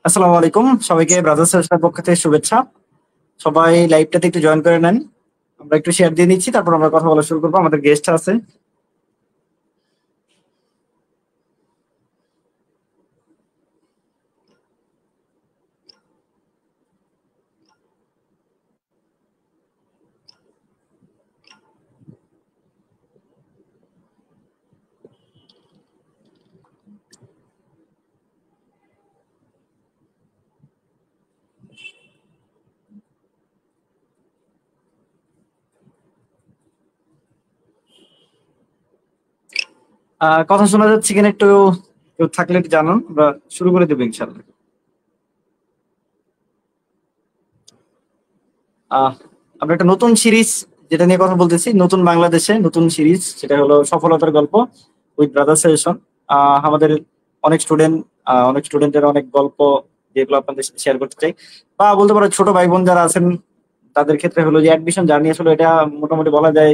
আসসালামু আলাইকুম সবাইকে ব্রাদার্স সেশনের পক্ষ থেকে শুভেচ্ছা। সবাই লাইভটাতে একটু জয়েন করে নেন। আমরা একটু শেয়ার দিয়ে নিচ্ছি, তারপর আমরা কথা বলা শুরু করবো। আমাদের গেস্ট আছে। কথা শোনা যাচ্ছে কিনা একটু কেউ থাকলে একটু জানান, আমরা শুরু করে দেবো ইনশাল্লাহ। আমরা একটা নতুন সিরিজ যেটা নিয়ে কথা বলতেছি, নতুন বাংলাদেশে নতুন সিরিজ, সেটা হলো সফলতার গল্প উইথ ব্রাদার্স সেশন। আমাদের অনেক স্টুডেন্টের অনেক গল্প যেগুলো আপনাদের সাথে শেয়ার করতে চাই, বা বলতে পারো ছোট ভাই বোন যারা আছেন তাদের ক্ষেত্রে হলো যে অ্যাডমিশন জার্নি আসলে এটা মোটামুটি বলা যায়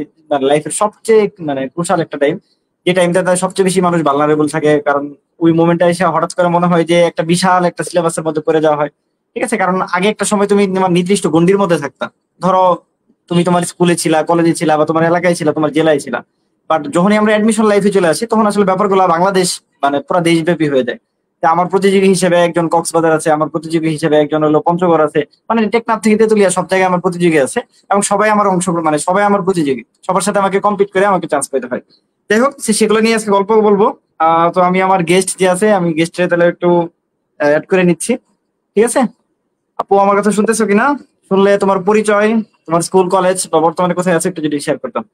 লাইফের সবচেয়ে ক্রুশাল একটা টাইম, যে টাইমটা সবচেয়ে বেশি মানুষ ভালনারেবল থাকে। কারণ ওই মোমেন্টটা এসে হঠাৎ করে মনে হয় যে একটা বিশাল একটা সিলেবাসের মধ্যে পড়ে যাওয়া হয়। ঠিক আছে, কারণ আগে একটা সময় তুমি তোমার নির্দিষ্ট গণ্ডির মধ্যে থাকতা। ধরো তুমি তোমার স্কুলে ছিলা, কলেজে ছিলা, বা তোমার এলাকায় ছিলা, তোমার জেলায় ছিলা। বাট যখনই আমরা অ্যাডমিশন লাইফে চলে আসি তখন আসলে ব্যাপারগুলো বাংলাদেশ পুরো দেশব্যাপী হয়ে যায়। তা আমার প্রতিযোগী হিসেবে একজন কক্সবাজার আছে, আমার প্রতিযোগী হিসেবে একজন হলো পঞ্চগড় আছে, টেকনাফ থেকে তেতুলিয়া সব জায়গায় আমার প্রতিযোগী আছে। এবং সবাই আমার সবাই আমার প্রতিযোগী, সবার সাথে আমাকে কম্পিট করে আমাকে চান্স পেতে হয়। যাই হোক, সেগুলো নিয়ে আজকে গল্প বলবো। তো আমি আমার গেস্ট যে আছে, আমি গেস্টের তাহলে একটু অ্যাড করে নিচ্ছি। ঠিক আছে আপু, আমার কথা শুনতেছো কিনা? শুনলে তোমার পরিচয়, তোমার স্কুল কলেজ বা বর্তমানে কোথায় আছে একটু যদি শেয়ার করতাম।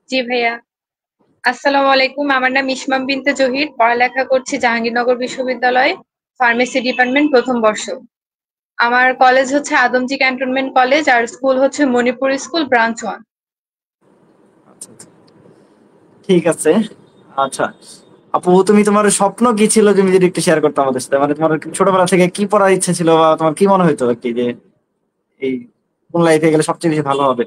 জি ভাইয়া, আসসালামু আলাইকুম। আমার নাম ইসমাম বিনতে জহির, পড়ালেখা করছি জাহাঙ্গীরনগর বিশ্ববিদ্যালয়, ফার্মেসি ডিপার্টমেন্ট, প্রথম বর্ষ। আমার কলেজ হচ্ছে আদমজী ক্যান্টনমেন্ট কলেজ, আর স্কুল হচ্ছে মণিপুর স্কুল, ব্রাঞ্চ 1। আচ্ছা আচ্ছা, ঠিক আছে। আচ্ছা আপু, তুমি তোমার স্বপ্ন কি ছিল তুমি যদি একটু শেয়ার করতে আমাদের সাথে, তোমার ছোটবেলা থেকে কি পড়ার ইচ্ছা ছিল, বা তোমার কি মনে হতো আর কি যে এই কোন লাইফে গেলে সবচেয়ে বেশি ভালো হবে?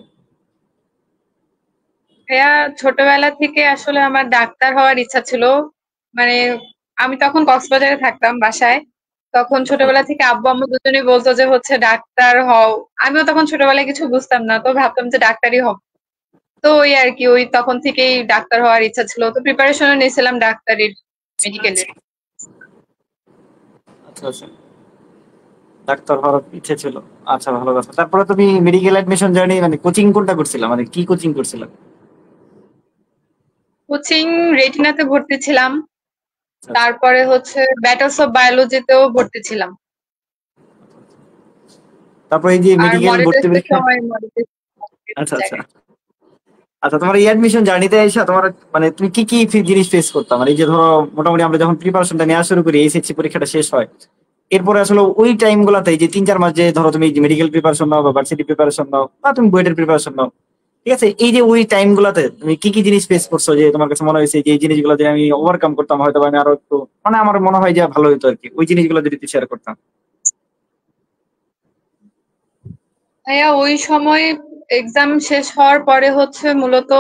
ভাইয়া, ছোটবেলা থেকে আসলে আমার ডাক্তার হওয়ার ইচ্ছা ছিল। মানে আমি তখন কক্সবাজারে থাকতাম বাসায়। তখন আচ্ছা ছোটবেলা আচ্ছা থেকে আব্বু আম্মু দুজনেই বলতো যে হচ্ছে ডাক্তার হও। আমিও তখন ছোটবেলায় কিছু বুঝতাম না, তো ভাবতাম যে ডাক্তারই হব। তো ওই আর কি, ওই তখন থেকেই ডাক্তার হওয়ার ইচ্ছা ছিল, তো প্রিপারেশনও নিয়েছিলাম ডাক্তারির, মেডিকেলের। আচ্ছা আচ্ছা, ডাক্তার হওয়ার ইচ্ছে ছিল। আচ্ছা, ভালো কথা। তারপরে তুমি মেডিকেল অ্যাডমিশন জার্নি কোচিং কোনটা করছিলা, কি কোচিং করছিলা? কোচিং রেটিনাতে ভর্তি ছিলাম, আচ্ছা আচ্ছা তারপরে হচ্ছে ব্যাটলস অফ বায়োলজিতেও ভর্তি ছিলাম। তারপরে এই যে আর মেডিকেল মডেল ভর্তি টেস্টের পরীক্ষা। সময় মডেল টেস্ট আচ্ছা আচ্ছা জায়গায়। আচ্ছা, তোমার এই অ্যাডমিশন জার্নিতে এসে তোমার তুমি কি কি জিনিস ফেস করতাম, এই যে ধরো মোটামুটি আমরা যখন প্রিপারেশনটা নেওয়া শুরু করি, এইচএসসি পরীক্ষাটা শেষ হয়, এরপরে আসলে ওই টাইম গুলাতে যে 3-4 মাস যে ধরো তুমি মেডিকেল প্রিপারেশন নাও বা ভার্সিটি প্রিপারেশন নাও বা তুমি বুয়েটের প্রিপারেশন নাও, ঠিক আছে, এই যে ওই টাইম গুলাতে তুমি কি কি জিনিস ফেস করছো যে তোমার কাছে মনে হয়েছে যে এই জিনিসগুলো যদি আমি ওভারকাম করতাম হয়তো বা আমি আরো একটু আমার মনে হয় যে ভালো হতো আর কি, ওই জিনিসগুলো যদি একটু শেয়ার করতাম। ভাইয়া, ওই সময় এক্সাম শেষ হওয়ার পরে হচ্ছে মূলত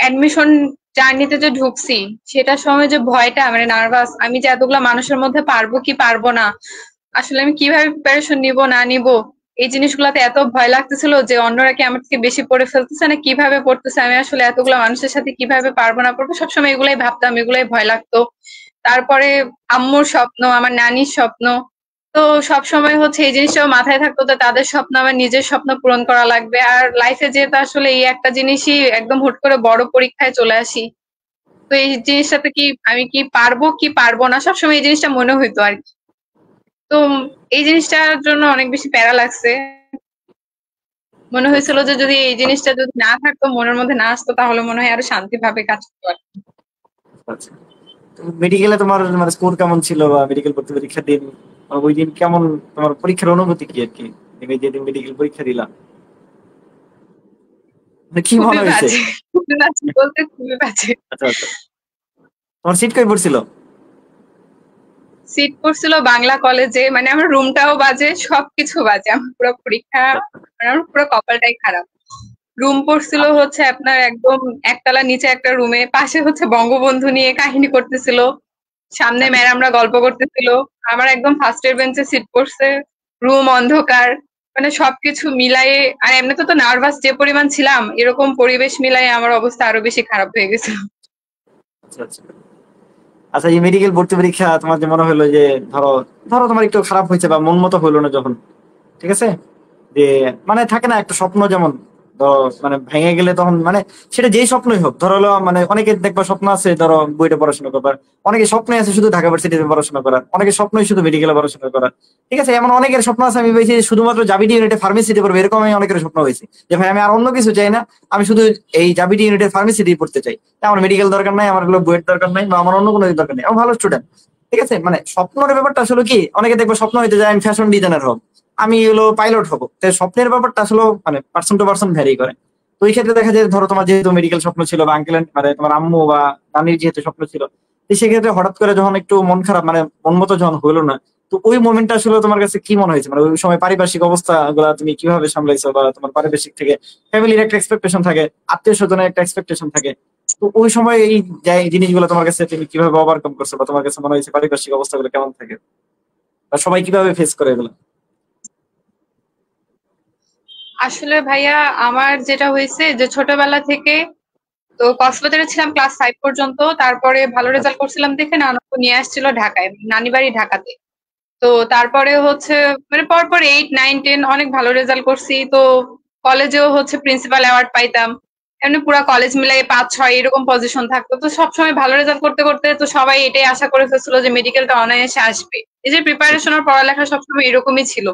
অ্যাডমিশন জার্নিতে যে ঢুকছি, সেটার সময় যে ভয়টা, নার্ভাস, আমি যে এতগুলা মানুষের মধ্যে পারবো কি পারবো না, আসলে আমি কিভাবে প্রিপারেশন নিব না নিব, এই জিনিসগুলাতে এত ভয় লাগতেছিল যে অন্যরা কি আমার থেকে বেশি পড়ে ফেলতেছে না কিভাবে পড়তেছে, আমি আসলে এতগুলা মানুষের সাথে কিভাবে পারবো না পারবো, সবসময় এগুলাই ভাবতাম, এগুলাই ভয় লাগতো। তারপরে আম্মুর স্বপ্ন, আমার নানির স্বপ্ন, তো সবসময় হচ্ছে এই জিনিসটাও মাথায় থাকতো যে তাদের স্বপ্ন আমার নিজের স্বপ্ন পূরণ করা লাগবে। আর লাইফে যেহেতু আসলে এই একটা জিনিসই একদম হুট করে বড় পরীক্ষায় চলে আসি, তো এই জিনিসটাতে কি আমি কি পারবো কি পারবো না, সবসময় এই জিনিসটা মনে হইতো আর কি। তো এই জিনিসটার জন্য অনেক বেশি প্যারা লাগছে। মনে আচ্ছা আচ্ছা হয়েছিল যে যদি এই জিনিসটা যদি না থাকতো, মনের মধ্যে না আসতো, তাহলে মনে হয় আরো শান্তি ভাবে কাজ করতো আর কি। আচ্ছা। মেডিকেলে তোমার স্কোর কেমন ছিল, বা মেডিকেল ভর্তি পরীক্ষার দিন ওই দিন কেমন, তোমার পরীক্ষার অনুভূতি কি আর কি, তুমি যেদিন মেডিকেল পরীক্ষা দিলা কি খুবই মনে হয়েছে? বাজে, খুবই বাজে বলতে খুবই বাজে। আচ্ছা আচ্ছা, তোমার সিট কই পড়ছিল? সিট পড়ছিল বাংলা কলেজে, আমার রুমটাও বাজে, সবকিছু বাজে, আমার পুরো পরীক্ষা, আমার পুরো কপালটাই খারাপ। রুম পড়ছিল হচ্ছে আপনার একদম একতলা নিচে একটা রুমে, পাশে হচ্ছে বঙ্গবন্ধু নিয়ে কাহিনী করতেছিল। সামনে আচ্ছা ম্যাডামরা গল্প করতেছিল, আমার একদম ফার্স্টের বেঞ্চে সিট পড়ছে, রুম অন্ধকার, মানে সবকিছু মিলায়ে, আর এমনিতে তো নার্ভাস যে পরিমাণ ছিলাম, এরকম পরিবেশ মিলায়ে আমার অবস্থা আরো বেশি খারাপ হয়ে গেছিল। আচ্ছা আচ্ছা। আচ্ছা, এই মেডিকেল ভর্তি পরীক্ষা তোমার যে মনে হলো যে ধরো ধরো তোমার একটু খারাপ হয়েছে বা মন মতো হইলো না যখন, ঠিক আছে, যে মানে থাকে না একটা স্বপ্ন, যেমন ধরো মানে ভেঙে গেলে তখন মানে সেটা যেই স্বপ্নই হোক, ধরো হলো মানে অনেকে দেখবা স্বপ্ন আছে ধরো বইটা পড়াশোনা করবার, অনেকে স্বপ্নই আছে শুধু ঢাকা ভার্সিটিতে পড়াশোনা করা, অনেকে স্বপ্নই শুধু মেডিকেলে পড়াশোনা করা, ঠিক আছে, এমন অনেকের স্বপ্ন আছে। আমি বলছি যে শুধুমাত্র জাবিডি ইউনিটে ফার্মেসিতে পড়বে, এরকম আমি অনেকের স্বপ্ন হয়েছে যে ভাই আমি আর অন্য কিছু চাই না, আমি শুধু এই জাবিডি ইউনিটের ফার্মেসিতেই পড়তে চাই, আমার মেডিকেল দরকার নাই, আমার হলো বইয়ের দরকার নাই, বা আমার অন্য কোনো কিছু দরকার নেই, আমি ভালো স্টুডেন্ট, ঠিক আছে। মানে স্বপ্নের ব্যাপারটা আসলে কি, অনেকে দেখবো স্বপ্ন হইতে যায় আমি ফ্যাশন ডিজাইনার হব, আমি হলো পাইলট হবো, তো স্বপ্নের ব্যাপারটা আসলে মানে পার্সন টু পার্সন ভ্যারি করে। তো ওই ক্ষেত্রে দেখা যায় ধরো তোমার যেহেতু মেডিকেল স্বপ্ন ছিল বা আঙ্কেল মানে তোমার আম্মু বা নানির যেহেতু স্বপ্ন ছিল, তো সেক্ষেত্রে হঠাৎ করে যখন একটু মন খারাপ মানে মন মতো যখন হইলো না, তো ওই মোমেন্টটা আসলে তোমার কাছে কি মনে হয়েছে, মানে ওই সময় পারিপার্শ্বিক অবস্থা গুলা তুমি কিভাবে সামলাইছো, বা তোমার পারিপার্শ্বিক থেকে ফ্যামিলির একটা এক্সপেকটেশন থাকে, আত্মীয় স্বজনের একটা এক্সপেকটেশন থাকে, তো ওই সময় এই যে জিনিসগুলো তোমার কাছে তুমি কিভাবে ওভারকাম করছো, বা তোমার কাছে মনে হয়েছে পারিপার্শ্বিক অবস্থাগুলো কেমন থাকে, বা সবাই কিভাবে ফেস করে এগুলো? আসলে ভাইয়া, আমার যেটা হয়েছে যে ছোটবেলা থেকে তো কক্সবাজারে ছিলাম ক্লাস 5 পর্যন্ত, তারপরে ভালো রেজাল্ট করছিলাম দেখে নানু নিয়ে আসছিল ঢাকায়, নানি বাড়ি ঢাকাতে। তো তারপরে হচ্ছে মানে পরপর 8, 9, 10 অনেক ভালো রেজাল্ট করছি, তো কলেজেও হচ্ছে প্রিন্সিপাল অ্যাওয়ার্ড পাইতাম, এমনি পুরা কলেজ মিলাই 5, 6 এরকম পজিশন থাকতো। তো সবসময় ভালো রেজাল্ট করতে করতে তো সবাই এটাই আশা করে ফেলছিল যে মেডিকেলটা অনায়াসে আসবে, এই যে প্রিপারেশন আর পড়ালেখা সবসময় এরকমই ছিল।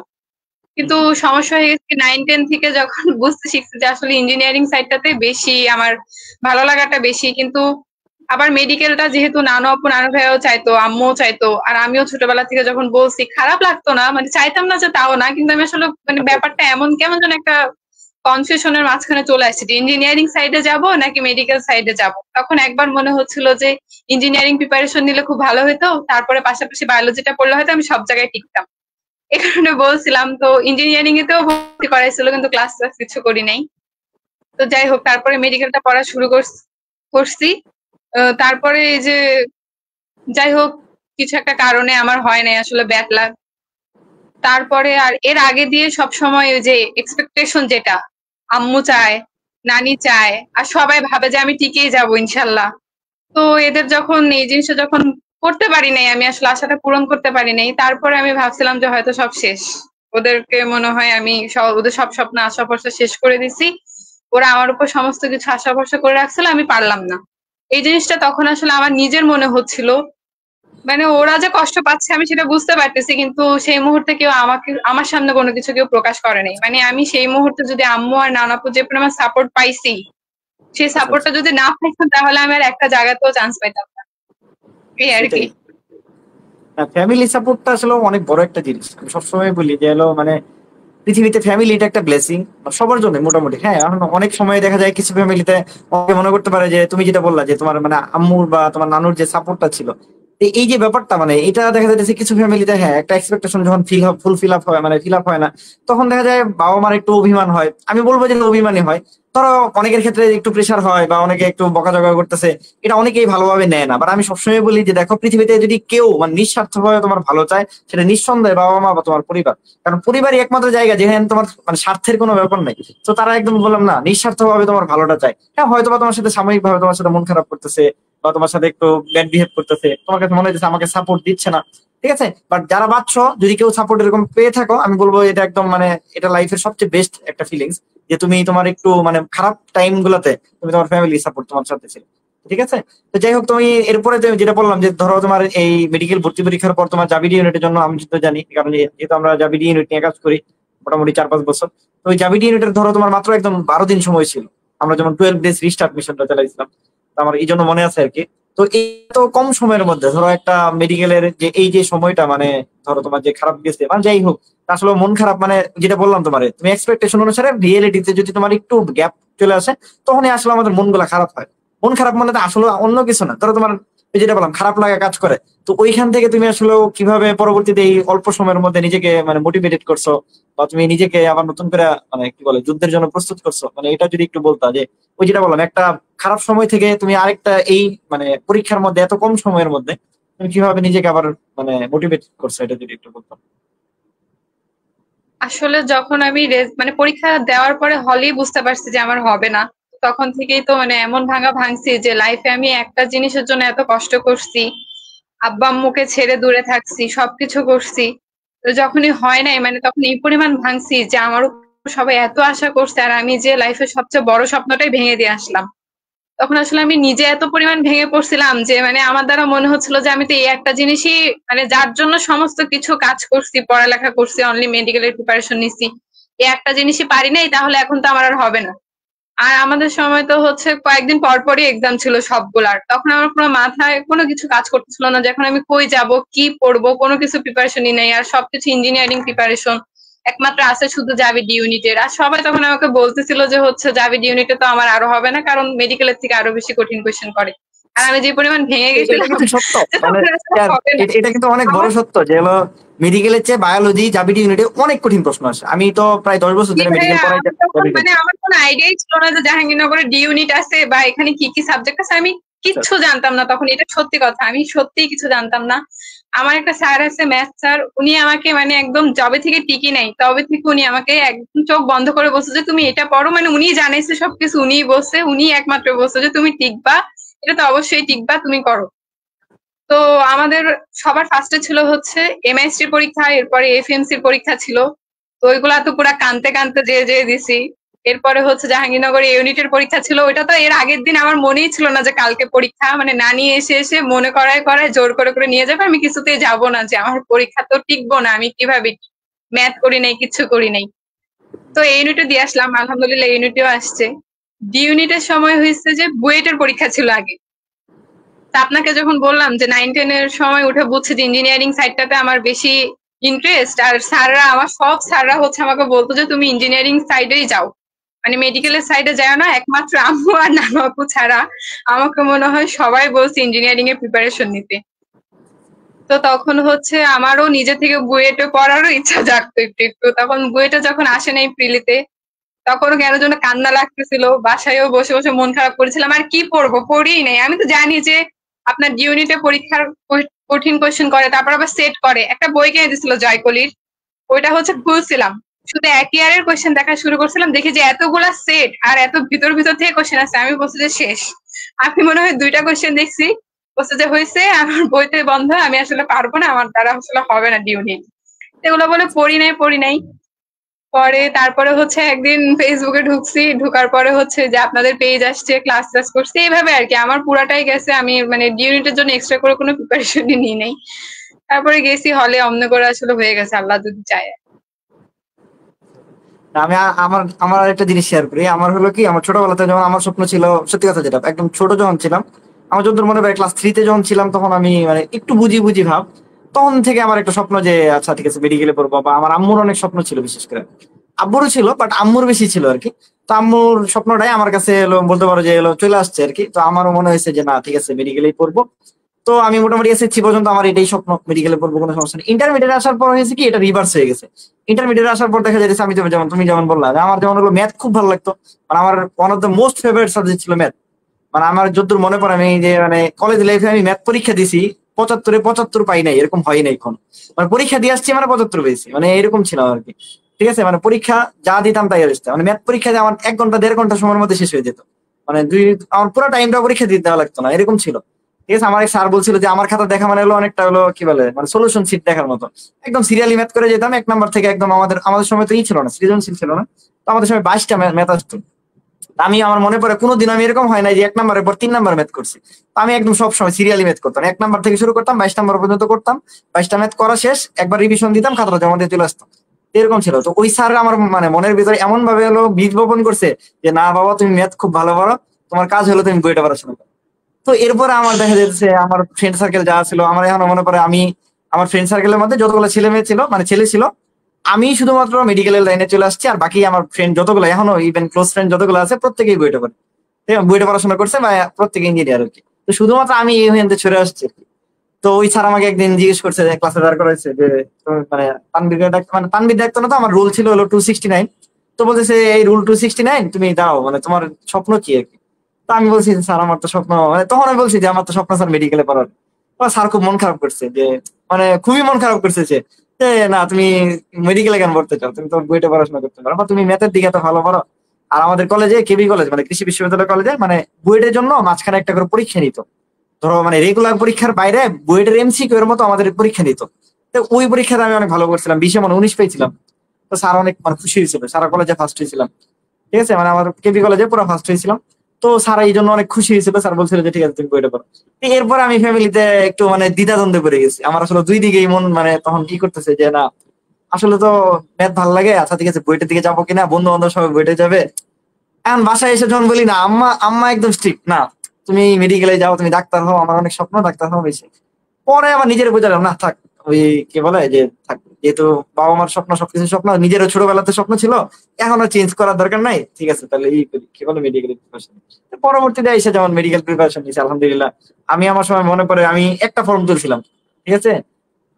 কিন্তু সমস্যা হয়ে গেছে 9, 10 থেকে যখন বুঝতে শিখছি যে আসলে ইঞ্জিনিয়ারিং সাইডটাতে বেশি আমার ভালো লাগাটা বেশি। কিন্তু আবার মেডিকেলটা যেহেতু নানু আপু নানু ভাইও চাইতো, আম্মুও চাইতো, আর আমিও ছোটবেলা থেকে যখন বলছি খারাপ লাগতো না, মানে চাইতাম না যে তাও না, কিন্তু আমি আসলে মানে আচ্ছা আচ্ছা। ব্যাপারটা এমন কেমন যেন একটা কনফিউশনের মাঝখানে চলে আসছে যে ইঞ্জিনিয়ারিং সাইডে যাব নাকি মেডিকেল সাইডে যাব। তখন একবার মনে হচ্ছিল যে ইঞ্জিনিয়ারিং প্রিপারেশন নিলে খুব ভালো হতো, তারপরে পাশাপাশি বায়োলজিটা পড়লে হয়তো আমি সব জায়গায় টিকতাম। এ কারণে বলছিলাম, তো ইঞ্জিনিয়ারিং এতেও ভর্তি করাইছিল কিন্তু ক্লাস ক্লাস কিছু করি নাই। তো যাই হোক, তারপরে মেডিকেলটা পড়া শুরু করছি। তারপরে এই যে যাই হোক, কিছু একটা কারণে আমার হয় নাই আসলে, ব্যাড লাক। তারপরে আর এর আগে দিয়ে সব সময় ওই যে এক্সপেকটেশন যেটা আম্মু চায়, নানি চায়, আর সবাই ভাবে যে আমি টিকেই যাবো ইনশাল্লাহ। তো এদের যখন এই জিনিসটা যখন করতে পারি নাই, আমি আসলে আশাটা পূরণ করতে পারি নাই, তারপরে আমি ভাবছিলাম যে হয়তো সব শেষ। ওদেরকে মনে হয় আমি ওদের সব স্বপ্ন আশা ভরসা শেষ করে দিছি, ওরা আমার উপর সমস্ত কিছু আশা ভরসা করে রাখছিল, আমি পারলাম না। এই জিনিসটা তখন আসলে আমার নিজের মনে হচ্ছিল, মানে ওরা যে কষ্ট পাচ্ছে আমি সেটা বুঝতে পারতেছি, কিন্তু সেই মুহূর্তে কেউ আমাকে আমার সামনে কোনো কিছু কেউ প্রকাশ করে নাই। মানে আমি সেই মুহূর্তে যদি আম্মু আর নানাপু যে পরিমাণ সাপোর্ট পাইছি, সেই আচ্ছা আচ্ছা। সাপোর্টটা যদি না পাইতাম তাহলে আমি আর একটা জায়গাতেও চান্স পাইতাম না, এই আর কি। সেটাই। ফ্যামিলি সাপোর্টটা আসলে অনেক বড় একটা জিনিস, আমি সবসময় বলি যে হলো মানে পৃথিবীতে ফ্যামিলি এটা একটা ব্লেসিং সবার জন্য মোটামুটি। হ্যাঁ, এখন অনেক সময় দেখা যায় কিছু ফ্যামিলিতে অনেকে মনে করতে পারে যে তুমি যেটা বললা যে তোমার মানে আম্মুর বা তোমার নানুর যে সাপোর্টটা ছিল, এই যে ব্যাপারটা মানে এটা দেখা যাচ্ছে কিছু ফ্যামিলিতে হ্যাঁ একটা এক্সপেকটেশন যখন ফুলফিল আপ হয় মানে ফিল আপ হয় না, তখন দেখা যায় বাবা মার একটু অভিমান হয়, আমি বলবো যে অভিমানী হয়। ধরো অনেকের ক্ষেত্রে একটু প্রেশার হয় বা অনেকে একটু বকাঝকা করতেছে, এটা অনেকেই ভালোভাবে নেয় না। বাট আমি সবসময় বলি যে দেখো পৃথিবীতে যদি কেউ মানে নিঃস্বার্থভাবে তোমার ভালো চায়, সেটা নিঃসন্দেহে বাবা মা বা তোমার পরিবার। কারণ পরিবারই একমাত্র জায়গা যেখানে তোমার মানে স্বার্থের কোনো ব্যাপার নাই। তো তারা একদম বললাম না নিঃস্বার্থ ভাবে তোমার ভালোটা চায়। হ্যাঁ হয়তো বা তোমার সাথে সাময়িক ভাবে তোমার সাথে মন খারাপ করতেছে, বা তোমার সাথে একটু ব্যাড বিহেভ করতেছে, তোমার কাছে মনে হচ্ছে আমাকে সাপোর্ট দিচ্ছে না, ঠিক আছে। বাট যারা বাচ্চ, যদি কেউ সাপোর্ট এরকম পেয়ে থাকো, আমি বলবো এটা একদম মানে এটা লাইফের সবচেয়ে বেস্ট একটা ফিলিংস, যে তুমি তোমার একটু মানে খারাপ টাইম গুলোতে তুমি তোমার ফ্যামিলি সাপোর্ট তোমার সাথে ছিল, ঠিক আছে। তো যাই হোক, তুমি এরপরে যেটা বললাম যে ধরো তোমার এই মেডিকেল ভর্তি পরীক্ষার পর তোমার জাবিডি ইউনিটের জন্য আমি তো জানি, কারণ যেহেতু আমরা জাবিডি ইউনিট নিয়ে কাজ করি মোটামুটি 4-5 বছর। তো ওই জাবিডি ইউনিটের ধরো তোমার মাত্র একদম 12 দিন সময় ছিল, আমরা যেমন 12 ডেজ রিস্টার্ট মিশনটা চালাইছিলাম, তো আমার এই জন্য মনে আছে আর কি। তো এই তো কম সময়ের মধ্যে ধরো একটা মেডিকেলের যে এই যে সময়টা মানে ধরো তোমার যে খারাপ গেছে মানে যাই হোক, তা আসলে মন খারাপ মানে যেটা বললাম তোমার তুমি এক্সপেকটেশন অনুসারে রিয়েলিটিতে যদি তোমার একটু গ্যাপ চলে আসে, তখনই আসলে আমাদের মনগুলা খারাপ হয়। মন খারাপ মানে তো আসলে অন্য কিছু না, ধরো তোমার ওই যেটা বললাম খারাপ লাগা কাজ করে। তো ওইখান থেকে তুমি আসলে কিভাবে পরবর্তীতে এই অল্প সময়ের মধ্যে নিজেকে মানে মোটিভেটেড করছো, বা তুমি নিজেকে আবার নতুন করে মানে কি বলে যুদ্ধের জন্য প্রস্তুত করছো, মানে এটা যদি একটু বলতা যে ওই যেটা বললাম একটা খারাপ সময় থেকে তুমি আরেকটা এই মানে পরীক্ষার মধ্যে এত কম সময়ের মধ্যে তুমি কিভাবে নিজেকে আবার মানে মোটিভেট করছো, এটা যদি একটু বলতাম। আসলে যখন আমি মানে পরীক্ষা দেওয়ার পরে হলেই বুঝতে পারছি যে আমার হবে না, তখন থেকেই তো মানে এমন ভাঙা ভাঙছি যে লাইফে আমি একটা জিনিসের জন্য এত কষ্ট করছি, আব্বা আম্মুকে ছেড়ে দূরে থাকছি, সবকিছু করছি। তো যখনই হয় নাই মানে তখন এই পরিমাণ ভাঙছি যে আমার উপর সবাই এত আশা করছে, আর আমি যে লাইফের সবচেয়ে বড় স্বপ্নটাই ভেঙে দিয়ে আসলাম। তখন আসলে আমি নিজে এত পরিমাণ ভেঙে পড়ছিলাম যে মানে আমার দ্বারা মনে হচ্ছিল যে আমি তো এই একটা জিনিসই মানে যার জন্য সমস্ত কিছু কাজ করছি, পড়ালেখা করছি, অনলি মেডিকেলের প্রিপারেশন নিছি, এই একটা জিনিসই পারি নাই, তাহলে এখন তো আমার আর হবে না। আর আমাদের সময় তো হচ্ছে কয়েকদিন পর পরই এক্সাম ছিল সবগুলার, তখন আমার পুরো মাথায় কোনো কিছু কাজ করতেছিল না, যখন আমি কই যাব কি পড়বো কোনো কিছু প্রিপারেশনই নেই, আর সবকিছু ইঞ্জিনিয়ারিং প্রিপারেশন, একমাত্র আছে শুধু জাভিড ইউনিটের। আর সবাই তখন আমাকে বলতেছিল যে হচ্ছে জাভিড ইউনিটে তো আমার আরো হবে না, কারণ মেডিকেলের থেকে আরো বেশি কঠিন কোয়েশ্চেন করে। আর আমি যে পরিমাণ ভেঙে এটা গেছিলাম কিন্তু সত্য, যে মানে তখন আসলে হবে না এটা কিন্তু অনেক বড় আমার। সত্য যে হলো মেডিকেলের চেয়ে বায়োলজি জাবিটি ইউনিটে অনেক কঠিন প্রশ্ন আসে। আমি তো প্রায় 10 বছর জি ধরে মেডিকেল ভাইয়া, পড়াই আমি তখন মানে আমার কোনো আইডিয়াই ছিল না যে জাহাঙ্গীরনগরে ডি ইউনিট আছে বা এখানে কি কি সাবজেক্ট আছে, আমি কিচ্ছু জানতাম না তখন, এটা সত্যি কথা, আমি সত্যিই কিছু জানতাম না। আমার একটা স্যার আছে ম্যাথ স্যার, উনি আমাকে মানে একদম যবে থেকে টিকি নাই তবে থেকে উনি আমাকে একদম চোখ বন্ধ করে বলছে যে তুমি এটা পড়ো, মানে উনি জানাইছে সবকিছু, উনিই বলছে, উনি একমাত্র বলছে যে তুমি টিকবা, এটা তো অবশ্যই টিকবা, তুমি করো। তো আমাদের সবার ফার্স্টে ছিল হচ্ছে এমএসসির পরীক্ষা, এরপরে এফএমসির পরীক্ষা ছিল। তো ওইগুলা তো পুরা কানতে কানতে যে যে দিছি। এরপরে হচ্ছে জাহাঙ্গীরনগরে ইউনিটের পরীক্ষা ছিল, ওইটা তো এর আগের দিন আমার মনেই ছিল না যে কালকে পরীক্ষা, মানে নানি এসে এসে মনে করায় করায় জোর করে করে নিয়ে যাবে, আমি কিছুতেই যাব না, যে আমার পরীক্ষা তো টিকবো না, আমি কিভাবে ম্যাথ করি নাই, কিচ্ছু করি নাই। তো এই ইউনিটে দিয়ে আসলাম, আলহামদুলিল্লাহ ইউনিটেও আসছে। ডি ইউনিটের সময় হয়েছে যে বুয়েটের পরীক্ষা ছিল আগে। তা আপনাকে যখন বললাম যে 9-10 এর সময় উঠে বুঝছি যে ইঞ্জিনিয়ারিং সাইডটাতে আমার বেশি ইন্টারেস্ট, আর স্যাররা আমার সব স্যাররা হচ্ছে আমাকে বলতো যে তুমি ইঞ্জিনিয়ারিং সাইডেই যাও, মানে মেডিকেলের সাইডে যাও না, একমাত্র আম্মু আর নানু আপু ছাড়া আমাকে মনে হয় সবাই বলছে ইঞ্জিনিয়ারিং এর প্রিপারেশন নিতে। তো তখন হচ্ছে আমারও নিজে থেকে বুয়েটে পড়ারও ইচ্ছা জাগতো একটু একটু, তখন বুয়েটে যখন আসে নাই প্রিলিতে, তখনও কেন যেন কান্না লাগতেছিল, বাসায়ও বসে বসে মন খারাপ করেছিলাম, আর কি পড়বো, পড়িই নাই। আমি তো জানি যে আপনার ইউনিটে পরীক্ষার কঠিন কোয়েশ্চেন করে, তারপর আবার সেট করে, একটা বই কিনে দিছিল জয়কলির, ওইটা হচ্ছে খুলছিলাম, শুধু এক ইয়ারের কোয়েশ্চেন দেখা শুরু করছিলাম, দেখি যে এতগুলা সেট আর এত ভিতর ভিতর থেকে কোয়েশ্চেন আছে, আমি বলছি যে শেষ। আমি মনে হয় 2টা কোয়েশ্চেন দেখছি, বলছে যে হয়েছে আমার বইতে বন্ধ, আমি আসলে পারবো না, আমার দ্বারা আসলে হবে না ইউনিট। এগুলো বলে পড়ি নাই। পরে তারপরে হচ্ছে একদিন ফেসবুকে ঢুকছি, ঢুকার পরে হচ্ছে যে আপনাদের পেজ আসছে, ক্লাস ক্লাস করছি, এইভাবে আর কি আমার পুরাটাই গেছে। আমি মানে ইউনিটের জন্য এক্সট্রা করে কোনো প্রিপারেশনই নিই নাই। তারপরে গেছি হলে, অমনে করে আসলে হয়ে গেছে, আল্লাহ যদি চায়। আমি আমার আমার একটা জিনিস শেয়ার করি। আমার হলো কি, আমার ছোটবেলাতে যখন আমার স্বপ্ন ছিল, সত্যি কথা যেটা, একদম ছোট যখন ছিলাম, আমার যতদূর মনে পড়ে ক্লাস 3-তে যখন ছিলাম, তখন আমি মানে একটু বুঝি বুঝি ভাব, তখন থেকে আমার একটা স্বপ্ন যে আচ্ছা ঠিক আছে মেডিকেলে পড়বো। বা আমার আম্মুর অনেক স্বপ্ন ছিল, বিশেষ করে আব্বুরও ছিল, বাট আম্মুর বেশি ছিল আর কি। তো আম্মুর স্বপ্নটাই আমার কাছে এলো, বলতে পারো যে এলো চলে আসছে আর কি। তো আমারও মনে হয়েছে যে না ঠিক আছে মেডিকেলেই পড়বো। তো আমি মোটামুটি এসএসসি পর্যন্ত আমার এটাই স্বপ্ন, মেডিকেলে পড়বো, কোনো সমস্যা নেই। ইন্টারমিডিয়েট আসার পর হয়েছে কি, এটা রিভার্স হয়ে গেছে। ইন্টারমিডিয়েট আসার পর দেখা যাচ্ছে আমি যেমন তুমি যেমন বললা যে আমার যেমন হলো ম্যাথ খুব ভালো লাগতো, মানে আমার one of the most favourite subject ছিল ম্যাথ। মানে আমার যতদূর মনে পড়ে, আমি যে মানে কলেজ লাইফে আমি ম্যাথ পরীক্ষা দিছি, 75-এ 75 পাই নাই, এরকম হয় নাই এখন। মানে পরীক্ষা দিয়ে আসছি মানে 75 পেয়েছি, মানে এরকম ছিল আর কি। ঠিক আছে, মানে পরীক্ষা যা দিতাম তাই আসছে, মানে ম্যাথ পরীক্ষা দিয়ে আমার 1 ঘন্টা 1.5 ঘন্টা সময়ের মধ্যে শেষ হয়ে যেত। মানে আমার পুরো টাইমটা পরীক্ষা দিতে দেওয়া লাগতো না, এরকম ছিল। ঠিক আছে, আমার এক স্যার বলছিল যে আমার খাতা দেখা মানে হলো অনেকটা হলো কি বলে, মানে সলিউশন শিট দেখার মতো। একদম সিরিয়ালি ম্যাথ করে যেতাম 1 নাম্বার থেকে একদম। আমাদের আমাদের সময় তো ছিল না, সৃজনশীল ছিল না। তো আমাদের সময় 22টা ম্যাথ আসতো। আমি আমার মনে পড়ে কোনোদিন আমি এরকম হয় না যে 1 নাম্বারের পর 3 নাম্বার ম্যাথ করছি। তো আমি একদম সবসময় সিরিয়ালি ম্যাথ করতাম, 1 নাম্বার থেকে শুরু করতাম, 22 নাম্বার পর্যন্ত করতাম। 22টা ম্যাথ করা শেষ, একবার রিভিশন দিতাম, খাতাটা জমা দিয়ে চলে আসতাম। এরকম ছিল। তো ওই স্যার আমার মানে মনের ভিতরে এমন ভাবে হলো বীজ বপন করছে যে না বাবা তুমি ম্যাথ খুব ভালো পারো, তোমার কাজ হলো তুমি বইটা পড়াশোনা করো। তো এরপরে আমার দেখা যাচ্ছে আমার ফ্রেন্ড সার্কেল যা ছিল, আমার এখনো মনে পড়ে, আমি আমার ফ্রেন্ড সার্কেলের মধ্যে যতগুলো ছেলে মেয়ে ছিল, মানে ছেলে ছিল, আমি শুধুমাত্র মেডিকেলের লাইনে চলে আসছি, আর বাকি আমার ফ্রেন্ড যতগুলো এখনো ইভেন ক্লোজ ফ্রেন্ড যতগুলো আছে প্রত্যেকেই বইটা পড়ে, ঠিক আছে? বইটা পড়াশোনা করছে বা প্রত্যেকে ইঞ্জিনিয়ার আর কি। তো শুধুমাত্র আমি এই হয়ে ছড়ে আসছি আর কি। তো ওই স্যার আমাকে একদিন জিজ্ঞেস করছে, যে ক্লাসে দাঁড় করাইছে যে তুমি মানে মানে তানবির ডাকতো না, তো আমার রুল ছিল হলো 269। তো বলতেছে এই রুল 269 তুমি দাও, মানে তোমার স্বপ্ন কি আর কি। তো আমি বলছি স্যার আমার তো স্বপ্ন, মানে তখন আমি বলছি যে আমার তো স্বপ্ন স্যার মেডিকেলে পড়ার। স্যার খুব মন খারাপ করছে, যে মানে খুবই মন খারাপ করছে যে না তুমি মেডিকেলে কেন পড়তে চাও, তুমি তো বুয়েটে পড়াশোনা করতে পারো বা তুমি ম্যাথের দিকে তো ভালো পারো। আর আমাদের কলেজে কেবি কলেজ মানে কৃষি বিশ্ববিদ্যালয় কলেজে মানে বুয়েটের জন্য মাঝখানে একটা করে পরীক্ষা নিত। ধরো মানে রেগুলার পরীক্ষার বাইরে বুয়েটের এমসিকিউ এর মতো আমাদের পরীক্ষা নিত। তো ওই পরীক্ষাতে আমি অনেক ভালো করছিলাম, 20-এ মানে 19 পেয়েছিলাম। তো স্যার অনেক মানে খুশি হয়েছিল, সারা কলেজে ফার্স্ট হয়েছিলাম। ঠিক আছে, মানে আমার কেবি কলেজে পুরো ফার্স্ট হয়েছিলাম। তো স্যার এই জন্য অনেক খুশি হয়েছিল, স্যার বলছিল যে ঠিক আছে তুমি বইটা পড়ো। তো এরপর আমি ফ্যামিলিতে একটু মানে দ্বিধাদ্বন্দ্বে পড়ে গেছি, আমার আসলে দুই দিকেই মন মানে তখন কি করতেছে যে না আসলে তো ম্যাথ ভালো লাগে, আচ্ছা ঠিক আছে বইটার দিকে যাবো কিনা, বন্ধু বান্ধব সবাই বইটা যাবে। এখন বাসায় এসে যখন বলি না, আম্মা আম্মা একদম স্ট্রিক্ট, না তুমি মেডিকেলে যাও, তুমি ডাক্তার হও, আমার অনেক স্বপ্ন ডাক্তার হওয়া বেশি। পরে আবার নিজের বোঝালাম না থাক, ওই কি বলে যে থাক, যেহেতু বাবা মার স্বপ্ন সবকিছু স্বপ্ন, নিজেরও ছোটবেলাতে স্বপ্ন ছিল, এখন আর চেঞ্জ করার দরকার নাই, ঠিক আছে তাহলে এই করি, কি বলে মেডিকেল প্রিপারেশন। পরবর্তীতে এসে যেমন মেডিকেল প্রিপারেশন নিয়েছি আলহামদুলিল্লাহ। আমি আমার সময় মনে পড়ে আমি একটা ফর্ম তুলছিলাম, ঠিক আছে,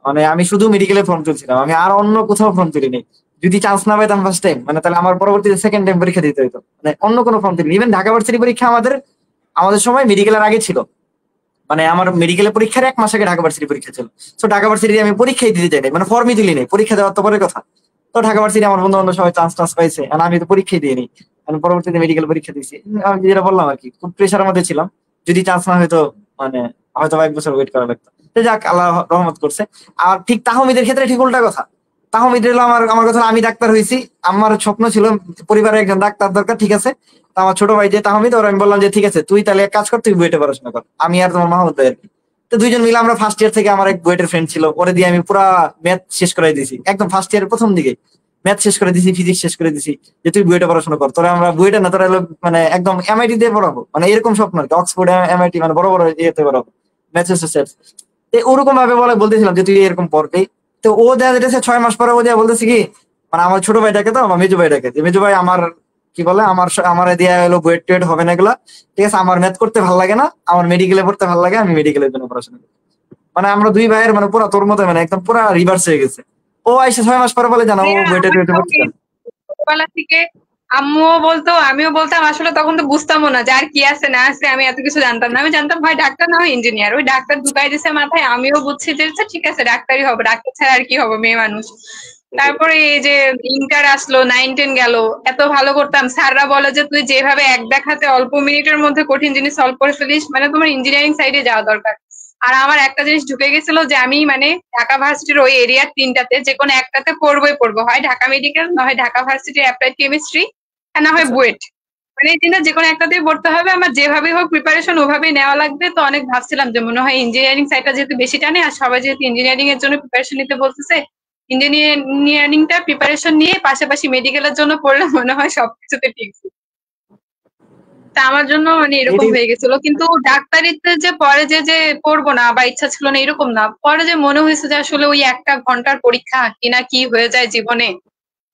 মানে আমি শুধু মেডিকেলে ফর্ম তুলছিলাম, আমি আর অন্য কোথাও ফর্ম তুলিনি। যদি চান্স না পাইতাম ফার্স্ট টাইম, মানে তাহলে আমার পরবর্তীতে সেকেন্ড টাইম পরীক্ষা দিতে হতো, মানে অন্য কোনো ফর্ম তুলিনি। ইভেন ঢাকা ভার্সিটি পরীক্ষা আমাদের আমাদের সময় মেডিকেলের আগে ছিল, মানে আমার মেডিকেলের পরীক্ষার 1 মাস আগে ঢাকা ভার্সিটি পরীক্ষা ছিল। তো ঢাকা ভার্সিটি আমি পরীক্ষাই দিতে চাই নাই, মানে ফর্মই তুলি নাই, পরীক্ষা দেওয়ার তো পরে কথা। তো ঢাকা ভার্সিটি আমার বন্ধু বান্ধব সবাই চান্স টান্স পাইছে, আর আমি তো পরীক্ষাই দিইনি। আমি পরবর্তীতে মেডিকেল পরীক্ষা দিয়েছি। আমি যেটা বললাম আর কি, খুব প্রেশারের মধ্যে ছিলাম। যদি চান্স না হয়তো মানে হয়তো 1 বছর ওয়েট করা লাগতো। তো যাক, আল্লাহ রহমত করছে। আর ঠিক তাহমিদের ক্ষেত্রে ঠিক উল্টা কথা। তাহমিদ হলো আমার আমার কথা হলো, আমি ডাক্তার হয়েছি, আমার স্বপ্ন ছিল পরিবারে একজন ডাক্তার দরকার, ঠিক আছে। তো আমার ছোট ভাই যে তাহমিদ, ওর আমি বললাম যে ঠিক আছে তুই তাহলে এক কাজ কর, তুই বুয়েটে পড়াশোনা কর, আমি আর তোমার মাহমুদ ভাই আর কি। তো দুইজন মিলে আমরা ফার্স্ট ইয়ার থেকে, আমার এক বুয়েটের ফ্রেন্ড ছিল, ওরে দিয়ে আমি পুরা ম্যাথ শেষ করে দিয়েছি একদম ফার্স্ট ইয়ারের প্রথম দিকে। ম্যাথ শেষ করে দিয়েছি, ফিজিক্স শেষ করে দিয়েছি, যে তুই বুয়েটে পড়াশোনা কর, তোরা আমরা বুয়েটে না তোরা মানে একদম এমআইটি দিয়ে পড়াবো, মানে এরকম স্বপ্ন আর কি, অক্সফোর্ড এমআইটি মানে বড় বড় ইয়েতে পড়াবো, ম্যাথমেটিক্স। ওরকম ভাবে বলে বলতেছিলাম যে তুই এরকম পড়বি। তো ও দেখা যেতেছে 6 মাস পরে ও দেয়া বলতেছে কি, মানে আমার ছোট ভাইটাকে, তো আমার মেজো ভাইটাকে, যে মেজো ভাই আমার কি বলে আমার দেয়া হলো বুয়েট টুয়েট হবে না এগুলা, ঠিক আছে, আমার ম্যাথ করতে ভালো লাগে না, আমার মেডিকেলে পড়তে ভালো লাগে, আমি মেডিকেলের জন্য পড়াশোনা করি। মানে আমরা দুই ভাইয়ের মানে পুরা তোর মতো মানে একদম পুরা রিভার্স হয়ে গেছে। ও আইসে 6 মাস পরে বলে জানো ও ভাইয়া বুয়েটে টুয়েটে আমারটাও পড়তে এই চান। ছোটবেলা থেকে আম্মুও বলতো আমিও বলতাম, আসলে তখন তো বুঝতামও না যে আর কি আছে না আছে, আমি এত কিছু জানতাম না। আমি জানতাম ভাই ডাক্তার না হয় ইঞ্জিনিয়ার, ওই ডাক্তার ঢুকাই দিছে মাথায়, আমিও বুঝছি যে আচ্ছা, ঠিক আছে ডাক্তারই হবে, ডাক্তার ছাড়া আর কি হবে, মেয়ে মানুষ। তারপরে এই যে ইন্টার আসলো, 9-10 গেল, এত ভালো করতাম, স্যাররা বলে যে তুই যেভাবে এক দেখাতে অল্প মিনিটের মধ্যে কঠিন জিনিস সলভ করে ফেলিস, মানে তোমার ইঞ্জিনিয়ারিং সাইডে যাওয়া দরকার। আর আমার একটা জিনিস ঢুকে গেছিল যে আমি মানে ঢাকা ভার্সিটির ওই এরিয়ার 3টাতে যে কোনো একটাতে পড়বোই পড়বো, হয় ঢাকা মেডিকেল, না হয় ঢাকা ভার্সিটির অ্যাপ্লাইড কেমিস্ট্রি, আর না হয় আচ্ছা আচ্ছা। বুয়েট। মানে এই 3টা যে কোনো একটাতেই পড়তে হবে, আমার যেভাবেই হোক প্রিপারেশন ওভাবেই নেওয়া লাগবে। তো অনেক ভাবছিলাম যে মনে হয় ইঞ্জিনিয়ারিং সাইডটা যেহেতু বেশি টানে, আর সবাই যেহেতু ইঞ্জিনিয়ারিং এর জন্য প্রিপারেশন নিতে বলতেছে, ইঞ্জিনিয়ারিংটা প্রিপারেশন নিয়ে পাশাপাশি মেডিকেলের জন্য পড়লে মনে হয় সবকিছুতে ঠিক। তা আমার জন্য মানে এরকম এটাই। হয়ে গেছিল। কিন্তু ডাক্তারিতে যে পরে যে পড়বো না বা ইচ্ছা ছিল না এরকম না, পরে যে মনে হয়েছে যে আসলে ওই 1 ঘন্টার পরীক্ষা কিনা কি হয়ে যায় জীবনে,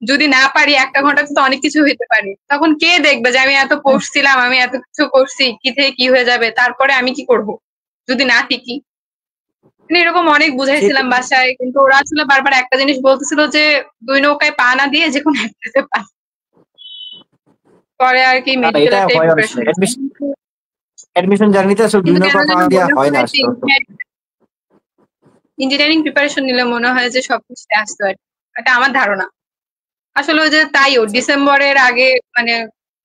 যদি না পারি 1 ঘন্টাতে তো অনেক কিছু হইতে পারে, তখন কে দেখবে যে আমি এত পড়ছিলাম, আমি এত কিছু করছি, কি থেকে কি হয়ে যাবে, তারপরে আমি কি করব যদি না টিকি। মানে এরকম অনেক বুঝাইছিলাম সেটাই। বাসায়, কিন্তু ওরা আসলে বারবার একটা জিনিস বলতেছিল যে দুই নৌকায় পা না দিয়ে যে কোনো একটাতে পা। পরে আর কি না, এটা মেডিকেলেরটাই হয় অনেক প্রিপারেশন সময় নিচ্ছি। অ্যাডমিশন জার্নিতে আসলে দুই কিন্তু কেন নৌকা পা যেন দেওয়া মনে হয় না হয় যে আসলে। ইঞ্জিনিয়ারিং প্রিপারেশন নিলে মনে হয় যে সবকিছুতে আসতো আর কি। এটা আমার ধারণা। আসলে ওই যে তাইও আচ্ছা আচ্ছা। ডিসেম্বরের আগে, মানে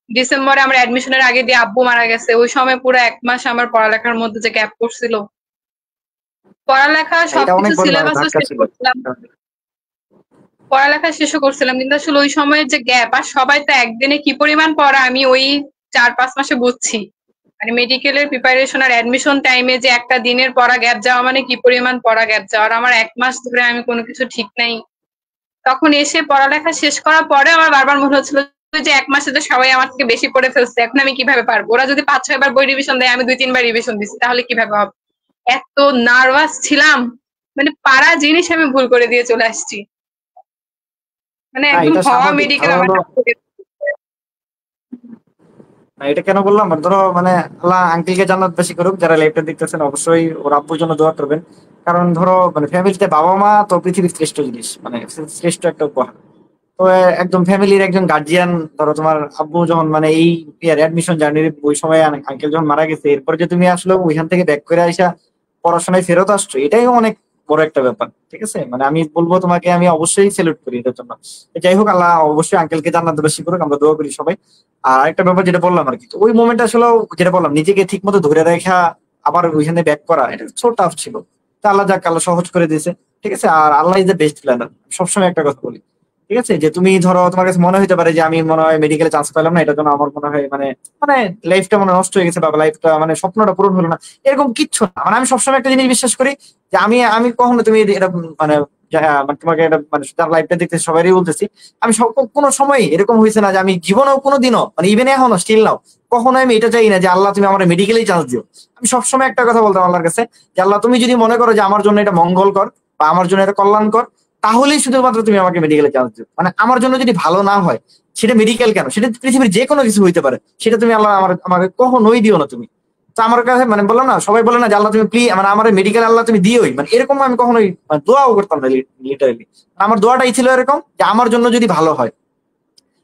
ডিসেম্বরে আমার অ্যাডমিশনের আগে দিয়ে আব্বু মারা গেছে, ওই সময় পুরো 1 মাস আমার পড়ালেখার মধ্যে যে গ্যাপ পড়ছিল, পড়ালেখা এটা সবকিছু অনেক বড় মানে সিলেবাসও ধাক্কা শেষ ছিল। করছিলাম, পড়ালেখা শেষও করছিলাম, কিন্তু আসলে ওই সময়ের যে গ্যাপ, আর সবাই তো একদিনে কি পরিমাণ পড়া আমি ওই 4-5 মাসে বুঝছি। মানে মেডিকেলের প্রিপারেশন আর অ্যাডমিশন টাইমে যে একটা দিনের পড়া গ্যাপ যাওয়া মানে কি পরিমাণ পড়া গ্যাপ যাওয়া, আর আমার 1 মাস ধরে আমি কোনো কিছু ঠিক নাই। তখন এসে পড়ালেখা শেষ করার পরে আমার বারবার মনে হচ্ছিল যে 1 মাসে তো সবাই আমার থেকে বেশি পড়ে ফেলছে, এখন আমি কিভাবে পারবো, ওরা যদি 5-6 বার বই রিভিশন দেয়, আমি 2-3 বার রিভিশন দিচ্ছি, তাহলে কিভাবে হবে। এত নার্ভাস ছিলাম, মানে পারা জিনিস আমি ভুল করে দিয়ে চলে আসছি, মানে না একদম এটা হওয়া স্বাভাবিক, মেডিকেল কারণ আমার হলো কাছে। না, এটা কেন বললাম মানে ধরো মানে আল্লাহ আঙ্কেলকে জান্নাত বেশি করুক, যারা লাইভটা দেখতেছেন অবশ্যই ওর আব্বুর জন্য দোয়া করবেন। কারণ ধরো মানে ফ্যামিলিতে বাবা মা তো পৃথিবীর শ্রেষ্ঠ জিনিস, মানে শ্রেষ্ঠ একটা উপহার। তো একদম ফ্যামিলির একজন গার্জিয়ান, ধরো তোমার আব্বু যখন মানে এই অ্যাডমিশন জার্নির ওই সময় আঙ্কেল যখন মারা গেছে, এরপর যে তুমি আসলে ওইখান থেকে ব্যাক করে আইসা পড়াশোনায় ফেরত আসছো, এটাই অনেক বড় একটা ব্যাপার। ঠিক আছে, মানে আমি বলবো তোমাকে, আমি অবশ্যই সেলুট করি এটার জন্য। যাই হোক, আল্লাহ অবশ্যই আঙ্কেলকে জান্নাত বেশি করুক, আমরা দোয়া করি সবাই। আর একটা ব্যাপার যেটা বললাম আর কি, তো ওই মোমেন্ট আসলে যেটা বললাম, নিজেকে ঠিক মতো ধরে রাখা আবার ওইখানে ব্যাক করা, এটা ছোট টাফ ছিল। তা আল্লাহ যাক, আল্লাহ সহজ করে দিয়েছে। ঠিক আছে, আর আল্লাহ ইজ দ্য বেস্ট প্ল্যানার, সবসময় একটা কথা বলি। ঠিক আছে, যে তুমি ধরো তোমার কাছে মনে হতে পারে যে আমি মনে হয় মেডিকেলে চান্স পেলাম না, এটার জন্য আমার মনে হয় মানে মানে লাইফটা মনে হয় নষ্ট হয়ে গেছে, বা লাইফটা মানে স্বপ্নটা পূরণ হলো না, এরকম কিচ্ছু না। মানে আমি সবসময় একটা জিনিস বিশ্বাস করি, যে আমি আমি কখনো তুমি এটা মানে মানে তোমাকে এটা মানে যার লাইফটা দেখতে সবারই বলতেছি, আমি কোনো সময় এরকম হয়েছে না যে আমি জীবনেও কোনোদিনও মানে ইভেন এখনো স্টিল নাও কখনো আমি এটা চাই না যে আল্লাহ তুমি আমার মেডিকেলেই চান্স দিও। আমি সবসময় একটা কথা বলতাম আল্লাহর কাছে, যে আল্লাহ তুমি যদি মনে করো যে আমার জন্য এটা মঙ্গলকর বা আমার জন্য এটা কল্যাণকর, তাহলেই শুধুমাত্র তুমি আমাকে মেডিকেলে চান্স দিও। মানে আমার জন্য যদি ভালো না হয়, সেটা মেডিকেল কেন, সেটা পৃথিবীর যে কোনো কিছু হইতে পারে, সেটা তুমি আল্লাহ আমাকে কখনোই দিও না তুমি। তো আমার কাছে মানে বললাম না, সবাই বলে না যে আল্লাহ তুমি প্লিজ মানে আমার মেডিকেল আল্লাহ তুমি দিওই, মানে এরকম আমি কখনোই মানে দোয়াও করতাম না লিটারালি। আমার দোয়াটাই ছিল এরকম যে আমার জন্য যদি ভালো হয়,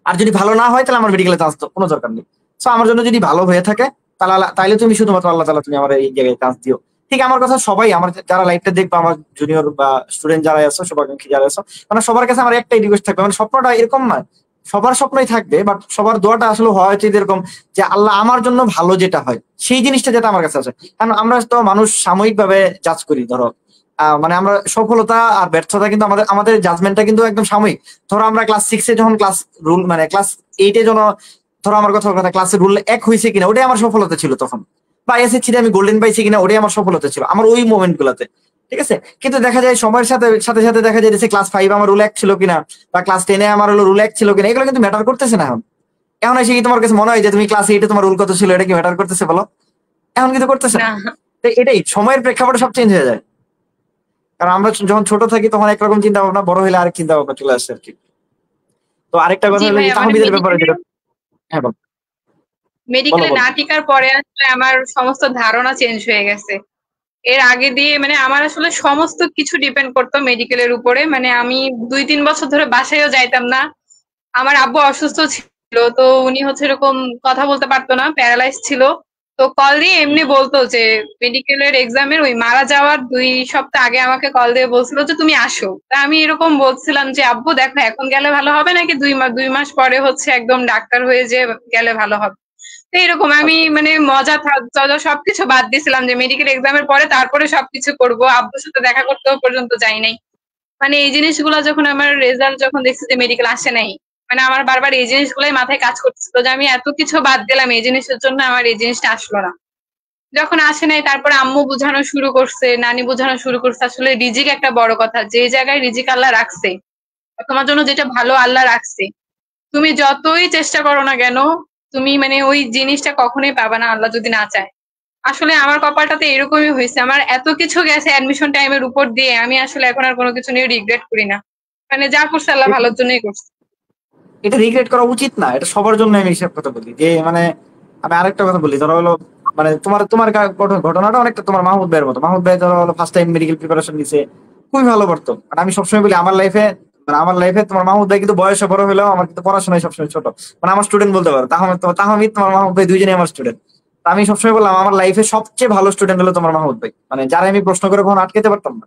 আর যদি ভালো না হয় তাহলে আমার মেডিকেলে চান্স তো কোনো দরকার নেই। তো আমার জন্য যদি ভালো হয়ে থাকে, তাহলে তুমি শুধুমাত্র আল্লাহ তাআলা তুমি আমার এই জায়গায় চান্স দিও। ঠিক আমার কথা সবাই, আমার যারা লাইফটা দেখবে, আমার জুনিয়র বা স্টুডেন্ট যারা আছো, শুভাকাঙ্ক্ষী যারা আছো, মানে সবার কাছে আমার একটাই রিকোয়েস্ট থাকবে, মানে স্বপ্নটা এরকম নয়, সবার স্বপ্নই থাকবে, বাট সবার দোয়াটা আসলে হওয়া উচিত এরকম, যে আল্লাহ আমার জন্য ভালো যেটা হয় সেই জিনিসটা যেটা আমার কাছে আছে। কারণ আমরা তো মানুষ সাময়িক ভাবে জাজ করি, ধরো মানে আমরা সফলতা আর ব্যর্থতা কিন্তু আমাদের আমাদের জাজমেন্টটা কিন্তু একদম সাময়িক। ধরো আমরা ক্লাস 6-এ যখন ক্লাস রুল মানে ক্লাস 8-এ যখন ধরো আমার কথা ক্লাসের রুল 1 হয়েছে কিনা ওটাই আমার সফলতা ছিল তখন, বা এসএসসি আমি গোল্ডেন পাইছি কিনা ওটাই আমার সফলতা ছিল আমার ওই মোমেন্ট গুলাতে। ঠিক আছে, কিন্তু দেখা যায় সময়ের সাথে সাথে সাথে দেখা যায় যে ক্লাস 5 আমার রুল 1 ছিল কিনা, বা ক্লাস 10-এ আমার হলো রুল 1 ছিল কিনা, এগুলো কিন্তু ম্যাটার করতেছে না এখন। এখন এসে কি তোমার কাছে মনে হয় যে তুমি ক্লাস 8-এ তোমার রুল কত ছিল, এটা কি ম্যাটার করতেছে বলো? এখন কিন্তু করতেছে না। না। তো এটাই সময়ের প্রেক্ষাপটে সব চেঞ্জ হয়ে যায়। কারণ আমরা যখন ছোট থাকি তখন একরকম চিন্তা ভাবনা, বড় হলে আরেক চিন্তা ভাবনা চলে আসে আর কি। তো আরেকটা কথা জি হলো যে ভাইয়া, মানে তাহমিদের ব্যাপারে যেটা, হ্যাঁ বলো বলো মেডিকেলে বলো। না টিকার পরে আসলে আমার সমস্ত ধারণা চেঞ্জ হয়ে গেছে। এর আগে দিয়ে মানে আমার আসলে সমস্ত কিছু ডিপেন্ড করতো মেডিকেলের উপরে, মানে আমি 2-3 বছর ধরে বাসায়ও যাইতাম না। আমার আব্বু অসুস্থ ছিল, তো উনি হচ্ছে এরকম কথা বলতে পারতো না, প্যারালাইজ ছিল। তো কল দিয়ে এমনি বলতো যে মেডিকেলের এক্সামের ওই মারা যাওয়ার 2 সপ্তাহ আগে আমাকে কল দিয়ে বলছিল যে তুমি আসো। তা আমি এরকম বলছিলাম যে আব্বু দেখো এখন গেলে ভালো হবে নাকি 2 মাস পরে হচ্ছে একদম ডাক্তার হয়ে যে গেলে ভালো হবে। তো এরকম আমি আচ্ছা মানে মজা টজা সবকিছু বাদ দিয়েছিলাম যে মেডিকেল এক্সামের পরে তারপরে সবকিছু করব, আব্বুর সাথে দেখা করতেও পর্যন্ত যাই নাই। মানে এই জিনিসগুলো যখন আমার রেজাল্ট যখন দেখছি যে মেডিকেল আসে নাই, মানে আমার বারবার এই জিনিসগুলোই মাথায় কাজ করছিল যে আমি এত কিছু বাদ দিলাম এই জিনিসের জন্য, আমার এই জিনিসটা আসলো না। যখন আসে নাই তারপরে আম্মু বোঝানো শুরু করছে, নানি বোঝানো শুরু করছে, আসলে রিজিক একটা বড় কথা, যে জায়গায় রিজিক আল্লাহ রাখছে, তোমার জন্য যেটা ভালো আল্লাহ রাখছে, তুমি যতই চেষ্টা করো না কেন, তুমি মানে ওই জিনিসটা কখনোই পাবা না আল্লাহ যদি না চায়। আসলে আমার কপালটাতে এরকমই হয়েছে, আমার এত কিছু গেছে অ্যাডমিশন টাইমের উপর দিয়ে, আমি আসলে এখন আর কোনো কিছু নিয়ে রিগ্রেট করি না। মানে যা করছে আল্লাহ ভালোর জন্যই করছে। এটা রিগ্রেট করা উচিত না, এটা সবার জন্য আমি হিসাব কথা বলি যে মানে আমি আরেকটা কথা বলি, ধরো হলো মানে তোমার তোমার ঘটনাটা অনেকটা তোমার মাহমুদ ভাইয়ের মতো। মাহমুদ ভাই ধরো হলো ফার্স্ট টাইম মেডিকেল প্রিপারেশন নিছে, খুবই ভালো করতো। আর আমি সবসময় বলি আমার লাইফে তোমার মাহমুদ ভাই কিন্তু বয়সে বড় হলেও আমার কিন্তু পড়াশোনায় সবসময় ছোট, মানে আমার স্টুডেন্ট বলতে পারো। তাহমিদ তোমার মাহমুদ ভাই দুইজনই আমার স্টুডেন্ট। আমি সবসময় বললাম আমার লাইফে সবচেয়ে ভালো স্টুডেন্ট হলো তোমার মাহমুদ ভাই, মানে যারা আমি প্রশ্ন করে কখনো আটকাতে পারতাম না।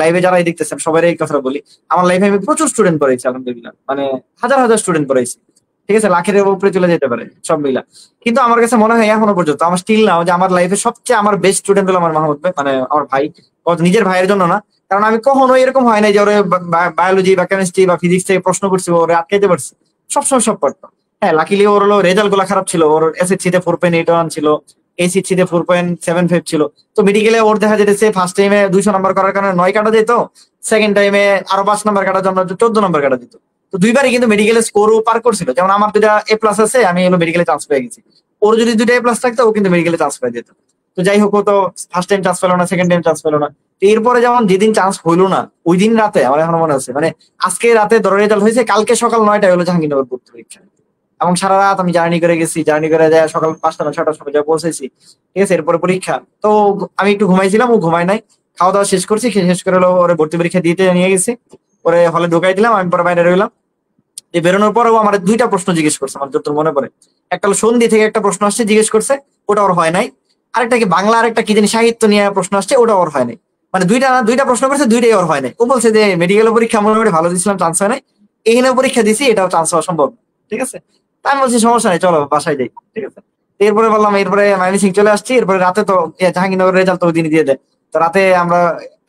লাইভে যারাই দেখতেছেন সবাই এই কথাটা বলি, আমার লাইফে আমি প্রচুর স্টুডেন্ট পড়াইছি আলহামদুলিল্লাহ, মানে হাজার হাজার স্টুডেন্ট পড়াইছি। ঠিক আছে, লাখের উপরে চলে যেতে পারে সব মিলা। কিন্তু আমার কাছে মনে হয় এখনো পর্যন্ত আমার স্টিল নাও যে আমার লাইফে সবচেয়ে আমার বেস্ট স্টুডেন্ট হলো আমার মাহমুদ ভাই, মানে আমার ভাই। ও নিজের ভাইয়ের জন্য না, কারণ আমি কখনো এরকম হয় নাই যে ওরে বায়োলজি বা কেমিস্ট্রি বা ফিজিক্স থেকে প্রশ্ন করছি ওরে আটকাইতে পারছি। সবসময় সব পারতো। হ্যাঁ, লাকিলি ওর হলো রেজাল্ট গুলা খারাপ ছিল, ওর এসএসসি তে 4.81 ছিল, এইচএসসি তে 4.75 ছিল। তো মেডিকেলে ওর দেখা যেতেছে ফার্স্ট টাইমে 200 নম্বর করার কারণে 9 কাটা যেত, সেকেন্ড টাইমে আরো 5 নম্বর কাটার জন্য 14 নম্বর কাটা দিত। তো দুইবারই কিন্তু মেডিকেলে স্কোরও পার করছিল, যেমন আমার 2টা A+ আছে, আমি হলো মেডিকেলে চান্স পেয়ে গেছি। ওর যদি 2টা A+ থাকতো ও কিন্তু মেডিকেলে চান্স পেয়ে যেত। তো যাই হোক, ও তো ফার্স্ট টাইম চান্স পেলো না, সেকেন্ড টাইম চান্স পেলো না। তো এরপরে যেমন যেদিন চান্স হইলো না, ওই দিন রাতে আমার এখনো মনে আছে, মানে আজকে রাতে ধরো রেজাল্ট হয়েছে, কালকে সকাল 9টায় হলো জাহাঙ্গীরনগর ভর্তি পরীক্ষা। এবং সারা রাত আমি জার্নি করে গেছি, জার্নি করে যায় সকাল 5টা না 6টার সময় যা পৌঁছেছি। ঠিক আছে, এরপরে পরীক্ষা তো আমি একটু ঘুমাইছিলাম, ও ঘুমায় নাই। খাওয়া দাওয়া শেষ করছি, শেষ করে হলো ওরে ভর্তি পরীক্ষা দিতে নিয়ে গেছি। ওরে হলে ঢুকাই দিলাম, আমি পরে বাইরে রইলাম। এই বেরোনোর পরেও আমার 2টা প্রশ্ন জিজ্ঞেস করছে, আমার যত মনে পড়ে। একটা হলো সন্ধি থেকে একটা প্রশ্ন আসছে, জিজ্ঞেস করছে, ওটা ওর হয় নাই। আরেকটা কি বাংলা, আরেকটা কি জানি সাহিত্য নিয়ে প্রশ্ন আসছে, ওটা ওর হয় নাই। মানে দুইটা প্রশ্ন করছে, দুইটাই ওর হয় নাই। ও বলছে যে মেডিকেল পরীক্ষা মোটামুটি ভালো দিয়েছিলাম, চান্স হয় নাই, এখানে পরীক্ষা দিছি, এটাও চান্স হওয়া সম্ভব না। ঠিক আছে, তা আমি বলছি সমস্যা নেই, চলো বাসায় যাই। ঠিক আছে, এরপরে বললাম, এরপরে মাইমিসিং চলে আসছি। এরপরে রাতে তো জাহাঙ্গীরনগর রেজাল্ট তো ওই দিনই দিয়ে দেয়। তো রাতে আমরা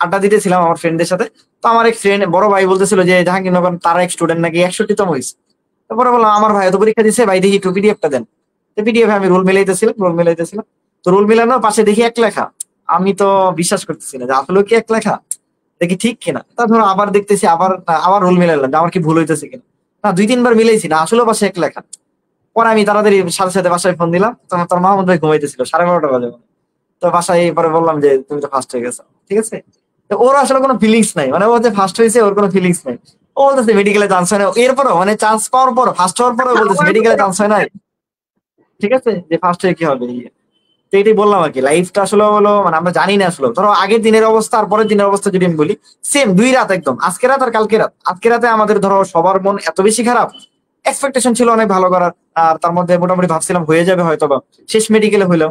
আড্ডা দিতেছিলাম আমার ফ্রেন্ডদের সাথে। তো আমার এক ফ্রেন্ড, বড় ভাই বলতেছিল যে জাহাঙ্গীরনগর তার এক স্টুডেন্ট নাকি 61তম হয়েছে। তারপরে বললাম আমার ভাই তো পরীক্ষা দিচ্ছে, ভাই দেখি একটু পিডিএফটা দেন। তো পিডিএফ আমি রোল মিলাইতেছিলাম। তো রোল মিলানোর পাশে দেখি এক লেখা। আমি তো বিশ্বাস করতেছি না যে আসলে কি এক লেখা, দেখি ঠিক কিনা। তারপর আবার দেখতেছি, আবার রোল মিলাইলাম যে আমার কি ভুল হইতেছে কিনা। না, 2-3 বার মিলাইছি না, আসলে পাশে এক লেখা। পরে আমি তাড়াতাড়ি সাথে সাথে বাসায় ফোন দিলাম, তখন তোর মাহমুদ ভাই ঘুমাইতেছিল, 12:30 বাজে। তো বাসায় পরে বললাম যে তুমি তো ফার্স্ট হয়ে গেছো। ঠিক আছে, তো ওর আসলে কোনো ফিলিংস নাই, মানে ও যে ফার্স্ট হয়েছে ওর কোনো ফিলিংস নাই। ও বলতেছে মেডিকেলে চান্স হয় না, এরপরও মানে চান্স পাওয়ার পর, ফার্স্ট হওয়ার পরে বলতেছে আমার মেডিকেলে চান্স হয় নাই। ঠিক আছে, যে ফার্স্ট হয়ে কি হবে। তো এটাই বললাম আর কি, লাইফটা আসলে হলো মানে আমরা জানি না আসলে। ধরো আগের দিনের অবস্থা আর পরের দিনের অবস্থা যদি আমি বলি, সেম 2 রাত একদম, আজকে রাত আর কালকে রাত। আজকে রাতে আমাদের ধরো সবার মন এত বেশি খারাপ, এক্সপেকটেশন ছিল অনেক ভালো করার, আর তার মধ্যে মোটামুটি ভাবছিলাম হয়ে যাবে হয়তো বা, শেষ মেডিকেলে হইলো।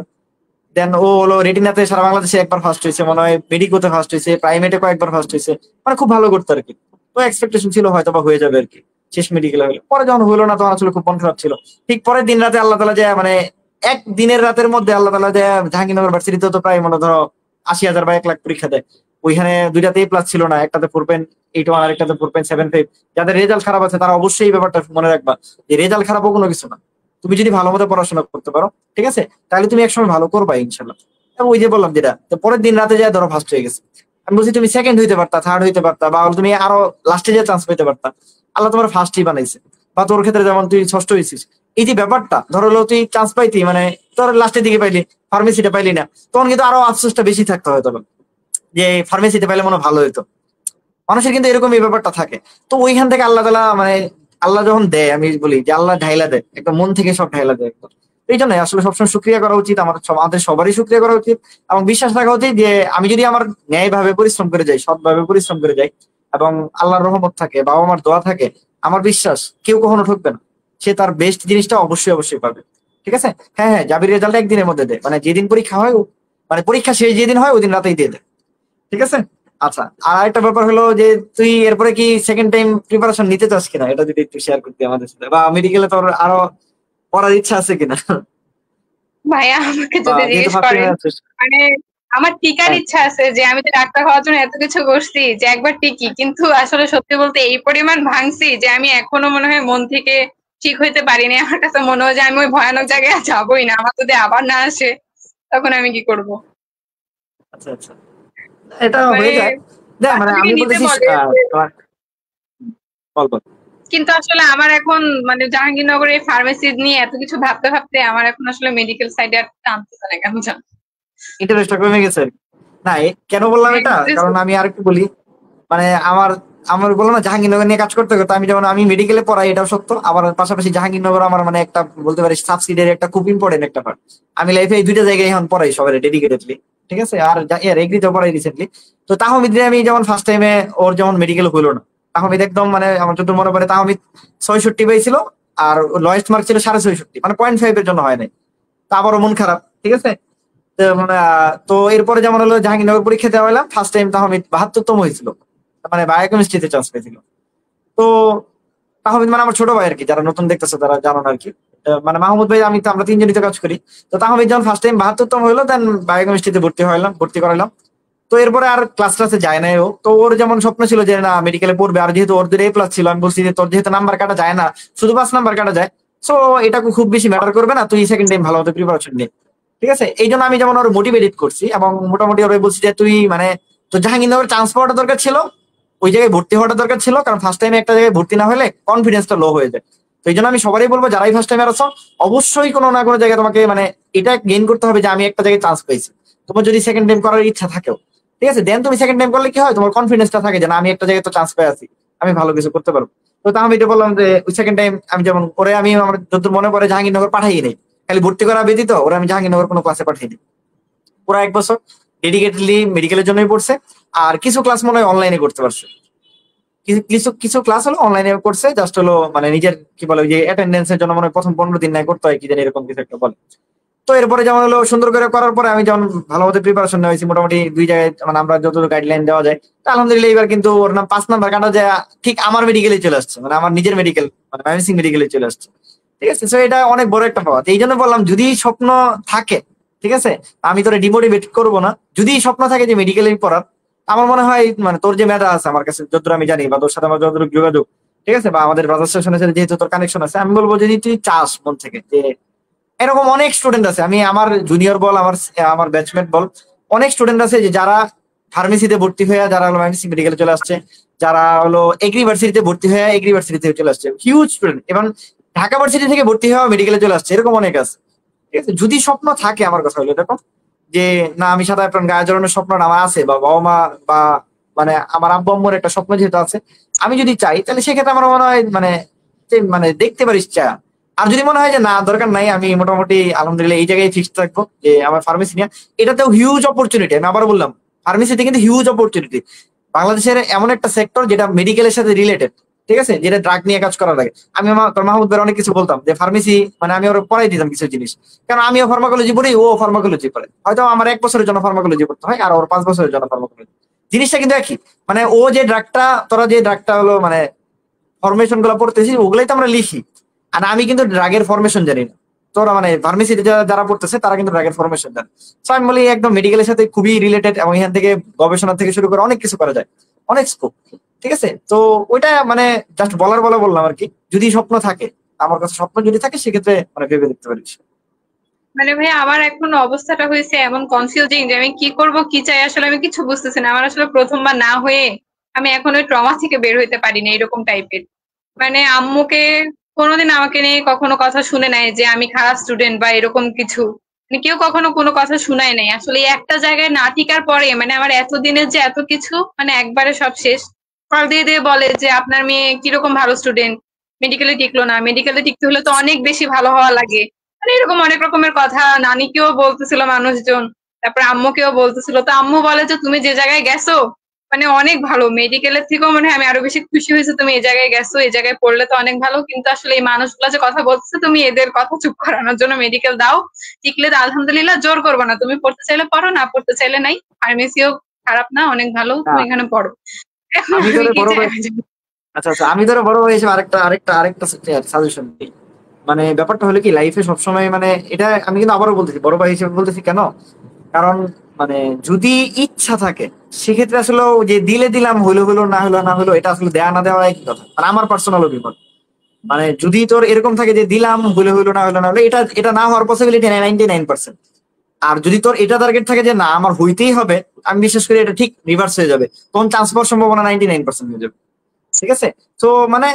দেন ও হলো রেটিনাতে সারা বাংলাদেশে একবার ফার্স্ট হয়েছে মনে হয়, মেডিকোতে ফার্স্ট হয়েছে, প্রাইমেটে কয়েকবার ফার্স্ট হয়েছে, মানে খুব ভালো করতো আর কি। তো এক্সপেকটেশন ছিল হয়তো বা হয়ে যাবে আর কি শেষ মেডিকেলে হলে। পরে যখন হলো না তখন আসলে খুব মন খারাপ ছিল। ঠিক পরের দিন রাতে আল্লাহ তালা যায় মানে এক দিনের রাতের মধ্যে আল্লাহ তালা যায় জাহাঙ্গীরনগর ভার্সিটিতে তো প্রায় মনে ধরো 80,000 বা 1 লাখ পরীক্ষা দেয়। ওইখানে 2টাতেই প্লাস ছিল না, একটাতে 4.81 আর একটাতে 4.75। যাদের রেজাল্ট খারাপ আছে তারা অবশ্যই এই ব্যাপারটা মনে রাখবা, যে রেজাল্ট খারাপও কোনো কিছু না। তুমি যদি ভালো মতো পড়াশোনা করতে পারো, ঠিক আছে, তাহলে তুমি একসময় ভালো করবা ইনশাল্লাহ। এবং ওই যে বললাম যেটা, তো পরের দিন রাতে যায় ধরো ফার্স্ট হয়ে গেছে। আমি বলছি তুমি সেকেন্ড হইতে পারতা, থার্ড হইতে পারতা, বা তুমি আরো লাস্টে যে চান্স পেতে পারতা। আল্লাহ তোমার ফার্স্টই বানাইছে। বা তোর ক্ষেত্রে যেমন তুই ষষ্ঠ হয়েছিস, এই যে ব্যাপারটা ধরো হলো তুই চান্স পাইতি মানে তোর লাস্টের দিকে পাইলি, ফার্মেসিটা পাইলি না, তখন কিন্তু আরো আফসোসটা বেশি থাকতে হয়তো বা, যে ফার্মেসিতে পাইলে মনে হয় ভালো হতো। মানুষের কিন্তু এরকম এই ব্যাপারটা থাকে। তো ওইখান থেকে আল্লাহ তালা মানে আল্লাহ যখন দেয়, আমি বলি যে আল্লাহ ঢাইলা দেয় একদম মন থেকে, সব ঢাইলা দেয় একদম। তো এই জন্য আসলে সবসময় শুক্রিয়া করা উচিত, আমাদের সবারই শুক্রিয়া করা উচিত। এবং বিশ্বাস রাখা উচিত যে আমি যদি আমার ন্যায় ভাবে পরিশ্রম করে যাই, সৎভাবে পরিশ্রম করে যাই, এবং আল্লাহর রহমত থাকে, বাবা মার দোয়া থাকে, আমার বিশ্বাস কেউ কখনো ঠকবে না। সে তার বেস্ট জিনিসটা অবশ্যই অবশ্যই পাবে। ঠিক আছে, হ্যাঁ হ্যাঁ, জাবির রেজাল্ট একদিনের মধ্যে দেয়, মানে যেদিন পরীক্ষা হয় মানে পরীক্ষা শেষ যেদিন হয় ওই দিন রাতেই দিয়ে দেয়। ঠিক আছে। আচ্ছা, আর একটা ব্যাপার হলো যে তুই এরপরে কি সেকেন্ড টাইম প্রিপারেশন নিতে চাস কিনা, এটা যদি একটু শেয়ার করতে আমাদের সাথে, বা মেডিকেলে তোর আরো পড়ার ইচ্ছা আছে কিনা, ভাইয়া আমাকে বা যদি যেহেতু জিজ্ঞেস ফার্স্ট করেন, টাইমে আছিস। মানে আমার টিকার হ্যাঁ, ইচ্ছা আছে, যে আমি তো ডাক্তার হওয়ার জন্য এত কিছু করছি যে একবার টিকি, কিন্তু আসলে সত্যি বলতে এই পরিমাণ ভাঙছি যে আমি এখনো মনে হয় মন থেকে ঠিক হইতে পারিনি। আমার কাছে মনে হয় যে আমি ওই ভয়ানক আচ্ছা জায়গায় যাবোই না, আমার যদি আবার না আসে তখন আমি কি করব। আচ্ছা আচ্ছা, এটা মানে হয়ে যায়। দেখ বাসা মানে থেকে আমি নিতে বলতেছি বলে, বল বল। কিন্তু আসলে আমার এখন মানে জাহাঙ্গীরনগরে ফার্মেসি নিয়ে এত কিছু ভাবতে ভাবতে আমার এখন আসলে মেডিকেল সাইডে আর টানতেছে না কেন জানো। ইন্টারেস্টটা কমে গেছে আর কি। না কেন বললাম হ্যাঁ, এটা, কারণ বুঝেছো? আমি আরেকটু বলি। মানে আমার আমার বললাম না জাহাঙ্গীরনগর নিয়ে কাজ করতে করতে আমি যেমন আমি মেডিকেলে পড়াই, এটাও সত্য। আবার পাশাপাশি জাহাঙ্গীরনগর আমার মানে একটা বলতে পারি সাবসিডিয়ারি একটা খুব ইম্পর্টেন্ট একটা পার্ট। আমি লাইফে এই 2টা জায়গায় এখন পড়াই সবাই ডেডিকেটেডলি। ঠিক আছে, আর এগ্রিতেও পড়াই রিসেন্টলি। তো তাহমিদে আমি যেমন ফার্স্ট টাইমে ওর যেমন মেডিকেল হইলো না, তাহমিদ একদম মানে আমার যত মনে পড়ে তাহমিদ 66 পাইছিল, আর লয়েস্ট মার্ক ছিল 66.5, মানে 0.5 এর জন্য হয় নাই। তা আবারও মন খারাপ। ঠিক আছে, তো তো এরপরে যেমন হলো জাহাঙ্গীরনগর পরীক্ষা দেওয়া হলাম, ফার্স্ট টাইম তাহমিদ 72তম হয়েছিল, মানে বায়োকেমিস্ট্রিতে চান্স পেয়েছিল। তো তাহমিদ মানে আমার ছোট ভাই আর কি, যারা নতুন দেখতেছে তারা জানো না আর কি। মানে মাহমুদ ভাই আমি তো, আমরা 3জনই তো কাজ করি। তো তাহমিদ যখন ফার্স্ট টাইম 72তম হলো, দেন বায়োকেমিস্ট্রিতে ভর্তি করাইলাম। তো এরপরে আর ক্লাস ক্লাসে যায় নাই ও। তো ওর যেমন স্বপ্ন ছিল যে না মেডিকেলে পড়বে, আর যেহেতু ওর A+ ছিল, আমি বলছি যে তোর যেহেতু নাম্বার কাটা যায় না, শুধু 5 নাম্বার কাটা যায়, সো এটা খুব বেশি ম্যাটার করবে না, তুই সেকেন্ড টাইম ভালো মতো প্রিপারেশন নে। ঠিক আছে, এই জন্য আমি যেমন ওর মোটিভেটেড করছি, এবং মোটামুটি ওরা বলছি যে তুই মানে তো জাহাঙ্গীরনগর চান্স পাওয়াটা দরকার ছিল, ওই জায়গায় ভর্তি হওয়াটা দরকার ছিল, কারণ ফার্স্ট টাইমে একটা জায়গায় ভর্তি না হলে কনফিডেন্সটা লো হয়ে যায়। তো এই জন্য আমি সবারই বলবো যারাই ফার্স্ট টাইমে আছো, অবশ্যই কোনো না কোনো জায়গায় তোমাকে মানে এটা গেইন করতে হবে যে আমি একটা জায়গায় চান্স পেয়েছি। তোমার যদি সেকেন্ড টাইম করার ইচ্ছা থাকেও, ঠিক আছে, দেন তুমি সেকেন্ড টাইম করলে কি হয়, তোমার কনফিডেন্সটা থাকে যে না আমি একটা জায়গায় তো চান্স পেয়ে আছি, আমি ভালো কিছু করতে পারবো। তো তা আমি এটা বললাম যে ওই সেকেন্ড টাইম আমি যেমন করে আমি আমার যত মনে পড়ে জাহাঙ্গীরনগর পাঠাই নাই, খালি ভর্তি করা ব্যতীত ওরা আমি জাহাঙ্গীরনগর কোনো ক্লাসে পাঠাইনি। পুরো 1 বছর ডেডিকেটলি মেডিকেলের জন্যই পড়ছে। আর কিছু ক্লাস মনে হয় অনলাইনে করতে পারছে, কিছু কিছু কিছু ক্লাস হলো অনলাইনে করছে, জাস্ট হলো মানে নিজের কি বলে ওই যে অ্যাটেন্ডেন্সের জন্য মনে হয় প্রথম 15 দিন নাই করতে হয় কি জানি এরকম কিছু একটা বলে। তো এরপরে যেমন হলো সুন্দর করে করার পরে আমি যেমন ভালো মতো প্রিপারেশন নেওয়া হয়েছি মোটামুটি 2 জায়গায়, মানে আমরা যতটুকু গাইডলাইন দেওয়া যায়, তো আলহামদুলিল্লাহ এবার কিন্তু ওর নাম 5 নাম্বার কাটা যায় ঠিক আমার মেডিকেলে চলে আসছে, মানে আমার নিজের মেডিকেল, মানে ময়মনসিং মেডিকেলে চলে আসছে। ঠিক আছে, তো এটা অনেক বড় একটা পাওয়া। তো এই জন্য বললাম যদি স্বপ্ন থাকে, ঠিক আছে, আমি তোরে ডিমোটিভেট করবো না। যদি স্বপ্ন থাকে যে মেডিকেলে পড়ার, আমার মনে হয় মানে তোর যে মেধা আছে আমার কাছে যতদূর আমি জানি, বা তোর সাথে আমার যতটুকু যোগাযোগ, ঠিক আছে, বা আমাদের ব্রাদার স্টেশনের সাথে যেহেতু তোর কানেকশন আছে, আমি বলবো যদি তুই চাস মন থেকে যে এরকম অনেক স্টুডেন্ট আছে, আমি আমার জুনিয়র বল, আমার আমার ব্যাচমেট বল, অনেক স্টুডেন্ট আছে যে যারা ফার্মেসিতে ভর্তি হয়ে যারা হলো ময়মনসিং মেডিকেলে চলে আসছে, যারা হলো এগ্রি ভার্সিটিতে ভর্তি হয়ে এগ্রি ভার্সিটিতে চলে আসছে, হিউজ স্টুডেন্ট, এবং ঢাকা ভার্সিটি থেকে ভর্তি হওয়া মেডিকেলে চলে আসছে, এরকম অনেক আছে। ঠিক আছে, যদি স্বপ্ন থাকে, আমার কথা হলো দেখো যে না আমি সাদা অ্যাপ্রন গায়ে জড়ানোর স্বপ্নটা আমার আছে, বা বাবা মা বা মানে আমার আব্বু আম্মুর একটা স্বপ্ন যেহেতু আছে, আমি যদি চাই তাহলে সেক্ষেত্রে আমার মনে হয় মানে যে মানে দেখতে পারিস চা। আর যদি মনে হয় যে না দরকার নাই, আমি মোটামুটি আলহামদুলিল্লাহ এই জায়গায় ফিক্সড থাকবো যে আমার ফার্মেসি নিয়ে, এটাতেও হিউজ অপরচুনিটি। আমি আবার বললাম ফার্মেসিতে কিন্তু হিউজ অপরচুনিটি। বাংলাদেশের এমন একটা সেক্টর যেটা মেডিকেলের সাথে রিলেটেড, ঠিক আছে, যেটা ড্রাগ নিয়ে কাজ করার লাগে। আমি আমার তোর মাহমুদ ভাই অনেক কিছু বলতাম যে ফার্মেসি, মানে আমি ওরা পড়াই দিতাম কিছু জিনিস, কারণ আমিও ফার্মাকোলজি পড়ি, ও ফার্মাকোলজি পড়ে, হয়তো আমার 1 বছরের জন্য ফার্মাকোলজি পড়তে হয় আর ওর 5 বছরের জন্য ফার্মাকোলজি। জিনিসটা কিন্তু একই, মানে ও যে ড্রাগটা, তোরা যে ড্রাগটা হলো মানে ফরমেশন গুলো পড়তেছি ওগুলাই তো আমরা লিখি, আর আমি কিন্তু ড্রাগের ফরমেশন জানি না। তোরা মানে ফার্মেসিতে যারা পড়তেছে তারা কিন্তু ড্রাগের ফরমেশন জানে। তো আমি বলি একদম মেডিকেলের সাথে খুবই রিলেটেড, এবং এখান থেকে গবেষণা থেকে শুরু করে অনেক কিছু করা যায়, অনেক স্কোপ। ঠিক আছে, তো ওইটা মানে জাস্ট বলার বলা বললাম আর কি। যদি স্বপ্ন থাকে, আমার কাছে স্বপ্ন যদি থাকে সেক্ষেত্রে মানে ভেবে দেখতে পারিস। মানে ভাই আমার এখন অবস্থাটা হয়েছে এমন কনফিউজিং যে আমি কি করব কি চাই আসলে আমি কিছু বুঝতেছি না। আমার আসলে প্রথমবার না হয়ে আমি এখন ওই ট্রমা থেকে বের হইতে পারিনি, এরকম টাইপের। মানে আম্মুকে কোনোদিন আমাকে নিয়ে কখনো কথা শুনে নাই যে আমি খারাপ স্টুডেন্ট বা এরকম কিছু। মানে কেউ কখনো কোনো কথা শুনায় নাই। আসলে এই একটা জায়গায় না টিকার পরে মানে আমার এতদিনের যে এত কিছু মানে একবারে সব শেষ। কল দিয়ে দিয়ে বলে যে আপনার মেয়ে কিরকম ভালো স্টুডেন্ট, মেডিকেলে টিকলো না, মেডিকেলে টিকতে হলে তো অনেক বেশি ভালো হওয়া লাগে। মানে এরকম অনেক রকমের কথা নানিকেও বলতেছিল মানুষজন, তারপরে আম্মুকেও বলতেছিল। তো আম্মু বলে যে তুমি যে জায়গায় গেছো মানে অনেক ভালো, মেডিকেলের থেকেও মনে হয় আমি আরো বেশি খুশি হয়েছি তুমি এই জায়গায় গেছো, এই জায়গায় পড়লে তো অনেক ভালো। কিন্তু আসলে এই মানুষগুলো যে কথা বলতেছে তুমি এদের কথা চুপ করানোর জন্য মেডিকেল দাও, টিকলে তো আলহামদুলিল্লাহ, জোর করবো না, তুমি পড়তে চাইলে পড়ো, না পড়তে চাইলে নাই। ফার্মেসিও খারাপ না, অনেক ভালো, না, তুমি এখানে পড়ো। এখন আমি আমি তোরে কি বড় চাই ভাই, আচ্ছা আচ্ছা, আমি ধরো বড় ভাই হিসেবে আরেকটা সাজেশন দিই। মানে ব্যাপারটা হলো কি লাইফে সবসময় মানে এটা আমি কিন্তু আবারও বলতেছি, বড় ভাই হিসেবে বলতেছি কেন, কারণ মানে যদি ইচ্ছা থাকে সেক্ষেত্রে আসলে যে দিলে দিলাম, হইলো হইলো, না হইলো না হইলো, এটা আসলে দেয়া না দেওয়া একই কথা, মানে আমার পার্সোনাল অভিমত। মানে যদি তোর এরকম থাকে যে দিলাম, হইলো হইলো, না হইলো না হইলো, এটা এটা না হওয়ার পসিবিলিটি 99%। আর যদি তোর এটা টার্গেট থাকে যে না আমার হইতেই হবে, আমি বিশ্বাস করি এটা ঠিক রিভার্স হয়ে যাবে, তখন চান্স পাওয়ার সম্ভাবনা 99% হয়ে যাবে। ঠিক আছে, তো মানে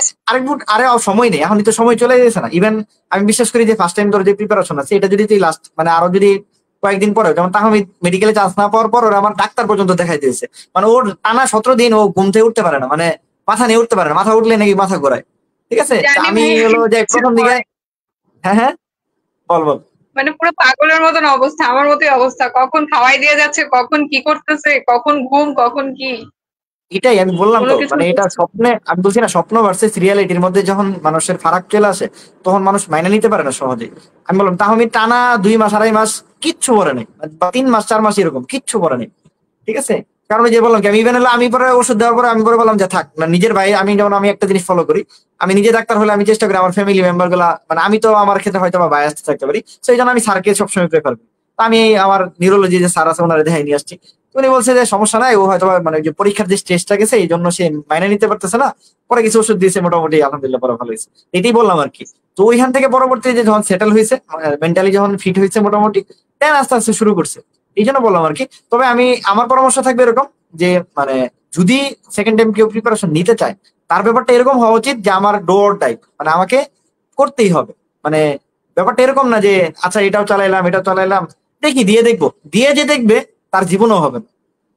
আরে সময় নেই, এখন তো সময় চলে গেছে না। ইভেন আমি বিশ্বাস করি যে ফার্স্ট টাইম তোর যে প্রিপারেশন আছে এটা যদি তুই লাস্ট মানে আরো যদি কয়েকদিন পরে, যেমন তাহমিদ মেডিকেলে চান্স না পাওয়ার পর ওরা আমার ডাক্তার পর্যন্ত দেখাই দিয়েছে, মানে ওর টানা 17 দিন ও ঘুম থেকে উঠতে পারে না, মানে মাথা নিয়ে উঠতে পারে না, মাথা উঠলে নাকি মাথা ঘোরায়। ঠিক আছে, তা জানি আমি ভাই হলো যে প্রথম দিকে, হ্যাঁ হ্যাঁ, বল বল। মানে পুরো পাগলের মতন অবস্থা, আমার মতোই অবস্থা, কখন খাওয়াই দিয়ে যাচ্ছে, কখন কি করতেছে, কখন ঘুম, কখন কি, এটাই আমি বললাম কোনো তো, কিছু মানে এটা স্বপ্নে, আমি বলছি না স্বপ্ন ভার্সেস রিয়ালিটির মধ্যে যখন মানুষের ফারাক চলে আসে তখন মানুষ মাইনে নিতে পারে না সহজে। আমি বললাম তাহমিদ টানা 2 মাস 2.5 মাস কিচ্ছু পরে নেই, বা 3 মাস 4 মাস এরকম কিচ্ছু পরে নেই। ঠিক আছে, কারণ ওই যে বললাম কি আমি ইভেন হলো আমি পরে ওষুধ দেওয়ার পরে আমি পরে বললাম যে থাক, মানে নিজের ভাই আমি যেমন আমি একটা জিনিস ফলো করি, আমি নিজে ডাক্তার হলে আমি চেষ্টা করি আমার ফ্যামিলি মেম্বার গুলা, মানে আমি তো আমার ক্ষেত্রে হয়তো বা বায়াস থাকতে পারি, সেই জন্য আমি স্যারকে সবসময় প্রেফার করি। তো আমি আমার নিউরোলজি যে স্যার আছে ওনারা দেখাই নিয়ে আসছি। তো উনি বলছে যে সমস্যা নাই, ও হয়তো মানে ওই যে পরীক্ষার যে স্টেজটা গেছে এই জন্য সে মাইনে নিতে পারতেছে না, পরে কিছু ওষুধ দিয়েছে, মোটামুটি আলহামদুলিল্লাহ পরে ভালো হয়েছে। এটাই বললাম আর কি। তো ওইখান থেকে পরবর্তী যে যখন সেটেল হয়েছে, মেন্টালি যখন ফিট হয়েছে মোটামুটি, দেন আস্তে আস্তে শুরু করছে। এই জন্য বললাম আর কি। তবে আমি আমার পরামর্শ থাকবে এরকম যে মানে যদি সেকেন্ড টাইম কেউ প্রিপারেশন নিতে চায়, তার ব্যাপারটা এরকম হওয়া উচিত যে আমার ডোর টাইপ, মানে আমাকে করতেই হবে। মানে ব্যাপারটা এরকম না যে আচ্ছা এটাও চালাইলাম এটাও চালাইলাম, দেখি দিয়ে দেখবো, দিয়ে যে দেখবে তার জীবনও হবে না।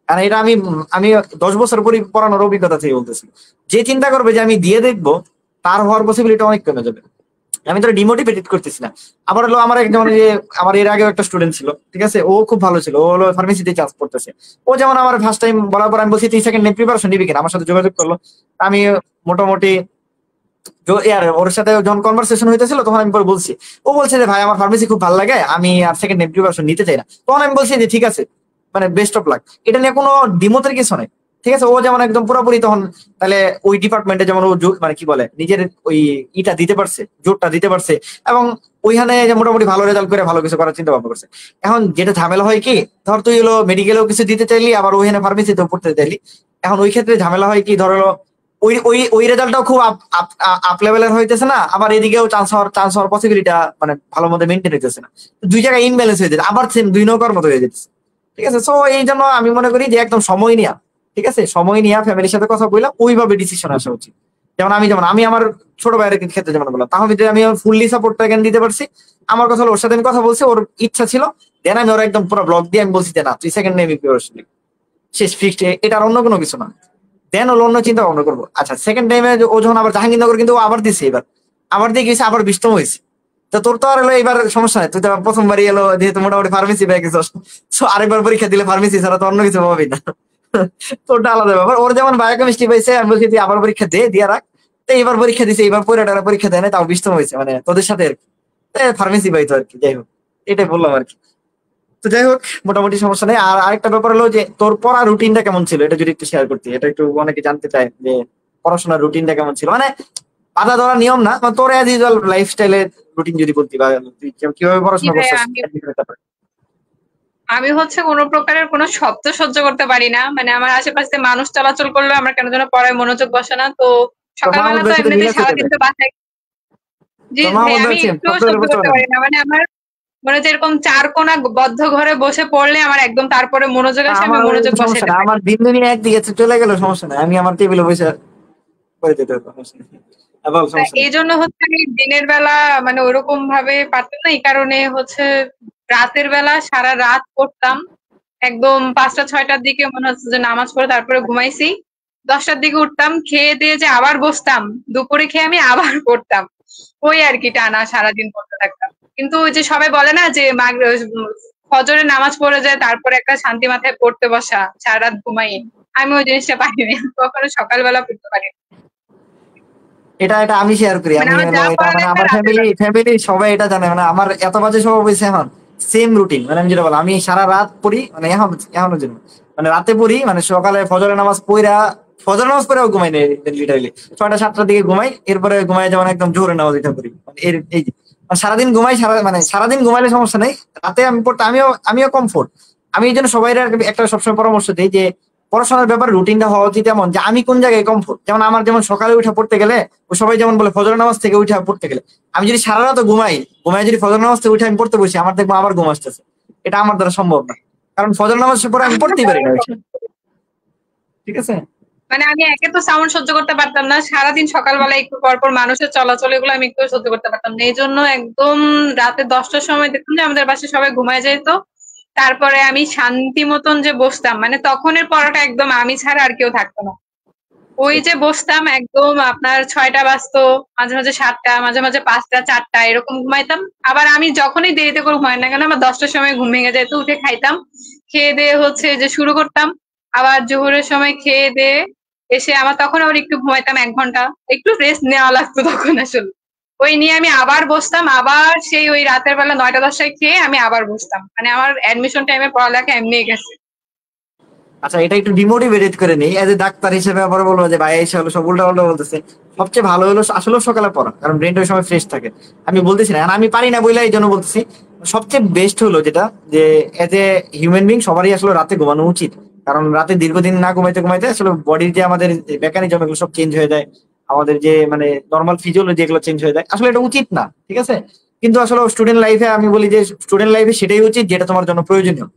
কারণ এটা আমি আমি 10 বছর পড়ানোর অভিজ্ঞতা থেকে বলতেছি। যে চিন্তা করবে যে আমি দিয়ে দেখবো, তার হওয়ার পসিবিলিটি অনেক কমে যাবে। আমি তো ডিমোটিভেটেড করতেছি না। আবার হলো আমার একজন যে আমার এর আগেও একটা স্টুডেন্ট ছিল, ঠিক আছে, ও খুব ভালো ছিল, ও হলো ফার্মেসিতে চান্স পড়তেছে। ও যেমন আমার ফার্স্ট টাইম বলার পর আমি বলছি তুই সেকেন্ড প্রিপারেশন নিবি কিনা, আমার সাথে যোগাযোগ করলো। আমি মোটামুটি ওর সাথে যখন কনভারসেশন হইতেছিল তখন আমি পরে বলছি, ও বলছে যে ভাই আমার ফার্মেসি খুব ভালো লাগে, আমি আর সেকেন্ড নেম প্রিপারেশন নিতে চাই না। তখন আমি বলছি যে ঠিক আছে, মানে বেস্ট অফ লাক, এটা নিয়ে কোনো দ্বিমতের কিছু নেই। ঠিক আছে, ও যেমন একদম পুরোপুরি তখন তাহলে ওই ডিপার্টমেন্টে যেমন ও মানে কি বলে নিজের ওই ইটা দিতে পারছে, জোরটা দিতে পারছে, এবং ওইখানে যে মোটামুটি ভালো রেজাল্ট করে ভালো কিছু করার চিন্তা ভাবনা করছে। এখন যেটা ঝামেলা হয় কি, ধর তুই হলো মেডিকেলেও কিছু দিতে চাইলি, আবার ওইখানে ফার্মেসিতেও পড়তে চাইলি। এখন ওই ক্ষেত্রে ঝামেলা হয় কি, ধর হলো ওই ওই ওই রেজাল্টটাও খুব আপ লেভেলের হইতেছে না, আবার এদিকেও চান্স হওয়ার পসিবিলিটা মানে ভালো মতো মেনটেন হইতেছে না, দুই জায়গায় ইনব্যালেন্স হয়ে যাচ্ছে, আবার সেম দুই নৌকার মতো হয়ে যাচ্ছে। ঠিক আছে, সো এই জন্য আমি মনে করি যে একদম সময় নিয়া, ঠিক আছে, সময় নিয়ে ফ্যামিলির সাথে কথা বললাম, ওইভাবে ডিসিশন আসা উচিত। যেমন আমি আমার ছোট ভাইয়ের ক্ষেত্রে যেমন বললাম, তাহলে আমি ফুললি সাপোর্টটা কেন দিতে পারছি, আমার কথা হলো ওর সাথে আমি কথা বলছি, ওর ইচ্ছা ছিল, দেন আমি ওর একদম পুরো ব্লক দিয়ে আমি বলছি যে না তুই সেকেন্ড নেমে প্রিপারেশন শেষ, ফিক্সড, এটা আর অন্য কোনো কিছু না। দেন হলো অন্য চিন্তা ভাবনা করবো। আচ্ছা, সেকেন্ড টাইমে ও যখন আবার জাহাঙ্গীরনগর কিন্তু ও আবার দিছে, এবার আবার দিয়ে গেছে, আবার 20তম হয়েছে। তো তোর তো আর হলো এবার সমস্যা নাই, তুই তো প্রথমবারই এলো যেহেতু মোটামুটি ফার্মেসি পেয়ে গেছিস, সো আরেকবার পরীক্ষা দিলে ফার্মেসি ছাড়া তো অন্য কিছু পাবি না। তো ওটা আলাদা ব্যাপার। ওর যেমন বায়োকেমিস্ট্রি পাইছে, আমি বলছি তুই আবার পরীক্ষা দিয়ে রাখ। তো এবার পরীক্ষা দিছে, এবার পরে পরীক্ষা দেয় না, তাও 20তম হয়েছে, মানে তোদের সাথে আর কি ফার্মেসি পাইতো আর কি। যাই হোক, এটাই বললাম আর কি। তো যাই হোক, মোটামুটি সমস্যা নেই। আর আরেকটা ব্যাপার হলো যে তোর পড়া রুটিনটা কেমন ছিল, এটা যদি একটু শেয়ার করতি, এটা একটু অনেকে জানতে চায় যে পড়াশোনার রুটিনটা কেমন ছিল, মানে বাধা ধরা নিয়ম না, মানে তোর অ্যাজ ইউজুয়াল লাইফস্টাইলের রুটিন যদি বলতি, বা তুই কিভাবে জি পড়াশোনা ভাই, করছিস। আমি হচ্ছে কোনো প্রকারের কোনো শব্দ সহ্য করতে পারি না, মানে আমার আশেপাশে মানুষ চলাচল করলে আমার কেন যেন পড়ায় মনোযোগ বসে না। তো তোর সকালবেলা মাহমুদ তো ভাইয়ের সাথে মিল এমনিতেই আছে সারাদিন তবে, তো বাসায়। জি তোর ভাই, মাহমুদ আমি ভাই সেম একটুও শব্দ হলে সহ্য বুঝতে করতে পারে না। পারি না, মানে আমার মনে হচ্ছে এরকম চার কোণা বদ্ধ ঘরে বসে পড়লে আমার একদম তারপরে মনোযোগ আসে, আমি আমার মনোযোগ সমস্যা বসাইতে না, পারি। আমার দিন দিনই একদিকে চলে গেলে সমস্যা নাই, আমি আমার টেবিলে বসে করে দিতে পারবো, সমস্যা নেই। বল, সমস্যা নেই। এই জন্য হচ্ছে আমি দিনের বেলা মানে ওরকম ভাবে পারতাম না, এই কারণে হচ্ছে রাতের বেলা সারা রাত পড়তাম। একদম 5টা 6টার দিকে মনে হচ্ছে যে নামাজ পড়ে তারপরে ঘুমাইছি। 10টার দিকে উঠতাম, খেয়ে দিয়ে যে আবার বসতাম, দুপুরে খেয়ে আমি আবার পড়তাম। ওই আর কি, টানা সারাদিন পড়তে থাকতাম। কিন্তু ওই যে সবাই বলে না যে ফজরের নামাজ পড়ে যায় তারপরে একটা শান্তি মাথায় পড়তে বসা সারা রাত ঘুমাই, আমি ওই জিনিসটা পারিনি, কখনো সকালবেলা পড়তে পারি। এটা এটা আমি শেয়ার করি, মানে আমি আমার হলো যা এটা মানে পড়ালেখা আমার রাতের ফ্যামিলি বেলা। ফ্যামিলি সবাই এটা জানে, মানে আমার এত বাজে স্বভাব হয়েছে এখন। সেম রুটিন, মানে আমি যেটা বললাম, আমি সারা রাত পড়ি, মানে এখনো জন্য, মানে রাতে পড়ি, মানে সকালে ফজরের নামাজ পড়া, ফজরের নামাজ পড়েও ঘুমাই নেই লিটারালি, 6টা 7টার দিকে ঘুমাই, এরপরে ঘুমাই যেমন একদম জোরে নামাজ এটা করি, মানে এই যে মানে সারাদিন ঘুমাই, মানে সারাদিন ঘুমাইলে সমস্যা নেই, রাতে আমি পড়তে আমিও কমফোর্ট। আমি এই জন্য সবাই একটা সবসময় পরামর্শ দিই যে পড়াশোনার ব্যাপারে রুটিনটা হওয়া উচিত এমন যে আমি কোন জায়গায় কমফোর্ট। যেমন আমার যেমন সকালে উঠে পড়তে গেলে, ও সবাই যেমন বলে ফজর নামাজ থেকে উঠে পড়তে গেলে, আমি যদি সারা রাত ঘুমাই যদি ফজর নামাজ থেকে উঠে আমি পড়তে বসি, আমার দেখবো আবার ঘুম আসতেছে। এটা আমার দ্বারা সম্ভব না, কারণ ফজর নামাজের পরে আমি পড়তেই পারি না ওই সময়। ঠিক আছে। মানে আমি একে তো সাউন্ড সহ্য করতে পারতাম না, সারাদিন সকালবেলা একটু পর পর মানুষের চলাচল এগুলো আমি একটু সহ্য করতে পারতাম না, এই জন্য একদম রাতে 10টার সময় দেখতাম যে আমাদের বাসায় সবাই ঘুমায় যেত, তারপরে আমি শান্তি মতন যে বসতাম, মানে তখনের পড়াটা একদম আমি ছাড়া আর কেউ থাকতো না। ওই যে বসতাম একদম আপনার 6টা বাজতো, মাঝে মাঝে 7টা, মাঝে মাঝে 5টা 4টা এরকম ঘুমাইতাম। আবার আমি যখনই দেরিতে করে ঘুমাই না কেন, আমার 10টার সময় ঘুম ভেঙে যেত, উঠে খাইতাম, খেয়ে দিয়ে হচ্ছে যে শুরু করতাম। আবার জোহরের সময় খেয়ে দিয়ে এসে আমার তখন আবার একটু ঘুমাইতাম 1 ঘন্টা, একটু রেস্ট নেওয়া লাগতো তখন আসলে। ওই নিয়ে আমি আবার বসতাম, আবার সেই ওই রাতের বেলা 9টা 10টায় খেয়ে আমি আবার বসতাম, মানে আমার অ্যাডমিশন টাইমে পড়ালেখা এমনি গেছে। আচ্ছা, এটা একটু ডিমোটিভেটেড করে নেই এজ এ ডাক্তার হিসেবে, আবার বলবো যে ভাই এসে হলো সব উল্টা উল্টা বলতেছে। সবচেয়ে ভালো হলো আসলে সকালে পড়া, কারণ ব্রেনটা ওই সময় ফ্রেশ থাকে। আমি বলতেছি না, আর আমি পারি না বলে এই জন্য বলতেছি। সবচেয়ে বেস্ট হলো যেটা, যে এজ এ হিউম্যান বিং সবারই আসলে রাতে ঘুমানো উচিত, কারণ রাতে দীর্ঘদিন না ঘুমাইতে ঘুমাইতে আসলে বডির যে আমাদের মেকানিজম এগুলো সব চেঞ্জ হয়ে যায়, আমাদের যে মানে নর্মাল ফিজিওলজি এগুলো চেঞ্জ হয়ে যায়, আসলে এটা উচিত না। ঠিক আছে, কিন্তু আসলে স্টুডেন্ট লাইফে আমি বলি যে স্টুডেন্ট লাইফে সেটাই উচিত যেটা তোমার জন্য প্রয়োজনীয়।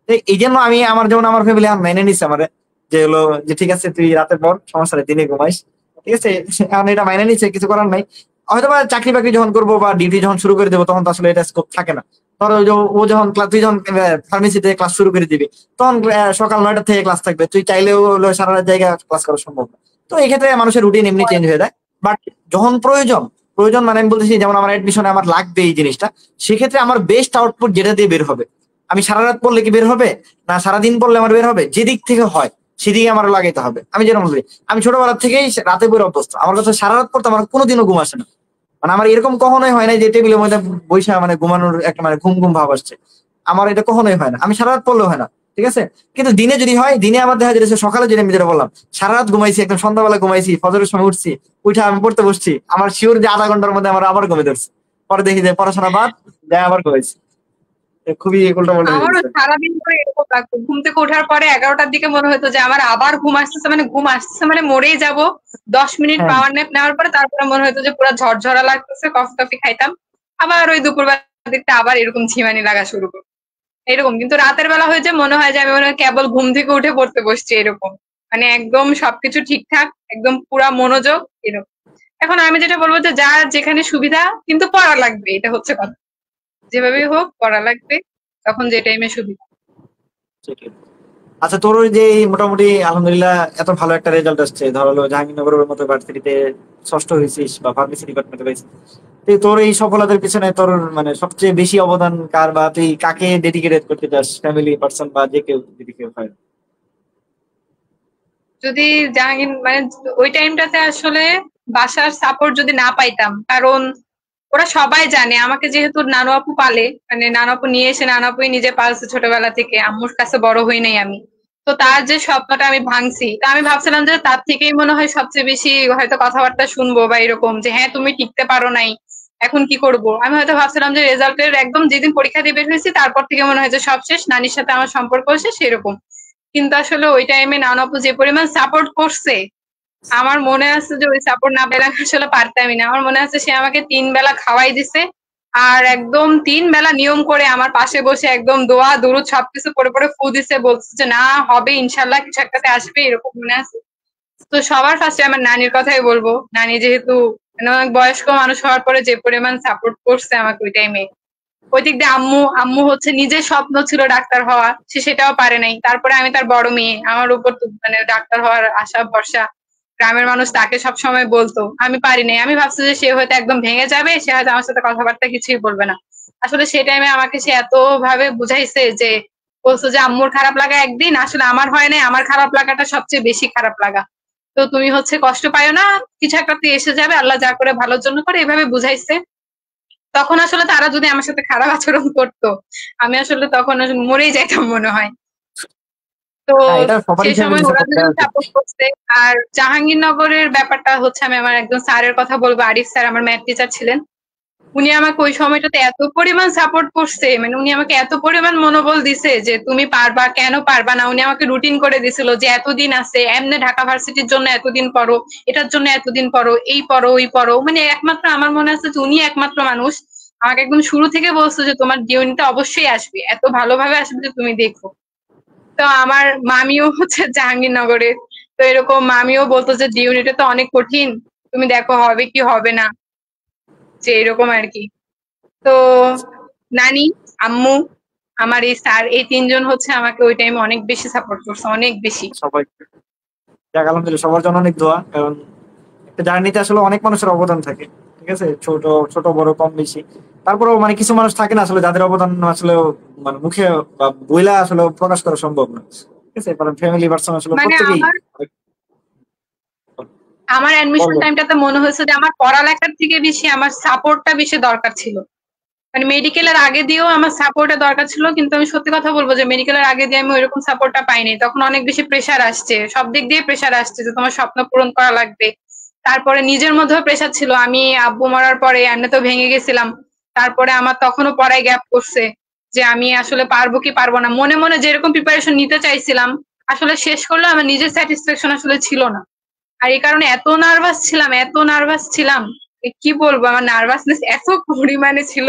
তো এই জন্য আমার ফ্যামিলি মেনে নিচ্ছে আমার, যে হলো যে ঠিক আছে তুই রাতের পর সমস্যা নেই, দিনে ঘুমাইস। ঠিক আছে, এখন এটা মেনে নিচ্ছে, কিছু করার নাই। হয়তো বা চাকরি বাকরি যখন করবো বা ডিউটি যখন শুরু করে দেবো, তখন তো আসলে এটা স্কোপ থাকে না। ধরো ও যখন তুই যখন ফার্মেসিতে ক্লাস শুরু করে দিবি, তখন সকাল 9টা থেকে ক্লাস থাকবে, তুই চাইলেও হলো সারা রাত জায়গায় ক্লাস করা সম্ভব না। তো এই ক্ষেত্রে মানুষের রুটিন এমনি চেঞ্জ হয়ে যায়। বাট যখন প্রয়োজন, মানে আমি বলতেছি যেমন আমার এডমিশনে আমার লাগবে এই জিনিসটা, সেক্ষেত্রে আমার বেস্ট আউটপুট যেটা দিয়ে বের হবে, আমি সারা রাত পড়লে কি বের হবে, না সারাদিন পড়লে আমার বের হবে, যেদিক থেকে হয় সেদিকে আমার লাগাইতে হবে। আমি যেরকম বলি, আমি ছোটবেলা থেকেই রাতে বইয়ের অভ্যস্ত। আমার কাছে সারা রাত পড়তে আমার কোনোদিনও ঘুম আসে না। মানে আমার এরকম কখনোই হয় নাই যে টেবিলের মধ্যে বইসা মানে ঘুমানোর একটা মানে ঘুম ঘুম ভাব আসছে। আমার এটা কখনোই হয় না, আমি সারা রাত পড়লেও হয় না, ঠিক আছে। কিন্তু দিনে যদি হয়, দিনে আমার দেখা যাচ্ছে সকালে যদি আমি যেটা বললাম, সারা রাত ঘুমাইছি, একদম সন্ধ্যাবেলা ঘুমাইছি, ফজরের সময় উঠছি, উঠে আমি পড়তে বসছি, আমার শিওর যে আধা ঘন্টার মধ্যে আমার আবার ঘুমিয়ে ধরছে। পরে দেখি যে পড়াশোনা বাদ, দেয় আবার ঘুমাইছি। খুবই উল্টা পাল্টা হয়ে আমারও গেছে। সারাদিন করে এরকম লাগতো, ঘুম থেকে ওঠার পরে 11টার দিকে মনে হতো যে আমার আবার ঘুম আসতেছে, মানে ঘুম আসতেছে মানে মরেই যাব। 10 মিনিট হ্যাঁ, পাওয়ার ন্যাপ নেওয়ার পরে তারপরে মনে হতো যে পুরো ঝরঝরা লাগতেছে, কফি টফি খাইতাম, আবার ওই দুপুরবেলা দিকটা আবার এরকম ঝিমানি লাগা শুরু করতো এরকম। কিন্তু রাতের বেলা হয়েছে মনে হয় যে আমি মনে হয় কেবল ঘুম থেকে উঠে পড়তে বসছি এরকম, মানে একদম সবকিছু ঠিকঠাক, একদম পুরা মনোযোগ এরকম। এখন আমি যেটা বলবো যে যার যেখানে সুবিধা, কিন্তু পড়া লাগবে, এটা হচ্ছে কথা। যেভাবেই হোক পড়া লাগবে, তখন যে টাইমে সুবিধা। ঠিকই। আচ্ছা, তোর ওই যে এই মোটামুটি আলহামদুলিল্লাহ এত ভালো একটা রেজাল্ট আসছে, ধর হলো জাহাঙ্গীরনগরের মতো ভার্সিটিতে ষষ্ঠ হয়েছিস বা ফার্মেসি ডিপার্টমেন্টে হয়েছিস, তুই তোর এই সফলতার পিছনে তোর মানে সবচেয়ে বেশি অবদান কার, বা তুই কাকে ডেডিকেটেড করতে চাস, ফ্যামিলি পার্সন বা যে কেউ যদি কেউ হয়? যদি জাহাঙ্গীর মানে ওই টাইমটাতে আসলে বাসার সাপোর্ট যদি না পাইতাম, কারণ ওরা সবাই জানে আমাকে যেহেতু নানু আপু পালে, মানে নানু আপু নিয়ে এসে নানু আপুই নিজে পালছে ছোটবেলা থেকে, আম্মুর কাছে বড় হই নাই আমি। তো তার যে স্বপ্নটা আমি ভাঙছি, তা আমি ভাবছিলাম যে তার থেকেই মনে হয় সবচেয়ে বেশি হয়তো কথাবার্তা শুনবো, বা এরকম যে হ্যাঁ তুমি টিকতে পারো নাই, এখন কি করব। আমি হয়তো ভাবছিলাম যে রেজাল্টের একদম যেদিন পরীক্ষা দিয়ে বের হয়েছি তারপর থেকে মনে হয় যে সব শেষ, নানির সাথে আমার সম্পর্ক শেষ সেরকম। কিন্তু আসলে ওই টাইমে নানু আপু যে পরিমাণ সাপোর্ট করছে, আমার মনে আছে যে ওই সাপোর্ট না পেলে আমি আসলে পারতামই না। আমার মনে আছে সে আমাকে 3 বেলা খাওয়াই দিছে, আর একদম 3 বেলা নিয়ম করে আমার পাশে বসে একদম দোয়া দুরুদ সবকিছু পড়ে পড়ে ফু দিছে, বলছে যে না হবে ইনশাল্লাহ, কিছু একটাতে আসবে, এরকম মনে আছে। তো সবার ফার্স্টে আমার নানির কথাই বলবো। নানি যেহেতু মানে অনেক বয়স্ক মানুষ হওয়ার পরে যে পরিমাণ সাপোর্ট করছে আমাকে ওই টাইমে। ওই দিক দিয়ে আম্মু, আম্মু হচ্ছে নিজের স্বপ্ন ছিল ডাক্তার হওয়া, সে সেটাও পারে নাই। তারপরে আমি তার বড় মেয়ে, আমার উপর তো মানে ডাক্তার হওয়ার আশা ভরসা। গ্রামের মানুষ তাকে সবসময় বলতো, আমি পারি নাই। আমি ভাবছি যে সে হয়তো একদম ভেঙে যাবে, সে হয়তো আমার সাথে কথাবার্তা কিছুই বলবে না। আসলে সেই টাইমে আমাকে সে এত ভাবে বুঝাইছে যে, বলছো যে আম্মুর খারাপ লাগা একদিন, আসলে আমার হয় নাই, আমার খারাপ লাগাটা সবচেয়ে বেশি খারাপ লাগা। তো তুমি হচ্ছে কষ্ট পাইও না, কিছু একটাতে এসে যাবে, আল্লাহ যা করে ভালোর জন্য করে, এভাবে বুঝাইছে। তখন আসলে তারা যদি আমার সাথে খারাপ আচরণ করতো, আমি আসলে তখন মরেই যাইতাম মনে হয়। তো হ্যাঁ, এটা সবারই সেই সময় ফ্যামিলি ওরা সাপোর্ট দেওয়া দুজন উচিত। সাপোর্ট করছে। আর জাহাঙ্গীরনগরের ব্যাপারটা হচ্ছে, আমি আমার একজন স্যারের কথা বলবো, আরিফ স্যার আমার ম্যাথ টিচার ছিলেন। উনি আমাকে ওই সময়টাতে এত পরিমাণ সাপোর্ট করছে, মানে উনি আমাকে এত পরিমাণ মনোবল দিছে যে তুমি পারবা, কেন পারবা না। উনি আমাকে রুটিন করে দিছিল যে এতদিন আছে, এমনি ঢাকা ভার্সিটির জন্য এতদিন পড়ো, এটার জন্য এতদিন পড়ো, এই পড়ো ওই পড়ো। মানে একমাত্র আমার মনে আছে যে উনি একমাত্র মানুষ আমাকে একদম শুরু থেকে বলছো যে তোমার ডিউনিটা অবশ্যই আসবে, এত ভালোভাবে আসবে যে তুমি দেখো। তো আমার মামিও হচ্ছে জাহাঙ্গীরনগরের। তো এরকম মামিও বলতো যে ডি ইউনিটে তো অনেক কঠিন, তুমি দেখো হবে কি হবে না, যে এরকম আর কি। তো নানি, আম্মু, আমার এই স্যার, এই তিনজন হচ্ছে আমাকে ওই টাইমে অনেক বেশি সাপোর্ট করছে, অনেক বেশি। সবাই, যাক আলহামদুলিল্লাহ, সবার জন্য অনেক দোয়া। কারণ একটা জার্নিতে আসলে অনেক মানুষের অবদান থাকে, ঠিক আছে, ছোট ছোট বড় কম বেশি। তারপরেও মানে কিছু মানুষ থাকে না আসলে যাদের অবদান আসলে মানে মুখে বা বইলা আসলে প্রকাশ করা সম্ভব না, ঠিক আছে। কারণ ফ্যামিলি পার্সন আসলে মানে প্রত্যেকেই। আমার আমার অ্যাডমিশন বলবো। টাইমটাতে মনে হয়েছে যে আমার পড়ালেখার থেকে বেশি আমার সাপোর্টটা বেশি দরকার ছিল। মানে মেডিকেলের আগে দিয়েও আমার সাপোর্টের দরকার ছিল, কিন্তু আমি সত্যি কথা বলবো যে মেডিকেলের আগে দিয়ে আমি ওইরকম সাপোর্টটা পাইনি। তখন অনেক বেশি প্রেশার আসছে, সব দিক দিয়ে প্রেশার আসছে যে তোমার স্বপ্ন পূরণ করা লাগবে। তারপরে নিজের মধ্যেও প্রেশার ছিল, আমি আব্বু মরার পরে এমনি তো ভেঙে গেছিলাম। তারপরে আমার তখনও পড়ায় গ্যাপ করছে, যে আমি আসলে পারবো কি পারবো না। মনে মনে যেরকম প্রিপারেশন নিতে চাইছিলাম, আসলে শেষ করলে আমার নিজের স্যাটিসফ্যাকশন আসলে ছিল না। আর এই কারণে এত নার্ভাস ছিলাম, এত নার্ভাস ছিলাম, কি বলবো, আমার নার্ভাসনেস এত পরিমাণে ছিল।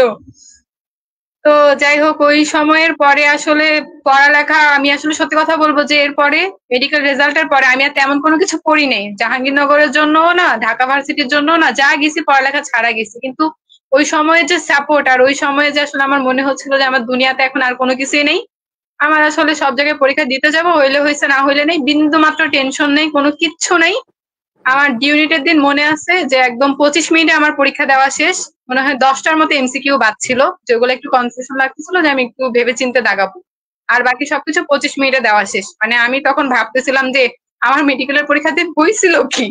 তো যাই হোক, ওই সময়ের পরে আসলে পড়ালেখা, আমি আসলে সত্যি কথা বলবো যে এরপরে মেডিকেল রেজাল্টের পরে আমি আর তেমন কোনো কিছু পড়ি নাই, জাহাঙ্গীরনগরের জন্য না, ঢাকা ভার্সিটির জন্য না, যা গেছি পড়ালেখা ছাড়া গেছি। কিন্তু ওই সময়ে যে সাপোর্ট, আর ওই সময়ে যে আসলে আমার মনে হচ্ছিল যে আমার দুনিয়াতে এখন আর কোনো কিছুই নেই, আমার আসলে সব জায়গায় পরীক্ষা দিতে যাবো, হইলে হয়েছে না হইলে নেই, বিন্দু মাত্র টেনশন নেই, কোনো কিচ্ছু নেই। আমার ইউনিটের দিন মনে আছে যে একদম 25 মিনিটে আমার পরীক্ষা দেওয়া শেষ। মনে হয় 10টার মতো এমসিকিউ বাদ ছিল, যেগুলো একটু কনফিউশন লাগতেছিল যে আমি একটু ভেবে চিন্তে দাগাবো। আর বাকি সবকিছু 25 মিনিটে দেওয়া শেষ। মানে আমি তখন ভাবতেছিলাম যে আমার মেডিকেলের পরীক্ষাতে হয়েছিল কি,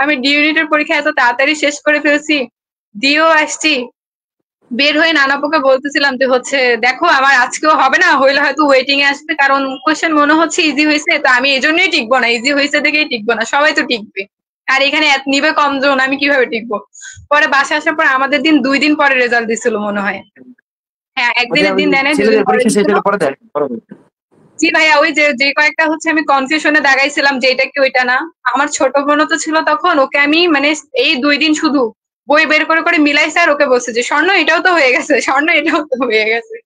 আমি ডি ইউনিটের পরীক্ষা এত তাড়াতাড়ি শেষ করে ফেলছি, দিয়েও আসছি। বের হয়ে নানাপুকে বলতেছিলাম যে হচ্ছে দেখো আমার আজকেও হবে না, হইলে হয়তো ওয়েটিং এ আসবে, কারণ কোয়েশ্চেন মনে হচ্ছে ইজি হয়েছে, তো আমি এই জন্যই টিকবো না, ইজি হয়েছে দেখেই টিকবো না, সবাই তো টিকবে, আর এখানে নিবে কমজন, আমি কিভাবে টিকবো। পরে বাসা আসার পর আমাদের দিন 2 দিন পরে রেজাল্ট দিছিল মনে হয়। হ্যাঁ, একদিনের দিন দেয় নাই, 2 দিন ছেলেদের পরে পরীক্ষা শেষ দিছিল। হলে পরে দেয়। জি ভাইয়া, ওই যে যে কয়েকটা হচ্ছে আমি কনফিউশনে দাগাইছিলাম যে এটা কি ওইটা না, আমার ছোট বোনও তো ছিল তখন, ওকে আমি মানে এই 2 দিন শুধু বই বের করে করে মিলাইছে, আর ওকে বলছে যে স্বর্ণ এটাও তো হয়ে গেছে, স্বর্ণ এটাও তো হয়ে গেছে।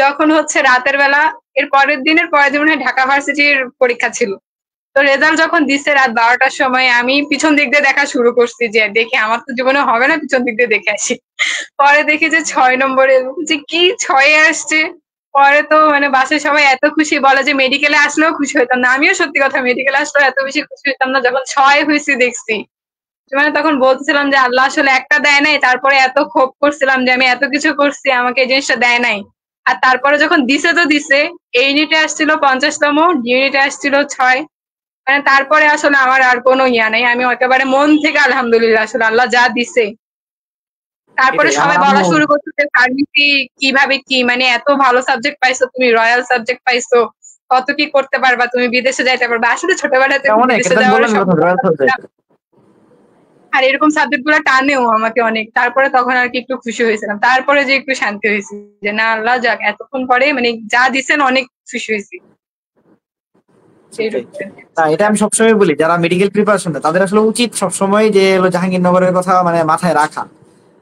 যখন হচ্ছে রাতের বেলা, এর পরের দিনের পরের দিন মনে হয় ঢাকা ভার্সিটির পরীক্ষা ছিল, তো রেজাল্ট যখন দিচ্ছে রাত 12টার সময়, আমি পিছন দিক দিয়ে দেখা শুরু করছি যে দেখি আমার তো জীবনে হবে না, পিছন দিক দিয়ে দেখে আসি। পরে দেখি যে 6 নম্বরে, যে কি 6-এ আসছে। পরে তো মানে বাসায় সবাই এত খুশি, বলে যে মেডিকেলে আসলেও খুশি হইতাম না। আমিও সত্যি কথা মেডিকেলে আসলেও এত বেশি খুশি হইতাম না, যখন 6 হয়েছি দেখছি। মানে তখন বলতেছিলাম যে আল্লাহ আসলে একটা দেয় নাই, তারপরে এত ক্ষোভ করছিলাম যে আমি এত কিছু করছি, আমাকে এই জিনিসটা দেয় নাই। আর তারপরে যখন দিছে তো দিছে, এই ইউনিটে আসছিল 50তম, ডি ইউনিটে আসছিল 6। মানে তারপরে আসলে আমার আর কোনো ইয়া নেই, আমি একেবারে মন থেকে আলহামদুলিল্লাহ, আসলে আল্লাহ যা দিছে। তারপরে এটাই আমার সবাই বলা আম্মু। শুরু করছে যে ফার্মেসি কিভাবে কি, মানে এত ভালো সাবজেক্ট পাইছো তুমি, রয়্যাল সাবজেক্ট পাইছো, কত কি করতে পারবা, তুমি বিদেশে যাইতে পারবা। আসলে ছোটবেলাতে অনেক, বিদেশে এটা আমি যাওয়ার বললাম স্বপ্ন কথা, রয়্যাল দেখতাম, সাবজেক্ট। আর এরকম সাবজেক্ট গুলো টানেও আমাকে অনেক। তারপরে তখন আর কি একটু খুশি হয়েছিলাম, তারপরে যে একটু শান্তি হয়েছে যে না আল্লাহ যাক, এতক্ষণ পরে মানে যা দিছেন অনেক খুশি হয়েছি। সেটাই। এইরকম। না, এটা আমি সবসময় বলি, যারা মেডিকেল প্রিপারেশন নেয় তাদের আসলে উচিত সবসময় যে হলো জাহাঙ্গীরনগরের কথা মানে মাথায় রাখা।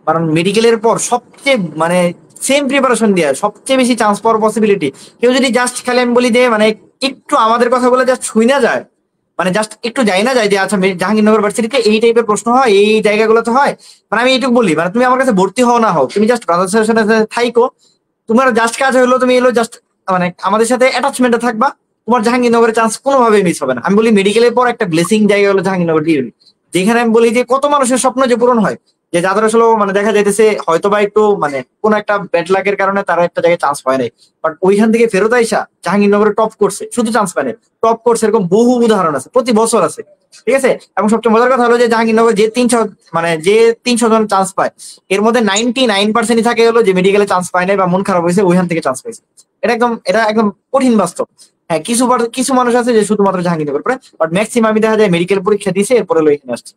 কারণ মেডিকেলের পর সবচেয়ে মানে সেম প্রিপারেশন দিয়ে সবচেয়ে বেশি চান্স পাওয়ার পসিবিলিটি। কেউ যদি জাস্ট খালি আমি বলি যে মানে একটু আমাদের কথা বলে জাস্ট শুই না যায়, মানে জাস্ট একটু যাই না যায় যে আচ্ছা জাহাঙ্গীরনগর ভার্সিটিতে এই টাইপের প্রশ্ন হয়, এই জায়গাগুলোতে হয়, মানে আমি এইটুকু বলি, মানে তুমি আমার কাছে ভর্তি হও না হও, তুমি জাস্ট ব্রাদার্সের সাথে থাইকো, তোমার জাস্ট কাজ হলো তুমি এলো জাস্ট মানে আমাদের সাথে অ্যাটাচমেন্টে থাকবা, তোমার জাহাঙ্গীরনগরের চান্স কোনোভাবেই মিস হবে না। আমি বলি মেডিকেলের পর একটা ব্লেসিং জায়গা হলো জাহাঙ্গীরনগর ডিউনি, যেখানে আমি বলি যে কত মানুষের স্বপ্ন যে পূরণ হয়, যে যাদের আসলে মানে দেখা যাইতেছে হয়তো বা একটু মানে কোন একটা ব্যাড লাকের কারণে তারা একটা জায়গায় চান্স পায় নাই, বাট ওইখান থেকে ফেরত আইসা জাহাঙ্গীরনগরে টপ করছে, শুধু চান্স পায় নাই, টপ করছে, এরকম বহু উদাহরণ আছে, প্রতি বছর আছে। ঠিক আছে। এবং সবচেয়ে মজার কথা হলো যে জাহাঙ্গীরনগর যে 300 মানে যে 300 জন চান্স পায়, এর মধ্যে 99% থাকে হলো যে মেডিকেলে চান্স পায় নাই বা মন খারাপ হয়েছে ওইখান থেকে চান্স পাইছে। এটা একদম কঠিন বাস্তব। হ্যাঁ, কিছু মানুষ আছে যে শুধুমাত্র জাহাঙ্গীরনগর পড়ে, বাট ম্যাক্সিমাম দেখা যায় মেডিকেল পরীক্ষা দিছে এরপরে এখানে আসছে।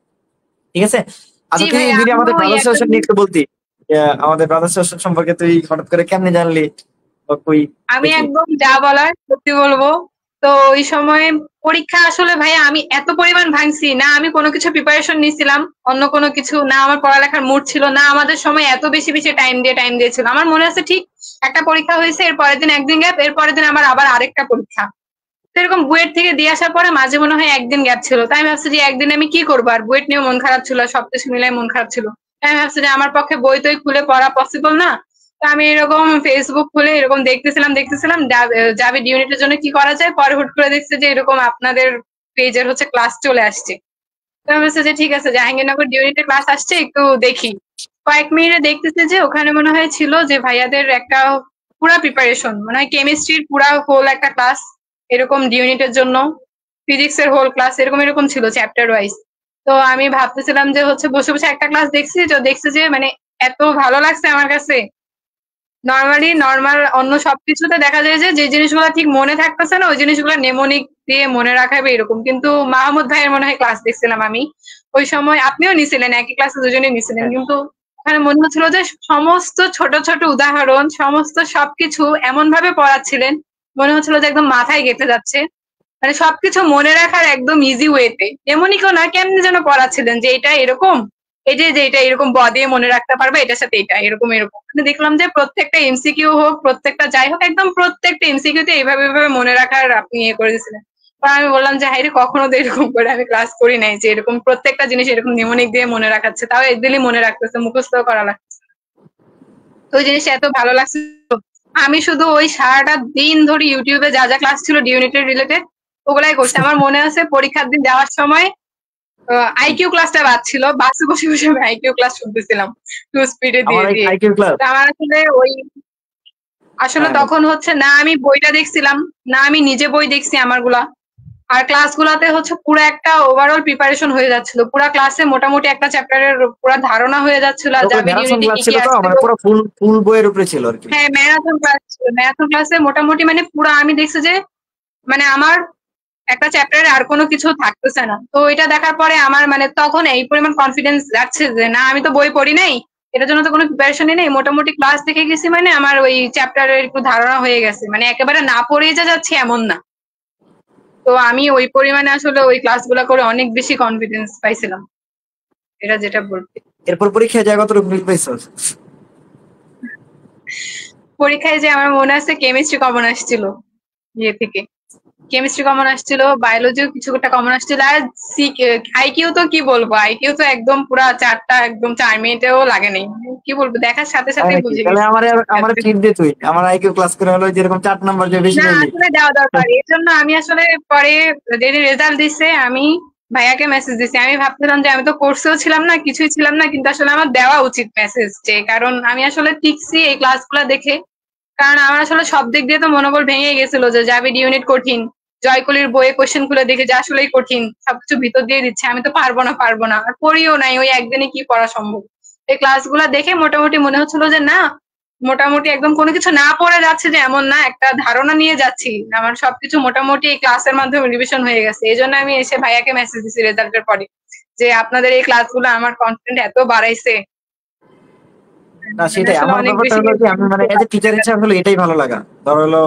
ঠিক আছে। জি আচ্ছা, তুই ভাই, যদি আমাদের আমিও ওই ব্রাদার্স একটা নিয়ে একটু বলতি, আমাদের ব্রাদার্স সম্পর্কে তুই হঠাৎ করে কেমনে জানলি বা কই আমি দেখলি? একদম যা বলার সত্যি বলবো। তো ওই সময় পরীক্ষা আসলে ভাইয়া আমি এত পরিমাণ ভাঙছি না, আমি কোনো কিছু প্রিপারেশন নিছিলাম, অন্য কোনো কিছু না, আমার পড়ালেখার মুড ছিল না, আমাদের সময় এত বেশি বেশি টাইম দিয়েছিল। আমার মনে আছে ঠিক একটা পরীক্ষা হয়েছে, এর পরের দিন একদিন গ্যাপ, এর পরের দিন আমার আবার আরেকটা পরীক্ষা। তো এরকম বুয়েট থেকে দিয়ে আসার পরে মাঝে মনে হয় একদিন গ্যাপ ছিল, তাই আমি ভাবছি যে একদিন আমি কি করবো, আর বুয়েট নিয়ে মন খারাপ ছিল, সবকিছু মিলাই মন খারাপ ছিল। তাই আমি ভাবছি যে আমার পক্ষে বই টই খুলে পড়া পসিবল না। তো আমি এরকম ফেসবুক খুলে এরকম দেখতেছিলাম যাবে ইউনিটের জন্য কি করা যায়। পরে হুট করে দেখছি যে এরকম আপনাদের পেজের হচ্ছে ক্লাস চলে আসছে। তো আমি ভাবছি যে ঠিক আছে, জাহাঙ্গীরনগর ইউনিটের ক্লাস আসছে, একটু দেখি। কয়েক মিনিটে দেখতেছি যে ওখানে মনে হয় ছিল যে ভাইয়াদের একটা পুরা প্রিপারেশন, মনে হয় কেমিস্ট্রির পুরা হোল একটা ক্লাস, এরকম ইউনিটের জন্য ফিজিক্স এর হোল ক্লাস, এরকম এরকম ছিল চ্যাপ্টার ওয়াইজ। তো আমি ভাবতেছিলাম যে হচ্ছে বসে বসে একটা ক্লাস দেখছি যে মানে এত ভালো লাগছে আমার কাছে। নর্মাল অন্য সবকিছুতে দেখা যায় যে যে জিনিসগুলো ঠিক মনে থাকতেছে না, ওই জিনিসগুলো নেমোনিক দিয়ে মনে রাখাবে এরকম, কিন্তু মাহমুদ ভাইয়ের মনে হয় ক্লাস দেখছিলাম আমি ওই সময়, আপনিও নিছিলেন, একই ক্লাসে দুজনে নিছিলেন, হ্যাঁ, কিন্তু ওখানে মনে হচ্ছিল যে সমস্ত ছোট ছোট উদাহরণ, সমস্ত সবকিছু এমন ভাবে পড়াচ্ছিলেন, মনে হচ্ছিল যে একদম মাথায় গেঁথে যাচ্ছে। মানে সবকিছু মনে রাখার একদম ইজি ওয়েতে, এমনই কেউ না, কেমনি যেন পড়াচ্ছিলেন যে এটা এরকম, এই যে এটা এরকম দিয়ে মনে রাখতে পারবে, এটার সাথে এটা এরকম এরকম। মানে দেখলাম যে প্রত্যেকটা এমসিকিউ হোক, প্রত্যেকটা যাই হোক, একদম প্রত্যেকটা এমসিকিউতে এইভাবে এইভাবে মনে রাখার আপনি করে দিয়েছিলেন। পরে আমি বললাম যে হাইরে, কখনো তো এরকম করে আমি ক্লাস করি নাই যে এরকম প্রত্যেকটা জিনিস এরকম নিমোনিক দিয়ে মনে রাখাচ্ছে, তাও একদিনই মনে রাখতেছে, মুখস্থ করা লাগছে। তো ওই জিনিসটা এত ভালো লাগছে, আমি শুধু ওই সারাটা দিন ধরে ইউটিউবে যা যা ক্লাস ছিল ডিউনিটের রিলেটেড ওগুলাই করছি। আমার মনে আছে পরীক্ষার দিন যাওয়ার সময় আইকিউ ক্লাসটা বাদ ছিল, বাসে বসে বসে আমি আইকিউ ক্লাস শুনতেছিলাম টু স্পিডে আমার দিয়ে দিয়ে। IQ class. তো আমার আসলে ওই আসলে তখন হচ্ছে না আমি বইটা দেখছিলাম, না আমি নিজে বই দেখছি আমারগুলা। আর ক্লাসগুলাতে হচ্ছে পুরো একটা ওভারঅল প্রিপারেশন হয়ে যাচ্ছিল, পুরো ক্লাসে মোটামুটি একটা চ্যাপ্টারের পুরো ধারণা হয়ে যাচ্ছিল, জাবির ম্যারাথন ইউনিটে ক্লাস কি ছিল কি তো, আসছিল। মানে পুরো ফুল ফুল বইয়ের উপরে ছিল আর কি। হ্যাঁ, ম্যারাথন ক্লাস ছিল। ম্যারাথন ক্লাসে মোটামুটি মানে পুরো আমি দেখছি যে মানে আমার একটা চ্যাপ্টারে আর কোনো কিছু থাকতেছে না। তো এটা দেখার পরে আমার মানে তখন এই পরিমাণ কনফিডেন্স যাচ্ছে যে না আমি তো বই পড়ি নাই, এটার জন্য তো কোনো প্রিপারেশনই নেই, মোটামুটি ক্লাস দেখে গেছি, মানে আমার ওই চ্যাপ্টারের একটু ধারণা হয়ে গেছে, মানে একেবারে না পড়েই যা যাচ্ছে এমন না। তো আমি ওই পরিমাণে আসলে ওই ক্লাসগুলো করে অনেক বেশি কনফিডেন্স পাইছিলাম, এটা যেটা বলতে। এরপর পরীক্ষায় যায় কতটুকু মিল পাইছো? পরীক্ষায় যে আমার মনে আছে কেমিস্ট্রি কমন আসছিল ইয়ে থেকে, কেমিস্ট্রি কমন আসছিল, বায়োলজিও কিছুটা কমন আসছিল, আর আইকিউ তো কি বলবো, আইকিউ তো একদম পুরা চারটা, একদম 4 মিনিটেও লাগে নাই, কি বলবো দেখার সাথে সাথে বুঝে তাহলে গেছি। আমার ট্রিট দে তুই, আমার আইকিউ ক্লাস করে হলো যেরকম 4 নাম্বার যে বেশি না পাইলি। আসলে দেওয়া দরকার, এর জন্য আমি আসলে পরে যেদিন রেজাল্ট দিছে আমি ভাইয়াকে মেসেজ দিছি, আমি ভাবছিলাম যে আমি তো কোর্সেও ছিলাম না, কিছুই ছিলাম না, কিন্তু আসলে আমার দেওয়া উচিত মেসেজ, যে কারণ আমি আসলে টিকছি এই ক্লাসগুলো দেখে। কারণ আমার আসলে সব দিক দিয়ে তো মনোবল ভেঙে গেছিল যে জাবির ইউনিট কঠিন, জয়কলির বইয়ে কোশ্চেন খুলে দেখে যে আসলেই কঠিন, সবকিছু ভিতর দিয়ে দিচ্ছে, আমি তো পারবো না, আর পড়িও নাই, ওই একদিনে কি পড়া সম্ভব। এই ক্লাসগুলো দেখে মোটামুটি মনে হচ্ছিল যে না, মোটামুটি একদম কোনো কিছু না পড়ে যাচ্ছে যে এমন না, একটা ধারণা নিয়ে যাচ্ছি, আমার সবকিছু মোটামুটি এই ক্লাসের মাধ্যমে রিভিশন হয়ে গেছে। এই জন্য আমি এসে ভাইয়াকে মেসেজ দিছি রেজাল্টের পরে, যে আপনাদের এই ক্লাসগুলো আমার কনফিডেন্ট এত বাড়াইছে। না মানে সেটাই আসলে আমার অনেক ব্যাপারটা বেশি। হলো কি, আমি মানে এজ এ টিচার হিসেবে হলো এটাই ভালো লাগা। ধর হলো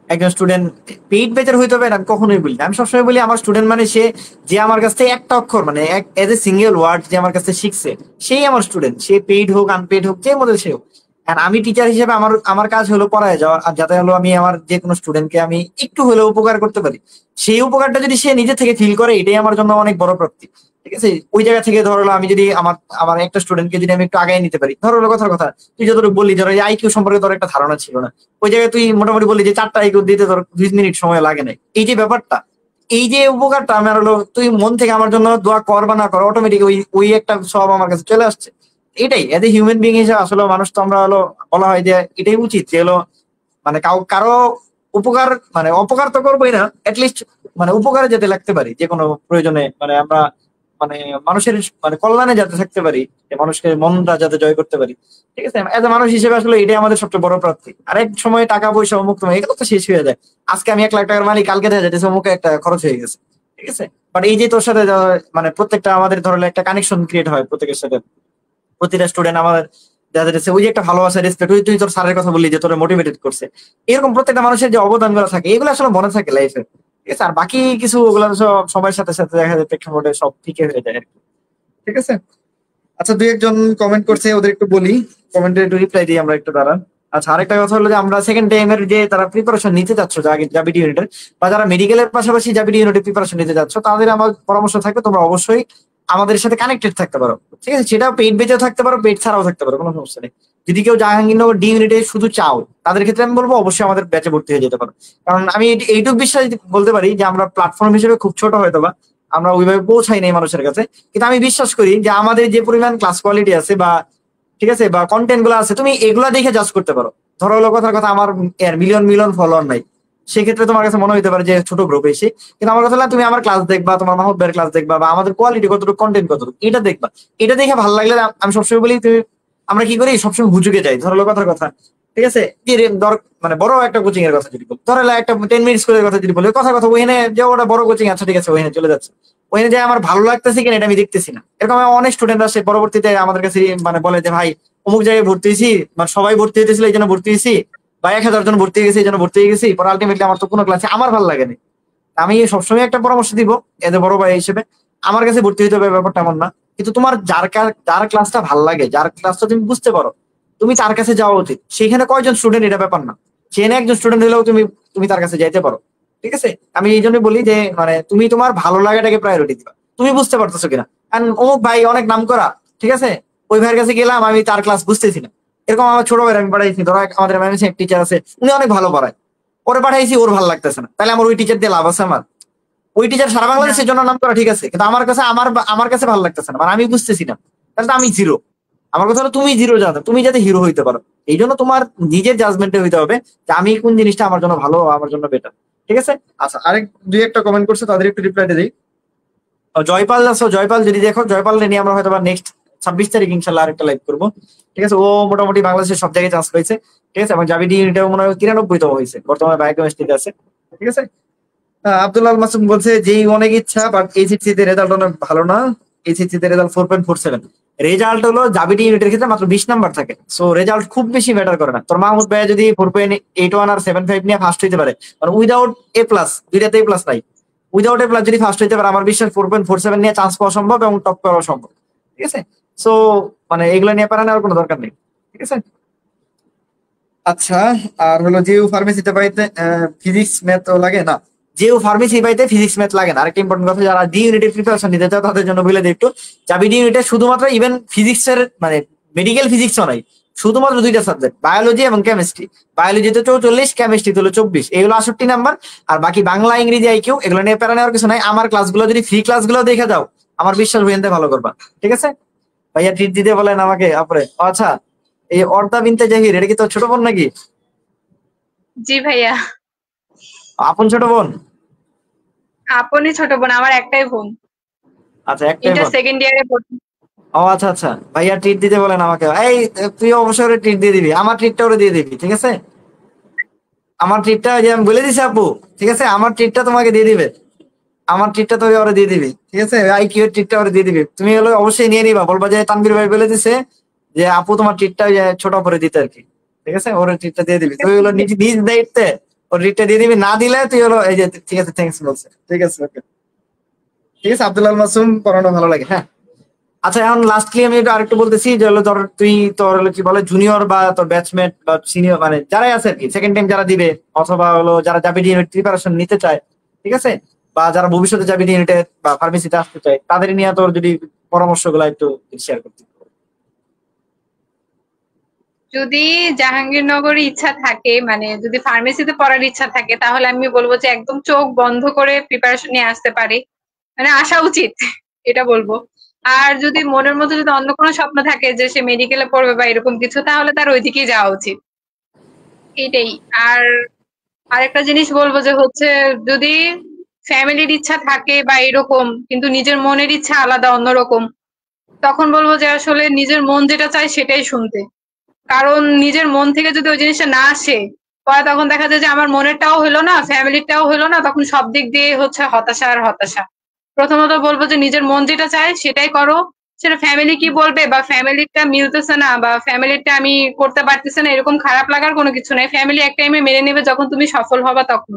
একজন স্টুডেন্ট পেইড বেচার হইতে হবে আমি কখনোই বলি না। আমি সবসময় বলি আমার স্টুডেন্ট মানে সে যে আমার কাছ থেকে একটা অক্ষর মানে এজ এ সিঙ্গেল ওয়ার্ড যে আমার কাছ থেকে শিখছে সেই আমার স্টুডেন্ট, সে পেইড হোক আনপেইড হোক যে মডেল সে হোক। আর আমি টিচার হিসেবে আমার আমার কাজ হলো পড়ায় যাওয়া, আর যাতে হলো আমি আমার যে কোনো স্টুডেন্টকে আমি একটু হলেও উপকার করতে পারি, সেই উপকারটা যদি সে নিজে থেকে ফিল করে এটাই আমার জন্য অনেক বড় প্রাপ্তি। ঠিক আছে, ওই জায়গা থেকে ধরো আমি যদি আমার আমার একটা স্টুডেন্টকে যদি আমি একটু আগায় নিতে পারি, ধরো কথার কথা তুই যতটুকু বললি ধরো আইকিউ সম্পর্কে তোর একটা ধারণা ছিল না, ওই জায়গায় তুই মোটামুটি বললি যে 4টা আইকিউ দিতে তোর 20 মিনিট সময় লাগে না, এই যে ব্যাপারটা, এই যে উপকারটা আমার হলো তুই মন থেকে আমার জন্য দোয়া কর বা না কর অটোমেটিক ওই ওই একটা সব আমার কাছে চলে আসছে। এটাই এজ এ হিউম্যান বিং হিসেবে আসলে মানুষ তো আমরা হলো বলা হয় যে এটাই উচিত যে হলো মানে কারো উপকার মানে অপকার তো করবোই না, লিস্ট মানে উপকারে যেতে লাগতে পারি যে কোনো প্রয়োজনে, মানে আমরা মানে মানুষের মানে কল্যাণে যাতে থাকতে পারি, যে মানুষকে মনটা যাতে জয় করতে পারি। ঠিক আছে, এজ এ মানুষ হিসেবে আসলে এটাই আমাদের সবচেয়ে বড় প্রাপ্তি। আরেক সময় টাকা পয়সা অমুক তোমার এগুলো তো শেষ হয়ে যায়, আজকে আমি 1 লাখ টাকার মালিক, কালকে দেখা যাচ্ছে অমুকে একটা খরচ হয়ে গেছে। ঠিক আছে, বাট এই যে তোর সাথে মানে প্রত্যেকটা আমাদের ধরলে একটা কানেকশন ক্রিয়েট হয় প্রত্যেকের সাথে, প্রতিটা স্টুডেন্ট আমাদের দেখা যাচ্ছে ওই যে একটা ভালোবাসা রেসপেক্ট, ওই তুই তোর স্যারের কথা বললি যে তোরা মোটিভেটেড করছে, এরকম প্রত্যেকটা মানুষের যে অবদান গুলো থাকে এগুলো আসলে মনে থাকে লাইফে। ঠিক আছে, আর বাকি কিছু ওগুলো সব সময়ের সাথে সাথে দেখা যায় প্রেক্ষাপটে সব ফিকে হয়ে যায় আর কি। ঠিক আছে, আচ্ছা দুই একজন কমেন্ট করছে ওদের একটু বলি, কমেন্টে একটু রিপ্লাই দিই আমরা একটু দাঁড়ান। আচ্ছা আরেকটা কথা হলো যে আমরা সেকেন্ড টাইমের যে তারা প্রিপারেশন নিতে যাচ্ছ জাবিডি ইউনিটের, বা যারা মেডিকেলের পাশাপাশি জাবিডি ইউনিটের প্রিপারেশন নিতে যাচ্ছ, তাদের আমার পরামর্শ থাকবে তোমরা অবশ্যই আমাদের সাথে কানেক্টেড থাকতে পারো। ঠিক আছে, সেটা পেইড বেচেও থাকতে পারো, পেইড ছাড়াও থাকতে পারো, কোনো সমস্যা নেই। যদি কেউ জাহাঙ্গীরনগর ডি ইউনিটে শুধু চাও তাদের ক্ষেত্রে আমি বলবো অবশ্যই আমাদের ব্যাচে ভর্তি হয়ে যেতে পারো। কারণ আমি এইটুকু বিশ্বাস বলতে পারি যে আমরা প্ল্যাটফর্ম হিসেবে খুব ছোট হয়তো বা আমরা ওইভাবে পৌঁছাই নাই মানুষের কাছে, কিন্তু আমি বিশ্বাস করি যে আমাদের যে পরিমাণ ক্লাস কোয়ালিটি আছে বা ঠিক আছে বা কন্টেন্ট গুলো আছে তুমি এগুলা দেখে জাজ করতে পারো। ধরো হলো কথার কথা আমার মিলিয়ন মিলিয়ন ফলোয়ার নাই, সেক্ষেত্রে তোমার কাছে মনে হতে পারে যে ছোট গ্রুপ এসে, কিন্তু আমার কথা হলো তুমি আমার ক্লাস দেখবা, তোমার মাহমুদ ভাইয়ের ক্লাস দেখবা, বা আমাদের কোয়ালিটি কতটুকু কন্টেন্ট কতটুকু এটা দেখবা। এটা দেখে ভালো লাগলে আমি সবসময় বলি তুমি আমরা কি করি সবসময় হুজুকে যাই। ধরো হলো কথার কথা ঠিক আছে, যে মানে বড় একটা কোচিং এর কথা যদি বলি, ধরো একটা 10 মিনিট স্কুলের কথা যদি বলি, কথা কথা ওইখানে যে ওটা বড় কোচিং আছে ঠিক আছে ওইখানে চলে যাচ্ছে, ওইখানে যে আমার ভালো লাগতেছে কিনা এটা আমি দেখতেছি না। এরকম অনেক স্টুডেন্ট আসে পরবর্তীতে আমাদের কাছে মানে বলে যে ভাই অমুক জায়গায় ভর্তি হয়েছি, মানে সবাই ভর্তি হইতেছিল এই জন্য ভর্তি হয়েছি, বা 1000 জন ভর্তি হয়ে গেছে এই জন্য ভর্তি হয়ে গেছি, পরে আলটিমেটলি আমার তো কোনো ক্লাসে আমার ভালো লাগেনি। আমি সবসময় একটা পরামর্শ দিব এদের বড় ভাই হিসেবে, আমার কাছে ভর্তি হইতে হবে ব্যাপারটা এমন না, কিন্তু তোমার যার ক্লাসটা ভালো লাগে, যার ক্লাসটা তুমি বুঝতে পারো, তুমি তার কাছে যাওয়া উচিত। সেখানে কয়জন স্টুডেন্ট এটা ব্যাপার না, সেখানে একজন স্টুডেন্ট হলেও তুমি তুমি তার কাছে যাইতে পারো। ঠিক আছে, আমি এই জন্য বলি যে মানে তুমি তোমার ভালো লাগাটাকে প্রায়োরিটি দিবা, তুমি বুঝতে পারতেছো কিনা। কারণ অমুক ভাই অনেক নাম করা, ঠিক আছে, ওই ভাইয়ের কাছে গেলাম আমি তার ক্লাস বুঝতেছি না, এরকম আমার ছোট ভাইয়ের আমি পড়াইছি, ধরো আমাদের ম্যানেজিং টিচার আছে উনি অনেক ভালো পড়ায়, ওরে পাঠাইছি ওর ভালো লাগতেছে না, তাহলে আমার ওই টিচার দিয়ে লাভ আছে? আমার ওই টিচার সারা বাংলাদেশের জন্য নাম করা ঠিক আছে, কিন্তু আমার কাছে আমার কাছে ভালো লাগতেছে না, মানে আমি বুঝতেছি না, তাহলে তো আমি জিরো। আমার কথা হলো তুমি জিরো যাতে তুমি যাতে হিরো হইতে পারো, এই জন্য তোমার নিজের জাজমেন্টে হইতে হবে যে আমি কোন জিনিসটা আমার জন্য ভালো, আমার জন্য বেটার। ঠিক আছে। আচ্ছা, আরেক দুই একটা কমেন্ট করছে, তাদের একটু রিপ্লাইটা দিই। জয়পাল আছো, জয়পাল যদি দেখো, জয়পাল নিয়ে আমরা হয়তো নেক্সট 26 তারিখ ইনশাল্লাহ আরেকটা লাইভ করবো। ঠিক আছে। ও মোটামুটি বাংলাদেশের সব জায়গায় চান্স পেয়েছে। ঠিক আছে। এবং জাবিডি ইউনিটেও মনে হয় 93তম হয়েছে, বর্তমানে বায়োকেমিস্ট্রিতে আছে। ঠিক আছে। আব্দুল্লাহ মাসুম বলছে যেই অনেক ইচ্ছা, বাট এইচএসসি তে রেজাল্ট অনেক ভালো না। এইচএসসি তে রেজাল্ট 4.47। রেজাল্ট হলো জাবিডি ইউনিটের ক্ষেত্রে মাত্র 20 নাম্বার থাকে, সো রেজাল্ট খুব বেশি ম্যাটার করে না। তোর মাহমুদ ভাই যদি 4.81 আর 7.5 নিয়ে ফার্স্ট হইতে পারে, মানে উইদাউট এ প্লাস, দুইটাতে এ প্লাস নাই, উইদাউট এ প্লাস যদি ফার্স্ট হইতে পারে, আমার বিশ্বাস 4.47 নিয়ে চান্স পাওয়া সম্ভব এবং টপ করা সম্ভব। ঠিক আছে। সো মানে এগুলো নিয়ে পারা নেওয়ার কোনো দরকার নেই। ঠিক আছে। আচ্ছা, আর হলো যেও ফার্মেসিতে পাইতে ফিজিক্স ম্যাথ লাগে না, যেও ফার্মেসি পাইতে ফিজিক্স ম্যাথ লাগে না। আরেকটা ইম্পর্টেন্ট কথা, যারা ডি ইউনিটের প্রিপারেশন নিতে চাও তাদের জন্য বলে দিই একটু, যাবি ডি ইউনিটে শুধুমাত্র ইভেন ফিজিক্সের মানে মেডিকেল ফিজিক্সও নাই, শুধুমাত্র দুইটা সাবজেক্ট, বায়োলজি এবং কেমিস্ট্রি। বায়োলজিতে 44, কেমিস্ট্রিতে হলো 24, এগুলো 68 নাম্বার। আর বাকি বাংলা, ইংরেজি, আইকিউ এগুলো নিয়ে প্যারা নেওয়ার কিছু নাই। আমার ক্লাসগুলো যদি ফ্রি ক্লাসগুলো দেখে যাও, আমার বিশ্বাস ভেন্তে ভালো করবা। ঠিক আছে। ভাইয়া ট্রিট দিতে বলেন আমাকে আপরে। আচ্ছা, এই অর্দা বিনতে জাহির, এটা কি তোর ছোট বোন নাকি? জি ভাইয়া। আপন ছোট বোন? আপনি ছোট বোন, আমার একটাই বোন, আচ্ছা, একটাই ইন্টার বোন। সেকেন্ড ইয়ারে পড়ি। ও আচ্ছা আচ্ছা, ভাইয়া ট্রিট দিতে বলেন আমাকে। এই তুই অবসরে ট্রিট দিয়ে দিবি, আমার ট্রিটটা ওরে দিয়ে দিবি। ঠিক আছে। আমার ট্রিটটা যে আমি বলে দিছি আপু, ঠিক আছে, আমার ট্রিটটা তোমাকে দিয়ে দিবে। আমার ট্রিটটা তোকে ওরে দিয়ে দিবি। ঠিক আছে। আইকিউ এর ট্রিটটা ওরে দিয়ে দিবি। তুমি হলো অবশ্যই নিয়ে নিবা, বলবা যে তানভীর ভাই বলে দিছে যে আপু তোমার ট্রিটটা ছোট করে দিতে আর কি। ঠিক আছে। ওর ট্রিটটা দিয়ে দিবি, তুই হলো নিজ নিজ দায়িত্বে ওর ট্রিটটা দিয়ে দিবি। না দিলে তুই হলো এই যে ঠিক আছে, থ্যাঙ্কস বলছে। ঠিক আছে, ওকে। ঠিক আছে। আব্দুল মাসুম পড়ানো ভালো লাগে, হ্যাঁ। আচ্ছা, এখন লাস্টলি আমি একটু আরেকটু বলতেছি যে হলো ধর তুই তোর হলো কি বলে জুনিয়র বা তোর ব্যাচমেট বা সিনিয়র মানে যারাই আছে আর কি, সেকেন্ড টাইম যারা দিবে, অথবা হলো যারা যাবি ইউনিট প্রিপারেশন নিতে চায়, ঠিক আছে, বা যারা ভবিষ্যতে যাবি ইউনিটে বা ফার্মেসিতে আসতে চায়, তাদের নিয়ে তোর যদি পরামর্শগুলো একটু শেয়ার করতে। যদি জাহাঙ্গীরনগরে ইচ্ছা থাকে, মানে যদি ফার্মেসিতে পড়ার ইচ্ছা থাকে, তাহলে আমি বলবো যে একদম চোখ বন্ধ করে প্রিপারেশন নিয়ে আসতে পারে, মানে আসা উচিত, এটা বলবো। আর যদি মনের মধ্যে যদি অন্য কোনো স্বপ্ন থাকে যে সে মেডিকেলে পড়বে বা এরকম কিছু, তাহলে তার ওইদিকেই যাওয়া উচিত, এইটাই। আর আরেকটা জিনিস বলবো যে হচ্ছে, যদি ফ্যামিলির ইচ্ছা থাকে বা এরকম, কিন্তু নিজের মনের ইচ্ছা আলাদা অন্যরকম, তখন বলবো যে আসলে নিজের মন যেটা চায় সেটাই শুনতে। কারণ নিজের মন থেকে যদি ওই জিনিসটা না আসে, পরে তখন দেখা যায় যে আমার মনেরটাও হলো না, ফ্যামিলিরটাও হলো না, তখন সব দিক দিয়ে হচ্ছে হতাশা আর হতাশা। প্রথমত বলবো যে নিজের মন যেটা চায় সেটাই করো। সেটা ফ্যামিলি কি বলবে বা ফ্যামিলিটা মিলতেছে না বা ফ্যামিলিটা আমি করতে পারতেছে না, এরকম খারাপ লাগার কোনো কিছু নাই। ফ্যামিলি এক টাইমে মেনে নেবে যখন তুমি সফল হবা তখন।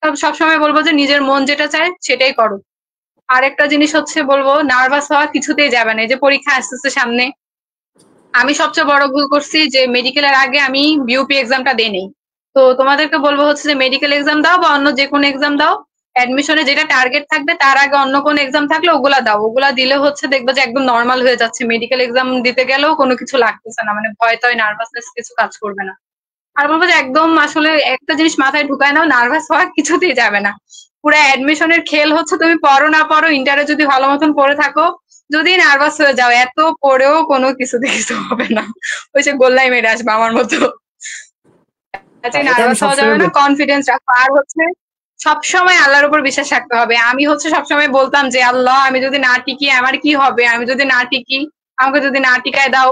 তবে সবসময় বলবো যে নিজের মন যেটা চায় সেটাই করো। আরেকটা জিনিস হচ্ছে বলবো, নার্ভাস হওয়া কিছুতেই যাবে না। এই যে পরীক্ষা আসতেছে সামনে, আমি সবচেয়ে বড় ভুল করছি যে মেডিকেলের আগে আমি বিউপি এক্সামটা দেইনি। তো তোমাদেরকে বলবো হচ্ছে যে মেডিকেল এক্সাম দাও বা অন্য যে কোনো এক্সাম দাও, অ্যাডমিশনে যেটা টার্গেট থাকবে তার আগে অন্য কোনো এক্সাম থাকলে ওগুলা দাও। ওগুলা দিলে হচ্ছে দেখবে যে একদম নর্মাল হয়ে যাচ্ছে, মেডিকেল এক্সাম দিতে গেলেও কোনো কিছু লাগতেছে না, মানে ভয় টয় নার্ভাসনেস কিছু কাজ করবে না। আর বলবো যে একদম আসলে একটা জিনিস মাথায় ঢুকায় নাও, নার্ভাস হওয়া কিছুতেই যাবে না। পুরো অ্যাডমিশনের খেল হচ্ছে তুমি পড়ো না পড়ো, ইন্টারে যদি ভালো মতন পড়ে থাকো, যদি নার্ভাস হয়ে যাও এত পড়েও কোনো কিছুতে কিছু হবে না, ওই যে গোল্লাই মেরে আসবে আমার মতো। হ্যাঁ, এটা আমি নার্ভাস হওয়া যাবে সবসময় না, বলি। কনফিডেন্স রাখো। আর হচ্ছে সবসময় আল্লাহর উপর বিশ্বাস রাখতে হবে। আমি হচ্ছে সবসময় বলতাম যে আল্লাহ, আমি যদি না টিকি আমার কি হবে, আমি যদি না টিকি, আমাকে যদি না টিকায় দাও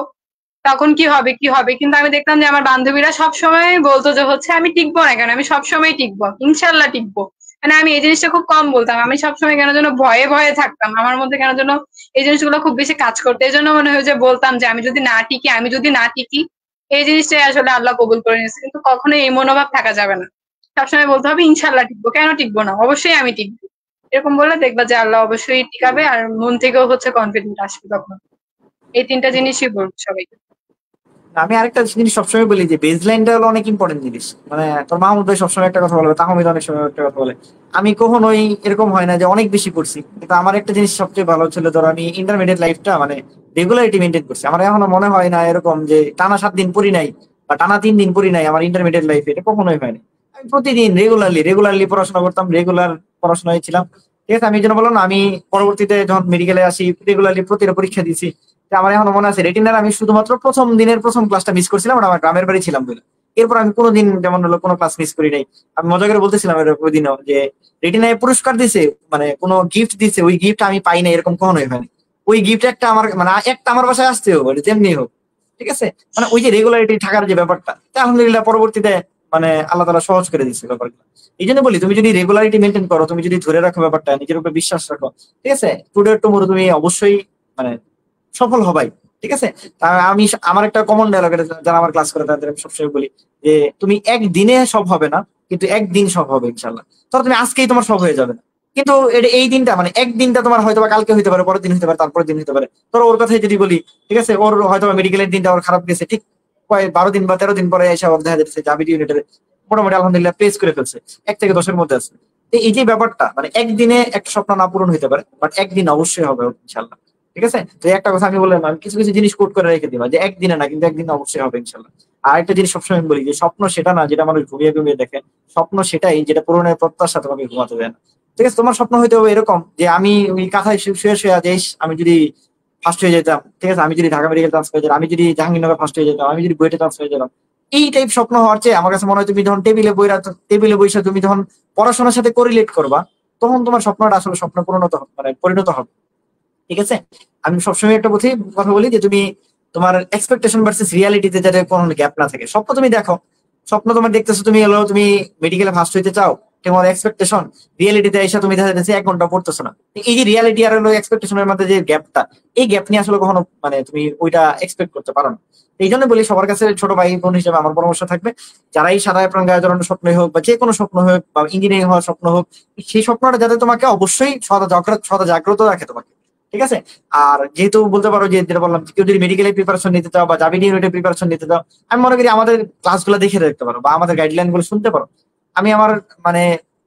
তখন কি হবে কি হবে। কিন্তু আমি দেখতাম যে আমার বান্ধবীরা সবসময় বলতো যে হচ্ছে আমি টিকবো না কেন, আমি সবসময় টিকবো, ইনশাল্লাহ টিকবো। মানে আমি এই জিনিসটা খুব কম বলতাম, আমি সবসময় কেন যেন ভয়ে ভয়ে থাকতাম, আমার মধ্যে কেন যেন এই জিনিসগুলো খুব বেশি কাজ করতো। এই জন্য মনে হয় যে বলতাম যে আমি যদি না টিকি, আমি যদি না টিকি, এই জিনিসটাই আসলে আল্লাহ কবুল করে নিয়েছে। কিন্তু কখনোই এই মনোভাব থাকা যাবে না, সবসময় বলতে হবে ইনশাল্লাহ টিকবো, কেন টিকবো না, অবশ্যই আমি টিকবো। এরকম বললে দেখবা যে আল্লাহ অবশ্যই টিকাবে, আর মন থেকেও হচ্ছে কনফিডেন্ট আসবে তখন। এই তিনটা জিনিসই বলবো সবাইকে। আমি আরেকটা জিনিস সবসময় বলি যে বেজ লাইনটা হলো অনেক ইম্পর্টেন্ট জিনিস। মানে তোর মাহমুদ ভাই সবসময় একটা কথা বলবে, তাহমিদ অনেক সময় একটা কথা বলে। আমি কখনোই এরকম হয় না যে অনেক বেশি করছি, কিন্তু আমার একটা জিনিস সবচেয়ে ভালো ছিল, ধর আমি ইন্টারমিডিয়েট লাইফটা মানে রেগুলারিটি মেনটেন করছি। আমার এখনো মনে হয় না এরকম যে টানা 7 দিন পড়ি নাই বা টানা 3 দিন পড়ি নাই আমার ইন্টারমিডিয়েট লাইফে, এটা কখনোই হয়নি। আমি প্রতিদিন রেগুলারলি পড়াশোনা করতাম, রেগুলার পড়াশোনায় ছিলাম। ঠিক আছে। আমি এই জন্য বললাম না, আমি পরবর্তীতে যখন মেডিকেলে আসি রেগুলারলি প্রতিটা পরীক্ষা দিয়েছি। আমার এখনো মনে আছে রেটিনার আমি শুধুমাত্র প্রথম দিনের প্রথম ক্লাসটা মিস করছিলাম, আর আমার গ্রামের বাড়ি ছিলাম বলে। এরপর আমি কোনোদিন যেমন হলো কোনো ক্লাস মিস করি নাই। আমি মজা করে বলতেছিলাম ওই দিনও যে রেটিনায় পুরস্কার দিছে, মানে কোনো গিফট দিছে, ওই গিফট আমি পাই না এরকম কখনোই হয়নি। ওই গিফট একটা আমার মানে একটা আমার বাসায় আসতে হবে যেমনি হোক, ঠিক আছে। মানে ওই যে রেগুলারিটি থাকার যে ব্যাপারটা, তা আলহামদুলিল্লাহ পরবর্তীতে মানে আল্লাহ তাআলা সহজ করে দিচ্ছে ব্যাপারটা। এই জন্য বলি তুমি যদি রেগুলারিটি মেনটেন করো, তুমি যদি ধরে রাখো ব্যাপারটা, নিজের উপর বিশ্বাস রাখো, ঠিক আছে, টুডে টুমোরো তুমি অবশ্যই মানে সফল হবাই, ঠিক আছে। তা আমি আমার একটা কমন ডায়লগ, যারা আমার ক্লাস করে তাদের আমি সবসময় বলি যে তুমি একদিনে সব হবে না, কিন্তু একদিন সব হবে ইনশাল্লাহ। ধরো তুমি আজকেই তোমার সব হয়ে যাবে না, কিন্তু এটা এই দিনটা মানে একদিনটা তোমার হয়তো বা কালকে হইতে পারে, পরের দিন হতে পারে, তারপরের দিন হতে পারে। ধরো ওর কথাই যদি বলি, ঠিক আছে, ওর হয়তো মেডিকেলের দিনটা ওর খারাপ গেছে, ঠিক 12 দিন বা 13 দিন পরে এসে ওর দেখা যাচ্ছে জাবির ইউনিটের মোটামুটি আলহামদুলিল্লাহ প্লেস করে ফেলছে, 1 থেকে 10-এর মধ্যে আছে। তো এই যে ব্যাপারটা মানে একদিনে একটা স্বপ্ন না পূরণ হতে পারে, বাট একদিন অবশ্যই হবে ইনশাল্লাহ, ঠিক আছে। তো এই একটা কথা আমি বললাম, আমি কিছু কিছু জিনিস কোট করে রেখে দিবা যে একদিনে না, কিন্তু একদিন অবশ্যই হবে ইনশাল্লাহ। আর একটা জিনিস সবসময় আমি বলি যে স্বপ্ন সেটা না যেটা মানুষ ঘুমিয়ে ঘুমিয়ে দেখে, স্বপ্ন সেটাই যেটা পূরণের প্রত্যাশা তোমাকে ঘুমাতে দেয় না, ঠিক আছে। তোমার স্বপ্ন হইতে হবে এরকম যে আমি ওই কাঁথায় শুয়ে শুয়ে আজ আমি যদি ফার্স্ট হয়ে যেতাম, ঠিক আছে, আমি যদি ঢাকা মেডিকেল ট্রান্স হয়ে যেতাম, আমি যদি জাহাঙ্গীরনগর ফার্স্ট হয়ে যেতাম, আমি যদি বুয়েটে ট্রান্স হয়ে যেতাম, এই টাইপ স্বপ্ন হওয়ার চেয়ে আমার কাছে মনে হয় তুমি যখন টেবিলে বইসা তুমি যখন পড়াশোনার সাথে কোরিলেট করবা, তখন তোমার স্বপ্নটা আসলে স্বপ্ন পরিণত হবে, ঠিক আছে। আমি সবসময় একটা কথা বলি যে তুমি তোমার এক্সপেকটেশন ভার্সেস রিয়ালিটিতে যাতে কোনো গ্যাপ না থাকে। স্বপ্ন তুমি দেখো, স্বপ্ন তোমার দেখতেছো তুমি হলো তুমি মেডিকেলে ফার্স্ট হইতে চাও, তোমার এক্সপেকটেশন, রিয়ালিটিতে এসে তুমি দেখা যাচ্ছে 1 ঘন্টা পড়তেছো না। এই যে রিয়ালিটি আর হলো এক্সপেকটেশনের মধ্যে যে গ্যাপটা, এই গ্যাপ নিয়ে আসলে কখনো মানে তুমি ওইটা এক্সপেক্ট করতে পারো না। এই জন্য বলি সবার কাছে ছোট ভাই বোন হিসেবে আমার পরামর্শ থাকবে, যারাই সাদা অ্যাপ্রন গায়ে জড়ানো স্বপ্নই হোক বা যে কোনো স্বপ্ন হোক বা ইঞ্জিনিয়ারিং হওয়ার স্বপ্ন হোক, সেই স্বপ্নটা যাতে তোমাকে অবশ্যই সদা জাগ্রত রাখে তোমাকে, ঠিক আছে। আর যেহেতু বলতে পারো যে যেটা বললাম, কেউ যদি মেডিকেলের প্রিপারেশন নিতে চাও বা জাবিনি ইউনিটের প্রিপারেশন নিতে চাও, আমি মনে করি আমাদের ক্লাসগুলো দেখে দেখতে পারো বা আমাদের গাইডলাইন গুলো শুনতে পারো। আমি আমার মানে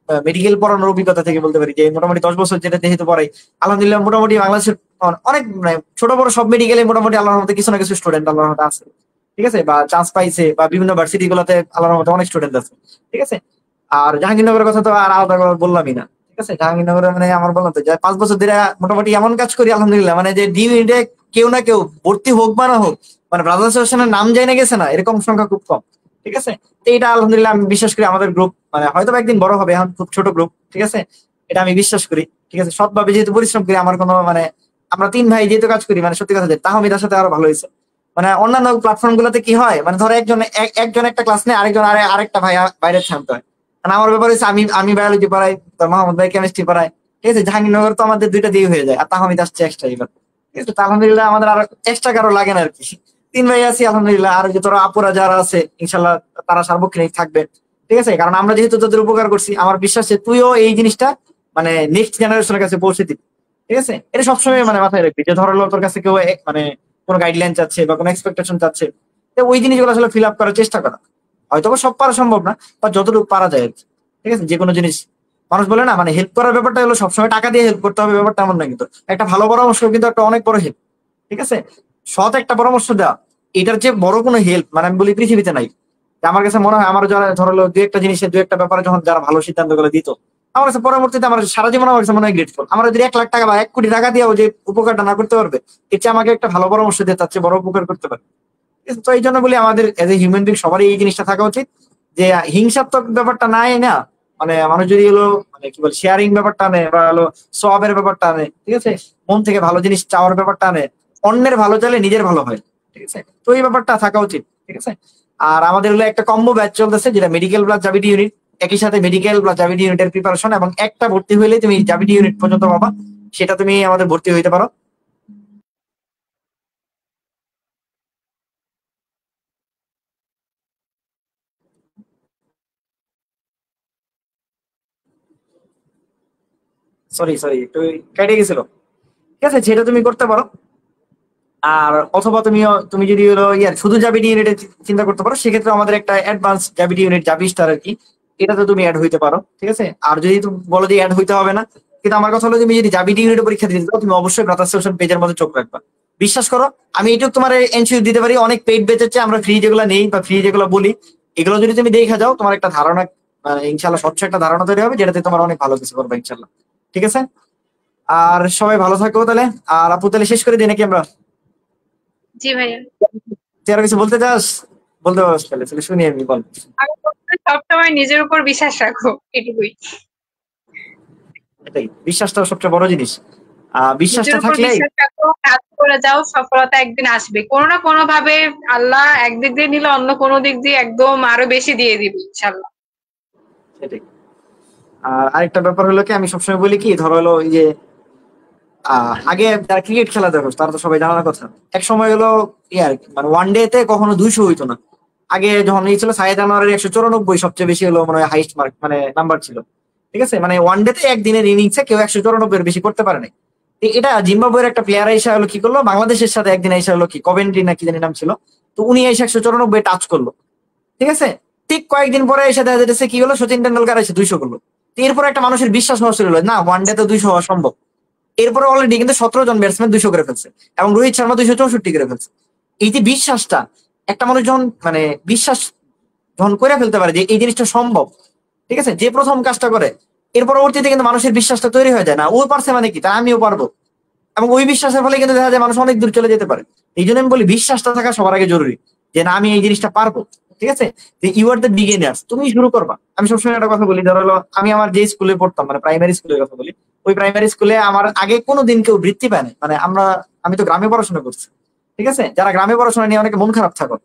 মেডিকেল পড়ানোর অভিজ্ঞতা থেকে বলতে পারি যে মোটামুটি 10 বছর যেটা যেহেতু পড়াই, আলহামদুলিল্লাহ মোটামুটি বাংলাদেশের অনেক মানে ছোট বড় সব মেডিকেলে মোটামুটি আল্লাহর মধ্যে কিছু না কিছু স্টুডেন্ট আল্লাহর মধ্যে আছে, ঠিক আছে, বা চান্স পাইছে বা বিভিন্ন ভার্সিটি গুলোতে আল্লাহর মধ্যে অনেক স্টুডেন্ট আছে, ঠিক আছে। আর জাহাঙ্গীরনগরের কথা তো আর আলাদা করে বললামই না, ঠিক আছে। জাহাঙ্গীরনগরে মানে আমার বললাম তো যে 5 বছর ধরে মোটামুটি এমন কাজ করি আলহামদুলিল্লাহ, মানে যে ডি ইউনিটে কেউ না কেউ ভর্তি হোক বা না হোক, মানে ব্রাদার্স অ্যাসোসিয়েশনের নাম যায় না গেছে না এরকম সংখ্যা খুব কম, ঠিক আছে। তো এটা আলহামদুলিল্লাহ আমি বিশ্বাস করি আমাদের গ্রুপ মানে হয়তো একদিন বড় হবে, এখন খুব ছোট গ্রুপ, ঠিক আছে, এটা আমি বিশ্বাস করি, ঠিক আছে। সৎভাবে যেহেতু পরিশ্রম করি, আমার কোনো মানে আমরা 3 ভাই যেহেতু কাজ করি, মানে সত্যি কথা যে তাহমিদার সাথে আরো ভালো হয়েছে। মানে অন্যান্য প্ল্যাটফর্ম গুলোতে কি হয়, মানে ধরো একজন একটা ক্লাস নেই, আরেকজন আরেকটা ভাই বাইরে থামতে হয়। মানে আমার ব্যাপার হচ্ছে আমি আমি বায়োলজি পড়াই, তো মোহাম্মদ ভাই কেমিস্ট্রি পড়াই, ঠিক আছে। জাহাঙ্গীরনগর তো আমাদের দুইটা দিয়ে হয়ে যায়, আর তাহমিদ আসছে এক্সট্রা এবার, ঠিক আছে। তো আলহামদুলিল্লাহ আমাদের আরো এক্সট্রা কারো লাগে না আর কি, 3 ভাই আছি আলহামদুলিল্লাহ। আর যে তোরা আপুরা যারা আছে ইনশাল্লাহ তারা সার্বক্ষণিক থাকবে, ঠিক আছে। কারণ আমরা যেহেতু তোদের উপকার করছি, আমার বিশ্বাস যে তুইও এই জিনিসটা মানে নেক্সট জেনারেশনের কাছে পৌঁছে দিবি, ঠিক আছে। এটা সবসময় মানে মাথায় রাখবি যে ধরো তোর কাছে কেউ মানে কোনো গাইডলাইন চাচ্ছে বা কোনো এক্সপেকটেশন চাচ্ছে, তো ওই জিনিসগুলো আসলে ফিল আপ করার চেষ্টা করা। হয়তো বা সব পারা সম্ভব না, বা যতটুকু পারা যায় আর কি, ঠিক আছে। যে কোনো জিনিস মানুষ বলে না মানে হেল্প করার ব্যাপারটা হলো সবসময় টাকা দিয়ে হেল্প করতে হবে ব্যাপারটা এমন না, কিন্তু একটা ভালো পরামর্শ কিন্তু একটা অনেক বড় হেল্প, ঠিক আছে। সৎ একটা পরামর্শ দেওয়া, এটার যে বড় কোনো হেল্প মানে আমি বলি পৃথিবীতে নাই। আমার কাছে মনে হয় আমার যারা ধরো দু একটা জিনিসের দু একটা ব্যাপারে যখন যারা ভালো সিদ্ধান্ত গুলো দিত, আমার কাছে পরবর্তীতে আমার সারা জীবন আমার কাছে মনে হয় গ্রেটফুল। আমরা যদি 1 লাখ টাকা বা 1 কোটি টাকা দিয়েও যে উপকারটা না করতে পারবে, এর চেয়ে আমাকে একটা ভালো পরামর্শ দিয়ে তার চেয়ে বড় উপকার করতে পারবে। তো এই জন্য বলি আমাদের এজ এ হিউম্যান বিং সবারই এই জিনিসটা থাকা উচিত যে হিংসাত্মক ব্যাপারটা নাই না, মানে মানুষ যদি হলো মানে কি বল শেয়ারিং ব্যাপারটা আনে বা হলো সবের ব্যাপারটা আনে, ঠিক আছে, মন থেকে ভালো জিনিস চাওয়ার ব্যাপারটা আনে, অন্যের ভালো চাইলে নিজের ভালো হয়, ঠিক আছে। তো এই ব্যাপারটা থাকা উচিত, ঠিক আছে। আর আমাদের হলো একটা কম্বো ব্যাচ চলতেছে যেটা মেডিকেল প্লাস জাবিডি ইউনিট, একই সাথে মেডিকেল প্লাস জাবিডি ইউনিটের প্রিপারেশন, এবং একটা ভর্তি হইলে তুমি জাবিডি ইউনিট পর্যন্ত পাবা, সেটা তুমি আমাদের ভর্তি হইতে পারো। সরি সরি একটু কেটে গেছিল, ঠিক আছে, সেটা তুমি করতে পারো। আর অথবা তুমি যদি হলো ইয়ার শুধু জাবিডি ইউনিটে চিন্তা করতে পারো, সেক্ষেত্রে আমাদের একটা অ্যাডভান্স জাবিডি ইউনিট জাবি স্টার আর কি, এটাতে তুমি অ্যাড হইতে পারো, ঠিক আছে। আর যদি তুমি বলো যে অ্যাড হইতে হবে না, কিন্তু আমার কথা হলো তুমি যদি জাবিডি ইউনিটে পরীক্ষা দিতে চাও, তুমি অবশ্যই ব্রাদার্স সেকশন পেজের মধ্যে চোখ রাখবা। বিশ্বাস করো, আমি এইটুকু তোমার এনশিওর দিতে পারি, অনেক পেইড বেচের চেয়ে আমরা ফ্রি যেগুলো নেই বা ফ্রি যেগুলো বলি, এগুলো যদি তুমি দেখে যাও, তোমার একটা ধারণা মানে ইনশাল্লাহ স্বচ্ছ একটা ধারণা তৈরি হবে, যেটাতে তোমার অনেক ভালো কিছু করবে ইনশাল্লাহ, ঠিক আছে। আর সবাই ভালো থাকো তাহলে। আর আপু তাহলে শেষ করে দিই নাকি আমরা? জি ভাইয়া। তুই আর কিছু বলতে চাস? বলতে পারস তাহলে, তাহলে শুনি আমি, বল। আমি সবসময় নিজের উপর বিশ্বাস রাখো, এটুকুই। এটাই বিশ্বাসটা সবচেয়ে বড় জিনিস। নিজের বিশ্বাসটা উপর থাকলেই বিশ্বাস রাখো, কাজ করে যাও, সফলতা একদিন আসবে কোনো না কোনো ভাবে। আল্লাহ একদিক দিয়ে নিলে অন্য কোনো দিক দিয়ে একদম আরো বেশি দিয়ে দিবে ইনশাল্লাহ। সেটাই। আর আরেকটা ব্যাপার হলো কি, আমি সবসময় বলি কি, ধরো হলো এই যে আগে যারা ক্রিকেট খেলা দেখো তারা তো সবাই জানার কথা। এক সময় হলো ইয়ার মানে ওয়ান ডে তে কখনো 200 হইতো না। আগে যখন এই ছিল সাইদ আনোয়ারের 194 সবচেয়ে বেশি হলো মানে হাইস্ট মার্ক মানে নাম্বার ছিল। ঠিক আছে, মানে ওয়ান ডে তে একদিনের ইনিংসে কেউ 194 এর বেশি করতে পারে নাই। এটা জিম্বাবুয়ের একটা প্লেয়ার এসে হলো কি করলো, বাংলাদেশের সাথে একদিন এসে হলো কি কভেন্ট্রি না কি জানি নাম ছিল, তো উনি এসে 194 টাচ করলো। ঠিক আছে, ঠিক কয়েকদিন পরে এসে দেখা যাচ্ছে কি হলো, সচিন টেন্ডুলকার এসে 200 করলো। তো এরপর একটা মানুষের বিশ্বাস নষ্ট হলো, না ওয়ান ডে তে 200 হওয়া সম্ভব। এরপরে অলরেডি কিন্তু 17 জন ব্যাটসম্যান 200 করে ফেলছে, এবং রোহিত শর্মা 264 করে ফেলছে। এই যে বিশ্বাসটা, একটা মানুষ যখন মানে বিশ্বাস যখন করে ফেলতে পারে যে এই জিনিসটা সম্ভব, ঠিক আছে, যে প্রথম কাজটা করে, এর পরবর্তীতে কিন্তু মানুষের বিশ্বাসটা তৈরি হয়ে যায়, না ও পারছে মানে কি, তা আমিও পারবো। এবং ওই বিশ্বাসের ফলে কিন্তু দেখা যায় মানুষ অনেক দূর চলে যেতে পারে। এই জন্য আমি বলি বিশ্বাসটা থাকা সবার আগে জরুরি, যে না আমি এই জিনিসটা পারবো। ঠিক আছে, ইউ আর দ্য বিগিনার্স, তুমি শুরু করবা। আমি সবসময় একটা কথা বলি, ধরো হলো আমি আমার যে স্কুলে পড়তাম মানে প্রাইমারি স্কুলের কথা বলি, ওই প্রাইমারি স্কুলে আমার আগে কোনোদিন কেউ বৃত্তি পায় না। মানে আমি তো গ্রামে পড়াশোনা করছি। ঠিক আছে, যারা গ্রামে পড়াশোনা নিয়ে অনেকে মন খারাপ থাকো,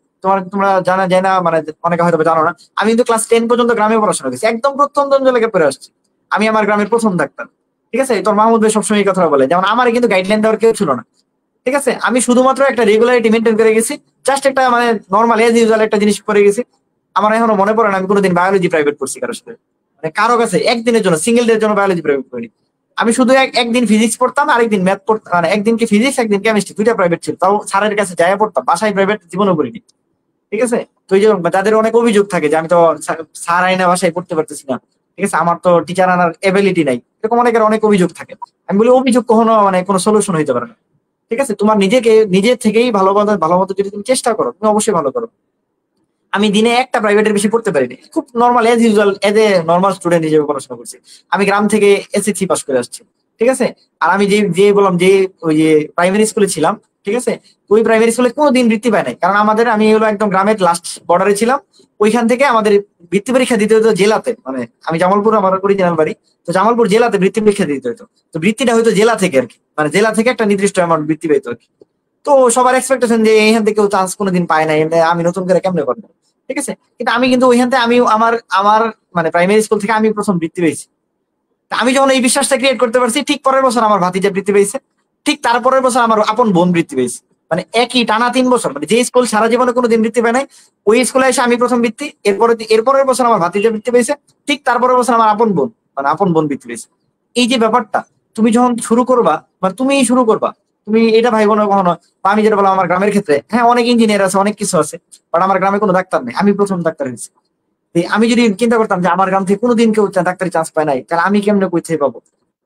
তোমরা জানা যায় না, মানে অনেকে হয়তো জানো না, আমি কিন্তু ক্লাস 10 পর্যন্ত গ্রামে পড়াশোনা করছি, একদম প্রথম লেগে পড়ে আসছি। আমি আমার গ্রামের প্রথম ডাক্তার। ঠিক আছে, তোর মাহমুদ ভাই সবসময় এই কথা বলে, যেমন আমার কিন্তু গাইডলাইন দেওয়ার কেউ ছিল না। ঠিক আছে, আমি শুধুমাত্র একটা রেগুলারিটি মেনটেন করে গেছি, জাস্ট একটা মানে নর্মাল এজ ইউজুয়াল একটা জিনিস করে গেছি। আমার এখনো মনে পড়ে না আমি কোনোদিন বায়োলজি প্রাইভেট করছি কারোর সাথে, মানে কারো কাছে একদিনের জন্য, সিঙ্গেল ডে এর জন্য বায়োলজি প্রাইভেট করিনি। আমি শুধু একদিন ফিজিক্স পড়তাম, আরেকদিন ম্যাথ পড়তাম, মানে একদিনকে ফিজিক্স একদিন কেমিস্ট্রি, দুইটা প্রাইভেট ছিল, তাও স্যারের কাছে যাই পড়তাম, বাসায় প্রাইভেট জীবনও করিনি। ঠিক আছে, তো এই যে যাদের অনেক অভিযোগ থাকে যে আমি তো স্যার আইনা বাসায় পড়তে পারতেছি না, ঠিক আছে, আমার তো টিচার আনার এবিলিটি নাই, এরকম অনেকের অনেক অভিযোগ থাকে। আমি বলি অভিযোগ কখনো মানে কোনো সলিউশন হইতে পারে না। ঠিক আছে, তোমার নিজে থেকেই ভালো মতো যদি তুমি চেষ্টা করো, তুমি অবশ্যই ভালো করো। আমি দিনে একটা প্রাইভেটের বেশি পড়তে পারিনি, খুব normal age usual as a normal student হিসেবে পড়াশোনা করছি। আমি গ্রাম থেকে এসএসসি পাস করে আসছি। ঠিক আছে, আর আমি যে যে বললাম যে ওই যে প্রাইমারি স্কুলে ছিলাম, ঠিক আছে, ওই প্রাইমারি স্কুলে কোনোদিন বৃত্তি পাই নাই, কারণ আমি হলো একদম গ্রামের লাস্ট বর্ডারে ছিলাম। ওইখান থেকে আমাদের বৃত্তি পরীক্ষা দিতে হতো জেলাতে, মানে আমি জামালপুর আমার অরিজিনাল বাড়ি, তো জামালপুর জেলাতে বৃত্তি পরীক্ষা দিতে হতো। তো বৃত্তিটা হয়তো জেলা থেকে আর কি, মানে জেলা থেকে একটা নির্দিষ্ট অ্যামাউন্ট বৃত্তি পেতো আর কি। তো সবার এক্সপেকটেশন যে এইখান থেকে কেউ চান্স কোনোদিন পায় না, এমনি আমি নতুন করে কেমনে করবো। ঠিক আছে, কিন্তু আমি কিন্তু ওইখান থেকে আমি আমার আমার মানে প্রাইমারি স্কুল থেকে আমি প্রথম বৃত্তি পেয়েছি। তা আমি যখন এই বিশ্বাসটা ক্রিয়েট করতে পারছি, ঠিক পরের বছর আমার ভাতিজা বৃত্তি পেয়েছে, ঠিক তারপরের বছর আমার আপন বোন বৃত্তি পেয়েছে। মানে একই টানা 3 বছর, মানে যে স্কুল সারা জীবনে কোনোদিন বৃত্তি পায় নাই, ওই স্কুলে এসে আমি প্রথম বৃত্তি, এরপরের বছর আমার ভাতিজা বৃত্তি পেয়েছে, ঠিক তারপরের বছর আমার আপন বোন বৃত্তি পেয়েছে। এই যে ব্যাপারটা, তুমি যখন শুরু করবা, মানে তুমি শুরু করবা, তুমি এটা ভাইবো না কখনো। বা আমি যেটা বললাম আমার গ্রামের ক্ষেত্রে, হ্যাঁ অনেক ইঞ্জিনিয়ার আছে, অনেক কিছু আছে, বাট আমার গ্রামে কোনো ডাক্তার নেই, আমি প্রথম ডাক্তার হয়েছি। আমি যদি চিন্তা করতাম যে আমার গ্রাম থেকে কোনোদিন কেউ ডাক্তারি চান্স পায় নাই, তাহলে আমি কেমনে কোথায় পাবো?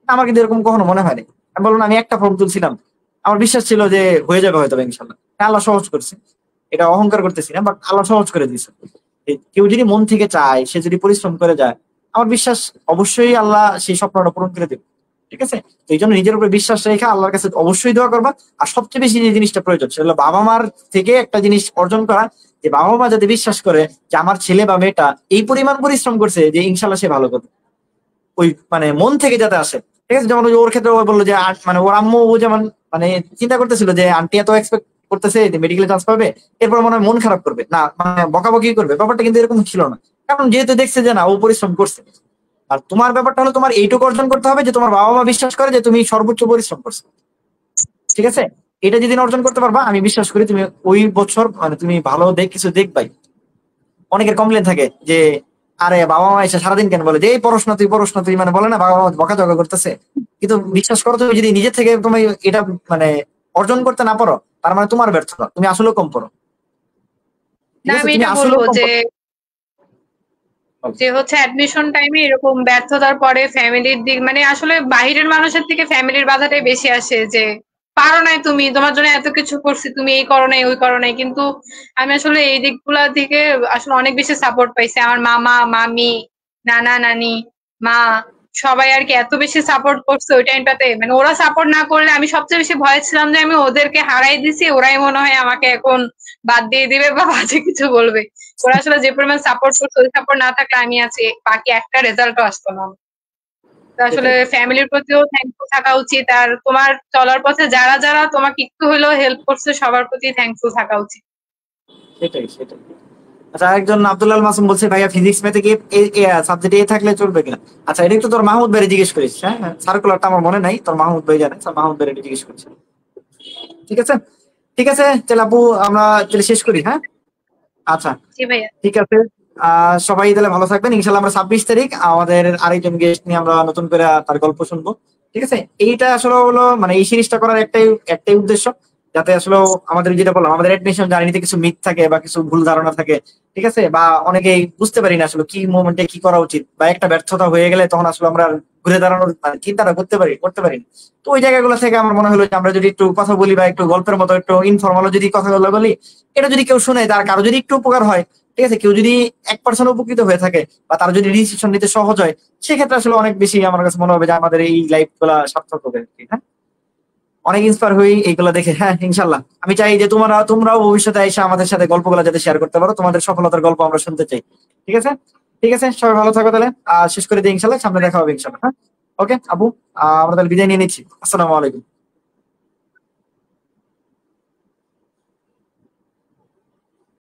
আমার কিন্তু এরকম কখনো মনে হয়নি। আমি বললাম আমি একটা ফর্ম তুলছিলাম, আমার বিশ্বাস ছিল যে হয়ে যাবে হয়তো ইনশাল্লাহ। হ্যাঁ, আল্লাহ সহজ করছে, এটা অহংকার করতেছি না, বাট আল্লাহ সহজ করে দিয়েছে। কেউ যদি মন থেকে চায়, সে যদি পরিশ্রম করে যায়, আমার বিশ্বাস অবশ্যই আল্লাহ সেই স্বপ্নটা পূরণ করে দেবে। ঠিক আছে, তো এই জন্য নিজের উপরে বিশ্বাস রেখে আল্লাহর কাছে অবশ্যই দোয়া করবা। আর সবচেয়ে বেশি যে জিনিসটা প্রয়োজন সেটা হলো বাবা মার থেকে একটা জিনিস অর্জন করা, যে বাবা মা যাতে বিশ্বাস করে যে আমার ছেলে বা মেয়েটা এই পরিমাণ পরিশ্রম করছে যে ইনশাল্লাহ সে ভালো করবে, ওই মানে মন থেকে যাতে আসে। ঠিক আছে, যেমন ওই যে ওর ক্ষেত্রে ও বললো যে মানে ওর আম্মু ও যেমন মানে চিন্তা করতেছিল যে আন্টি এত এক্সপেক্ট করতেছে যে মেডিকেলে চান্স পাবে, এরপর মনে হয় মন খারাপ করবে না, মানে বকাবকি করবে, ব্যাপারটা কিন্তু এরকম ছিল না। কারণ যেহেতু দেখছে যে না ও পরিশ্রম করছে। আর তোমার ব্যাপারটা হলো তোমার এইটুকু অর্জন করতে হবে যে তোমার বাবা মা বিশ্বাস করে যে তুমি সর্বোচ্চ পরিশ্রম করছো। ঠিক আছে, এটা যেদিন অর্জন করতে পারবা, আমি বিশ্বাস করি তুমি ওই বছর মানে তুমি ভালো কিছু দেখবাই। অনেকের কমপ্লেন থাকে যে আরে বাবা মা এসে সারাদিন কেন বলে যে এই পড়াশোনা তুই মানে বলে না, বাবা মা বকাঝকা করতেছে। কিন্তু বিশ্বাস করো, তুমি যদি নিজে থেকে তুমি এটা মানে অর্জন করতে না পারো, তার মানে তোমার ব্যর্থতা, তুমি আসলে কম পড়ো। ঠিক না আছে, আমি তুমি এটা আসলে বলবো কম যে পড়ো। যে হচ্ছে অ্যাডমিশন টাইমে এরকম ব্যর্থতার পরে ফ্যামিলির দিক মানে আসলে বাহিরের মানুষের থেকে ফ্যামিলির বাধাটাই বেশি আসে যে পারো নাই, তুমি তোমার জন্য এত কিছু করছি, তুমি এই করো নাই ওই করো নাই। কিন্তু আমি আসলে এই দিকগুলা থেকে আসলে অনেক বেশি সাপোর্ট পাইছি। আমার মামা মামি, নানা নানি, মা, সবাই আর কি এত বেশি সাপোর্ট করছে ওই টাইমটাতে, মানে ওরা সাপোর্ট না করলে আমি সবচেয়ে বেশি ভয় ছিলাম যে আমি ওদেরকে হারাই দিছি, ওরাই মনে হয় আমাকে এখন বাদ দিয়ে দিবে বা বাজে কিছু বলবে। ওরা আসলে যে পরিমাণ সাপোর্ট করছে, ওই সাপোর্ট না থাকলে আমি আছি বাকি একটা রেজাল্টও আসতো না। তো আসলে সেটাই ফ্যামিলির প্রতিও থ্যাঙ্কফুল থাকা উচিত, আর তোমার চলার পথে যারা যারা তোমাকে একটু হলেও হেল্প করছে সবার প্রতি থ্যাঙ্কফুল থাকা উচিত। সেটাই সেটাই। আচ্ছা, একজন আব্দুল্লাহ মাসুম বলছে ভাইয়া ফিজিক্স ম্যাথে কি সাবজেক্ট এ থাকলে চলবে কিনা? আচ্ছা, এটা একটু তোর মাহমুদ ভাইরে জিজ্ঞেস করিস। হ্যাঁ, সার্কুলারটা আমার মনে নাই, তোর মাহমুদ ভাই জানে, তোর মাহমুদ ভাইরে জিজ্ঞেস করছে। ঠিক আছে, ঠিক আছে, তাহলে আপু আমরা তাহলে শেষ করি। হ্যাঁ, আচ্ছা, জি ভাইয়া। ঠিক আছে। সবাই তাহলে ভালো থাকবেন। ইনশাল্লাহ আমরা 26 তারিখ আমাদের আরেকজন গেস্ট নিয়ে আমরা নতুন করে তার গল্প শুনবো। ঠিক আছে, এইটা আসলে হলো মানে এই সিরিজটা করার একটাই একটাই উদ্দেশ্য, যাতে আসলে আমাদের যেটা বললাম, আমাদের অ্যাডমিশন জার্নিতে কিছু মিথ থাকে বা কিছু ভুল ধারণা থাকে। ঠিক আছে, বা অনেকেই বুঝতে পারি না আসলে কি মোমেন্টে কি করা উচিত, বা একটা ব্যর্থতা হয়ে গেলে তখন আসলে আমরা আর ঘুরে দাঁড়ানোর চিন্তাটা করতে পারি না। তো ওই জায়গাগুলো থেকে আমার মনে হলো যে আমরা যদি একটু কথা বলি বা একটু গল্পের মতো একটু ইনফরমাল যদি কথাগুলো বলি, এটা যদি কেউ শুনে, তার কারো যদি একটু উপকার হয়, ঠিক আছে, কেউ যদি 1% উপকৃত হয়ে থাকে বা তার যদি ডিসিশন নিতে সহজ হয়, সেক্ষেত্রে আসলে অনেক বেশি আমার কাছে মনে হবে যে আমাদের এই লাইফ গুলা সার্থক হবে আর কি। হ্যাঁ, অনেক ইন্সপায়ার হই এইগুলা দেখে। হ্যাঁ, ইনশাল্লাহ আমি চাই যে তোমরাও ভবিষ্যতে এসে আমাদের সাথে গল্পগুলো যাতে শেয়ার করতে পারো, তোমাদের সফলতার গল্প আমরা শুনতে চাই। ঠিক আছে, ঠিক আছে, সবাই ভালো থাকো তাহলে। শেষ করে দিই ইনশাল্লাহ, সামনে দেখা হবে ইনশাল্লাহ। হ্যাঁ, ওকে আপু, আমরা তাহলে বিদায় নিয়ে নিচ্ছি। আসসালামু আলাইকুম।